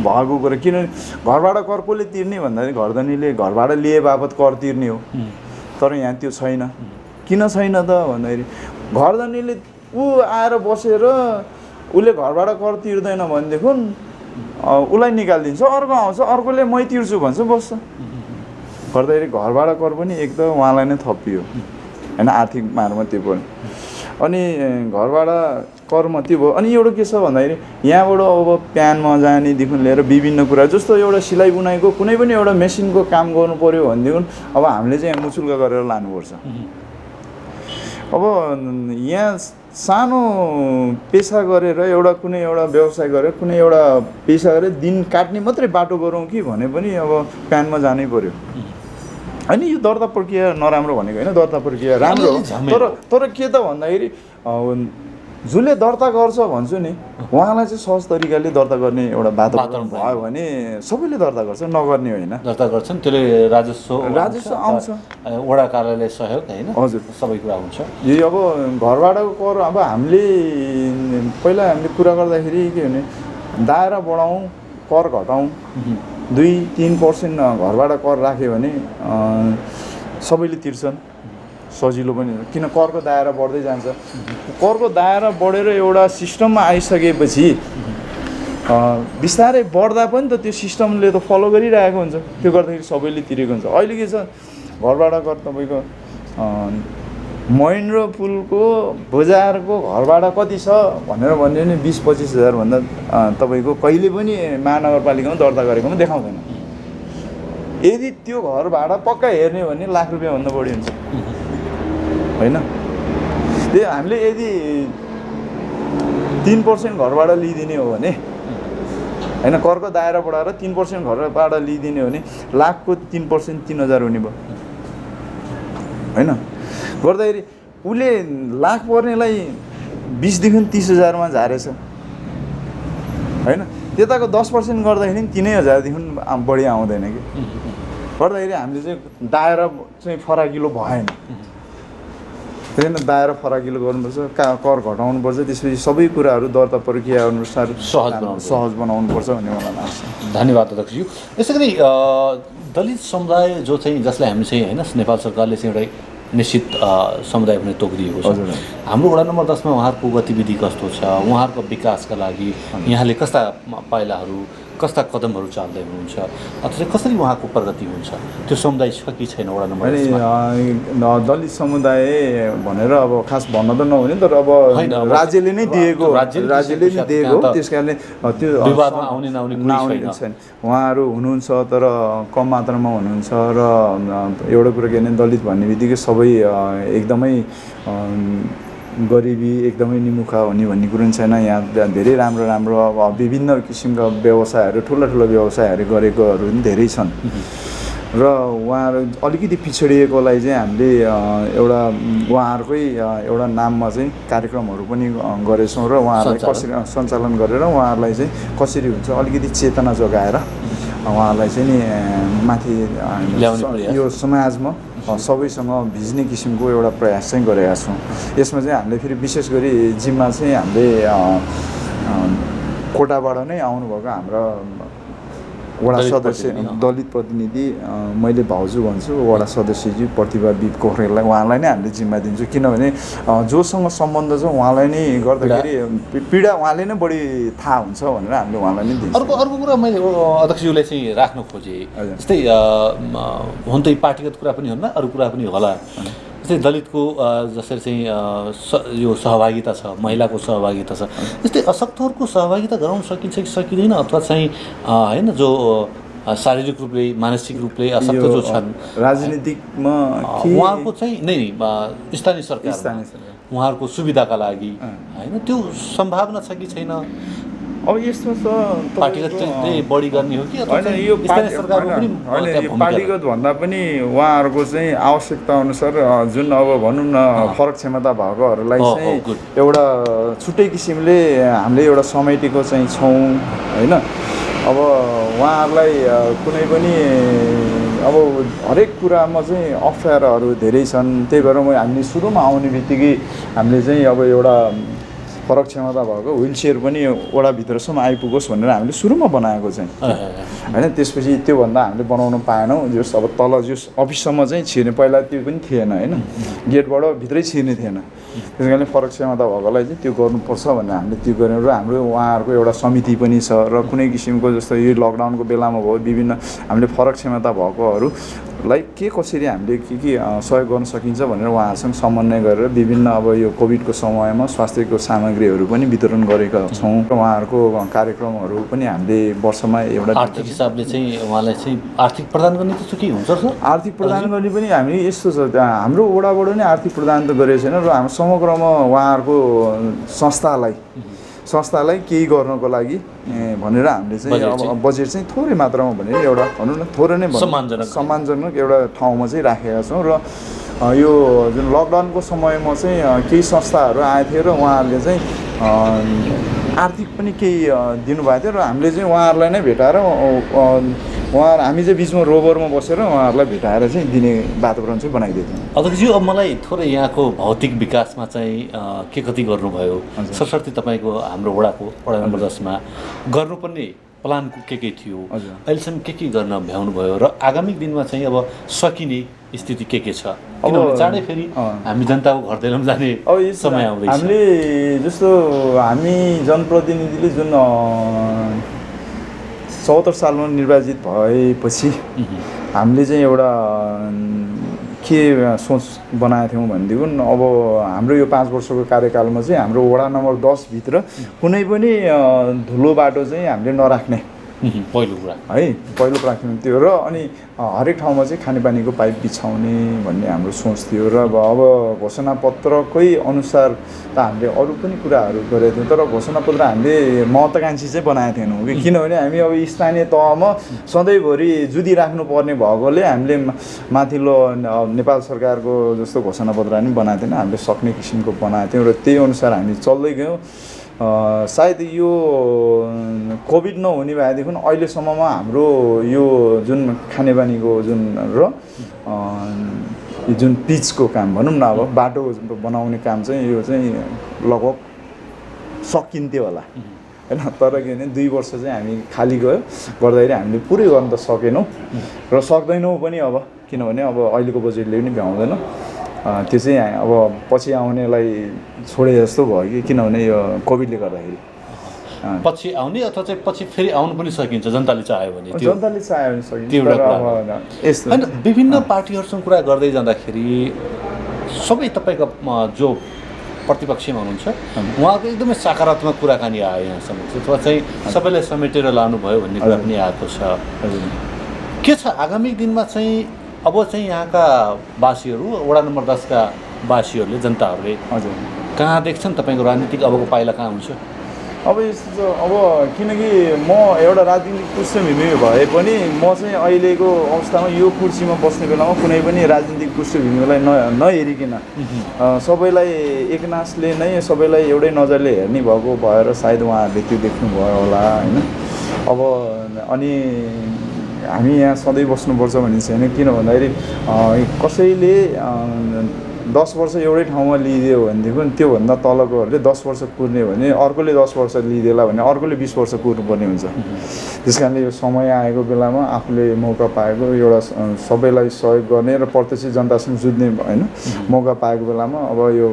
भएको कुरा किनभने घर भाडा कर कसले तिर्ने भन्दाखेरि घरधनीले घर भाडा लिए बापत कर तिर्ने हो तर यहाँ त्यो छैन किन छैन त भन्दाखेरि घरधनीले ऊ आएर बसेर उसले घर भाडा कर तिर्दैन भनेदेखि उसलाई निकालिदिन्छ अर्को आउँछ अर्कोले मै तिर्छु भन्छ बस्छ गर्दाखेरि घर भाडा कर पनि एक त उहाँलाई नै थपियो होइन आर्थिक मारमा त्यो पनि अनि घर भाडा कर मात्रै भयो अनि एउटा के छ भन्दाखेरि यहाँबाट अब प्यानमा जानेदेखि लिएर विभिन्न कुरा जस्तो एउटा सिलाइ बुनाइको कुनै पनि एउटा मेसिनको काम गर्नु पर्यो भनेदेखि अब हामीले चाहिँ मुचुल्क गरेर लानुपर्छ अब यहाँ सानो पेसा गरेर एउटा कुनै एउटा व्यवसाय गरेर कुनै एउटा पेसा गरेर दिन काट्ने मात्रै बाटो गरौँ कि भने पनि अब प्यानमा जानै पर्यो होइन यो दर्ता प्रक्रिया नराम्रो भनेको होइन दर्ता प्रक्रिया राम्रो हो तर के त भन्दाखेरि जसले दर्ता गर्छ भन्छु नि उहाँलाई चाहिँ सहज तरिकाले दर्ता गर्ने एउटा वातावरण भयो भने सबैले दर्ता गर्छ नगर्ने होइन दर्ता गर्छन् त्यसले राजस्व आउँछ वडा कार्यालय सहयोग होइन हजुर सबै कुरा हुन्छ यो अब घर भाडाको कर अब हामीले पहिला हामीले कुरा गर्दाखेरि के भने दायरा बढाउँ कर घटाउँ 2-3% घर भाडा कर राख्यो भने सबैले तिर्छन् सजिलो पनि किन करको दायरा बढ्दै जान्छ करको दायरा बढेर एउटा सिस्टममा आइसकेपछि बिस्तारै बढ्दा पनि त त्यो सिस्टमले त फलो गरिरहेको हुन्छ त्यो गर्दाखेरि सबैले तिरेको हुन्छ अहिले के छ घर भाडा कर तपाईँको महेन्द्र पुलको बजारको घर भाडा कति छ भनेर भन्यो भने 20-25 हजार भन्दा तपाईँको कहिले पनि महानगरपालिकामा दर्ता गरेकोमा देखाउँदैन यदि त्यो घर भाडा पक्का हेर्ने भने लाख रुपियाँभन्दा बढी हुन्छ होइन त्यही हामीले यदि 3% घर भाडा लिइदिने हो भने होइन करको दायरा बढाएर 3% घर भाडा लिइदिने हो भने लाखको 3% 3,000 हुने भयो होइन गर्दाखेरि उसले लाख पर्नेलाई 20देखि 30,000मा झारेछ होइन त्यताको 10% गर्दाखेरि 3,000देखि बढी आउँदैन कि गर्दाखेरि हामीले चाहिँ दायरा चाहिँ फराकिलो भएन त्यही भएर दायरा फराकिलो गर्नुपर्छ कर घटाउनुपर्छ त्यसपछि सबै कुराहरू दर्ता प्रक्रिया अनुसार सहज बनाउनुपर्छ भन्ने मलाई लाग्छ धन्यवाद अध्यक्षज्यू यसै गरी दलित समुदाय जो चाहिँ जसलाई हामी चाहिँ होइन नेपाल सरकारले चाहिँ एउटा निश्चित समुदाय पनि तोकिदिएको छ हाम्रो वडा नम्बर 10 मा उहाँहरूको गतिविधि कस्तो छ उहाँहरूको विकासका लागि यहाँले कस्ता पाइलाहरू कस्ता कदमहरू चाल्दै हुनुहुन्छ अथवा कसरी उहाँको प्रगति हुन्छ त्यो समुदाय छ कि छैन वडा नम्बर 10 मा दलित समुदाय भनेर अब खास भन्न त नहुने तर अब राज्यले नै दिएको राज्यले नै दिएको त्यसकारणले त्यो विवादमा आउने नआउने कुनै छैन उहाँहरू हुनुहुन्छ तर कम मात्रामा हुनुहुन्छ र एउटा कुरा के भने दलित भन्ने बित्तिकै सबै एकदमै गरिबी एकदमै निमुखा हुने भन्ने कुरो छैन यहाँ धेरै राम्रो राम्रो अब विभिन्न किसिमका व्यवसायहरू ठुला व्यवसायहरू गरेकोहरू पनि धेरै छन् र उहाँहरू अलिकति पिछडिएकोलाई चाहिँ हामीले एउटा उहाँहरूकै एउटा नाममा चाहिँ कार्यक्रमहरू पनि गरेछौँ र उहाँहरूलाई कसरी सञ्चालन गरेर उहाँहरूलाई चाहिँ कसरी हुन्छ अलिकति चेतना जगाएर उहाँहरूलाई चाहिँ नि माथि यो समाजमा सबैसँग भिज्ने किसिमको एउटा प्रयास चाहिँ गरेका छौँ यसमा चाहिँ हामीले फेरि विशेष गरी जिम्मा चाहिँ हामीले कोटाबाट नै आउनुभएको हाम्रा वडा सदस्य दलित प्रतिनिधि मैले भाउजू भन्छु वडा सदस्यजी प्रतिभा बी पोखरेललाई उहाँलाई नै हामीले जिम्मा दिन्छौँ किनभने जोसँग सम्बन्ध छ उहाँलाई नै गर्दाखेरि पीडा उहाँले नै बढी थाहा हुन्छ भनेर हामीले उहाँलाई नै दिन्छौँ। अर्को कुरा मैले अध्यक्षज्यूलाई चाहिँ राख्न खोजेँ जस्तै हुन त पार्टीगत कुरा पनि हुन्न अरू कुरा पनि होला जस्तै दलितको जसरी चाहिँ यो सहभागिता छ महिलाको सहभागिता छ जस्तै अशक्तहरूको सहभागिता गराउन सकिन्छ कि सकिँदैन अथवा चाहिँ होइन जो शारीरिक रूपले मानसिक रूपले अशक्त जो छन् राजनीतिकमा उहाँको चाहिँ नै स्थानीय सरकार उहाँहरूको सुविधाका लागि होइन त्यो सम्भावना छ कि छैन अब यसमा त पार्टीगत चाहिँ बढी गर्ने हो कि होइन यो पार्टीगत भन्दा पनि उहाँहरूको चाहिँ आवश्यकता अनुसार जुन अब भनौँ न फरक क्षमता भएकोहरूलाई चाहिँ एउटा छुट्टै किसिमले हामीले एउटा समेटेको चाहिँ छौँ होइन। अब उहाँहरूलाई कुनै पनि अब हरेक कुरामा चाहिँ अप्ठ्याराहरू धेरै छन् त्यही भएर हामी सुरुमा आउने बित्तिकै हामीले चाहिँ अब एउटा फरक क्षमता भएको व्हिल चेयर पनि वडाभित्रसम्म आइपुगोस् भनेर हामीले सुरुमा बनाएको चाहिँ होइन। त्यसपछि त्योभन्दा हामीले बनाउन पाएनौँ जस अब तल जस अफिससम्म चाहिँ छिर्ने पहिला त्यो पनि थिएन होइन गेटबाट भित्रै छिर्ने थिएन त्यस कारणले फरक क्षमता भएकोलाई चाहिँ त्यो गर्नुपर्छ भनेर हामीले त्यो गऱ्यौँ र हाम्रो उहाँहरूको एउटा समिति पनि छ र कुनै किसिमको जस्तो यो लकडाउनको बेलामा भयो विभिन्न हामीले फरक क्षमता भएकोहरूलाई के कसरी हामीले के सहयोग गर्न सकिन्छ भनेर उहाँहरूसँग समन्वय गरेर विभिन्न अब यो कोभिडको समयमा स्वास्थ्यको सामग्रीहरू पनि वितरण गरेका छौँ र उहाँहरूको कार्यक्रमहरू पनि हामीले वर्षमा एउटा आर्थिक हिसाबले चाहिँ उहाँलाई चाहिँ आर्थिक प्रदान गर्ने त के हुन्छ सर आर्थिक प्रदान गर्ने पनि हामी यस्तो छ हाम्रो वडाबाट नै आर्थिक प्रदान त गरेको छैन र हाम्रो समग्रमा उहाँहरूको संस्थालाई केही गर्नको लागि भनेर हामीले चाहिँ अब बजेट चाहिँ थोरै मात्रामा भनेर एउटा भनौँ न थोरै नै सम्मानजनक एउटा ठाउँमा चाहिँ राखेका छौँ र यो जुन लकडाउनको समयमा चाहिँ केही संस्थाहरू आएको थियो र उहाँहरूले चाहिँ आर्थिक पनि केही दिनुभएको थियो र हामीले चाहिँ उहाँहरूलाई नै भेटाएर हामी चाहिँ बिचमा रोबरमा बसेर उहाँहरूलाई भेटाएर चाहिँ दिने वातावरण चाहिँ बनाइदिएको थियौँ। अध्यक्षज्यू अब मलाई थोरै यहाँको भौतिक विकासमा चाहिँ के कति गर्नुभयो सरसर्ती तपाईँको हाम्रो वडाको वडा नम्बर 10मा गर्नुपर्ने प्लानको के थियो अहिलेसम्म के गर्न भ्याउनुभयो र आगामी दिनमा चाहिँ अब सकिने स्थिति के छ किनभने चाँडै फेरि हामी जनताको घर दैलोमा जाने समय आउँदैछ। हामीले जस्तो हामी जनप्रतिनिधिले जुन 74 सालमा निर्वाचित भएपछि हामीले चाहिँ एउटा के सोच बनाएको थियौँ भनेदेखि अब हाम्रो यो 5 वर्षको कार्यकालमा चाहिँ हाम्रो वडा नम्बर 10 भित्र कुनै पनि धुलो बाटो चाहिँ हामीले नराख्ने पहिलो कुरा है पहिलो प्राथमिकता थियो र अनि हरेक ठाउँमा चाहिँ खानेपानीको पाइप बिछाउने भन्ने हाम्रो सोच थियो र अब घोषणापत्रकै अनुसार त हामीले अरू पनि कुराहरू गरेका थियौँ तर घोषणापत्र हामीले महत्त्वाकांक्षी चाहिँ बनाएको थिएनौँ कि किनभने हामी अब स्थानीय तहमा सधैँभरि जुदिराख्नु पर्ने भएकोले हामीले माथिल्लो नेपाल सरकारको जस्तो घोषणापत्र पनि बनाएको थिएन हामीले सक्ने किसिमको बनाएको थियौँ र त्यही अनुसार हामी चल्दै गयौँ। सायद यो कोभिड नहुने भएदेखि अहिलेसम्ममा हाम्रो यो जुन खानेपानीको जुन र जुन पिचको काम भनौँ न अब बाटो बनाउने काम चाहिँ यो चाहिँ लगभग सकिन्थ्यो होला होइन तर के भने 2 वर्ष चाहिँ हामी खाली गयो गर्दाखेरि हामीले पुरै गर्न त सकेनौँ र सक्दैनौँ पनि अब किनभने अब अहिलेको बजेटले पनि भ्याउँदैन त्यो चाहिँ अब पछि आउनेलाई छोडे जस्तो भयो कि किनभने यो कोभिडले गर्दाखेरि पछि आउने अथवा चाहिँ पछि फेरि आउनु पनि सकिन्छ जनताले चाह्यो भने जनताले चाह्यो भने सकिन्छ। होइन विभिन्न पार्टीहरूसँग कुरा गर्दै जाँदाखेरि सबै तपाईँको जो प्रतिपक्षमा हुनुहुन्छ उहाँको एकदमै सकारात्मक कुराकानी आयो यहाँसम्म अथवा चाहिँ सबैलाई समेटेर लानुभयो भन्ने कुरा पनि आएको छ। के छ आगामी दिनमा चाहिँ अब चाहिँ यहाँका वासीहरू वडा नम्बर 10 का वासीहरूले जनताहरूले कहाँ देख्छन् तपाईँको राजनीतिक अबको पाइला कहाँ हुन्छ? अब यस्तो अब किनकि म एउटा राजनीतिक पृष्ठभूमि भए पनि म चाहिँ अहिलेको अवस्थामा यो कुर्सीमा बस्ने बेलामा कुनै पनि राजनीतिक पृष्ठभूमिलाई नहेरिकन सबैलाई एकनासले नै सबैलाई एउटै नजरले हेर्ने भएको भएर सायद उहाँहरूले त्यो देख्नुभयो होला होइन। अब अनि हामी यहाँ सधैँ बस्नुपर्छ भन्ने छैन किन भन्दाखेरि कसैले 10 वर्ष एउटै ठाउँमा लिइदियो भनेदेखि पनि त्योभन्दा तलकोहरूले 10 वर्ष कुर्ने भने अर्कोले 10 वर्ष लिइदिएला भने अर्कोले 20 वर्ष कुर्नुपर्ने हुन्छ। त्यस कारणले यो समय आएको बेलामा आफूले मौका पाएको एउटा सबैलाई सहयोग गर्ने र प्रत्यक्ष जनतासँग जुझ्ने होइन मौका पाएको बेलामा अब यो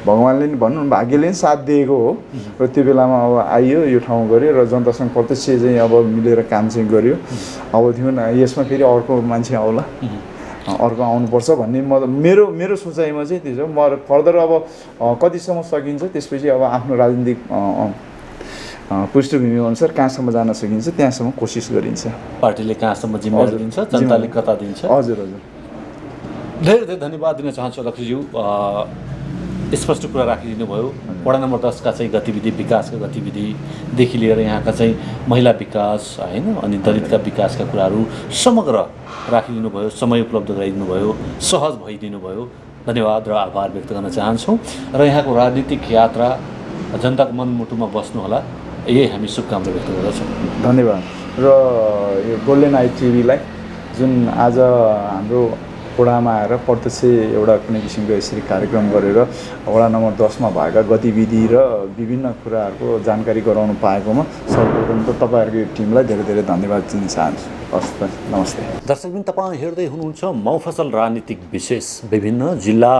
भगवान्ले नि भन्नु भाग्यले नि साथ दिएको हो र त्यो बेलामा अब आइयो यो ठाउँ गऱ्यो र जनतासँग प्रत्यक्ष चाहिँ अब मिलेर काम चाहिँ गऱ्यो। अब थियो यसमा फेरि अर्को मान्छे आउला अर्को आउनुपर्छ भन्ने मेरो सोचाइमा चाहिँ त्यो छ। म फर्दर अब कतिसम्म सकिन्छ त्यसपछि अब आफ्नो राजनीतिक पृष्ठभूमि अनुसार कहाँसम्म जान सकिन्छ त्यहाँसम्म कोसिस गरिन्छ। पार्टीले कहाँसम्म जिम्मेवारी दिन्छ, जनताले कता दिन्छ। हजुर हजुर, धेरै धेरै धन्यवाद दिन चाहन्छु अध्यक्षज्यू। स्पष्ट कुरा राखिदिनु भयो। वडा नम्बर 10 का चाहिँ गतिविधि, विकासका गतिविधिदेखि लिएर यहाँका चाहिँ महिला विकास होइन अनि दलितका विकासका कुराहरू समग्र राखिदिनु भयो, समय उपलब्ध गराइदिनु भयो, सहज भइदिनु भयो। धन्यवाद र आभार व्यक्त गर्न चाहन्छौँ र यहाँको राजनीतिक यात्रा जनताको मनमुटुमा बस्नुहोला, यही हामी शुभकामना व्यक्त गर्दछौँ। धन्यवाद। र यो गोल्डन आई टिभीलाई जुन आज हाम्रो वडामा आएर प्रत्यक्ष एउटा कुनै किसिमको यसरी कार्यक्रम गरेर वडा नम्बर 10 मा भएका गतिविधि र विभिन्न कुराहरूको जानकारी गराउनु पाएकोमा सर्वप्रथम त तपाईँहरूको टिमलाई धेरै धेरै धन्यवाद दिन चाहन्छु। हस् त, नमस्ते। दर्शकबिन तपाईँ हेर्दै हुनुहुन्छ मौफसल राजनीतिक विशेष विभिन्न जिल्ला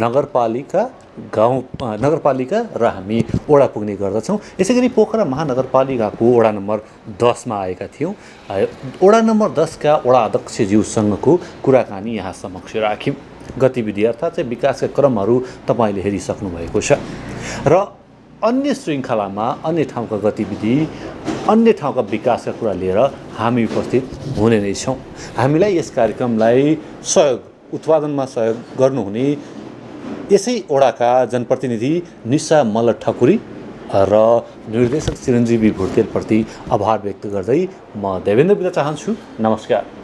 नगरपालिका नगरपालिका र हामी वडा पुग्ने गर्दछौँ। यसै गरी पोखरा महानगरपालिकाको वडा नम्बर 10 मा आएका थियौँ। वडा नम्बर 10 का वडा अध्यक्षज्यूसँगको कुराकानी यहाँ समक्ष राख्यौँ। गतिविधि अर्थात् चाहिँ विकासका क्रमहरू तपाईँले हेरिसक्नु भएको छ र अन्य श्रृङ्खलामा अन्य ठाउँका गतिविधि, अन्य ठाउँका विकासका कुरा लिएर हामी उपस्थित हुने नै छौँ। हामीलाई यस कार्यक्रमलाई उत्पादनमा सहयोग गर्नुहुने यसै वडाका जनप्रतिनिधि निशा मल्ल ठकुरी र निर्देशक चिरञ्जीवी भुर्तेलप्रति आभार व्यक्त गर्दै म देवेन्द्र बिदा चाहन्छु। नमस्कार।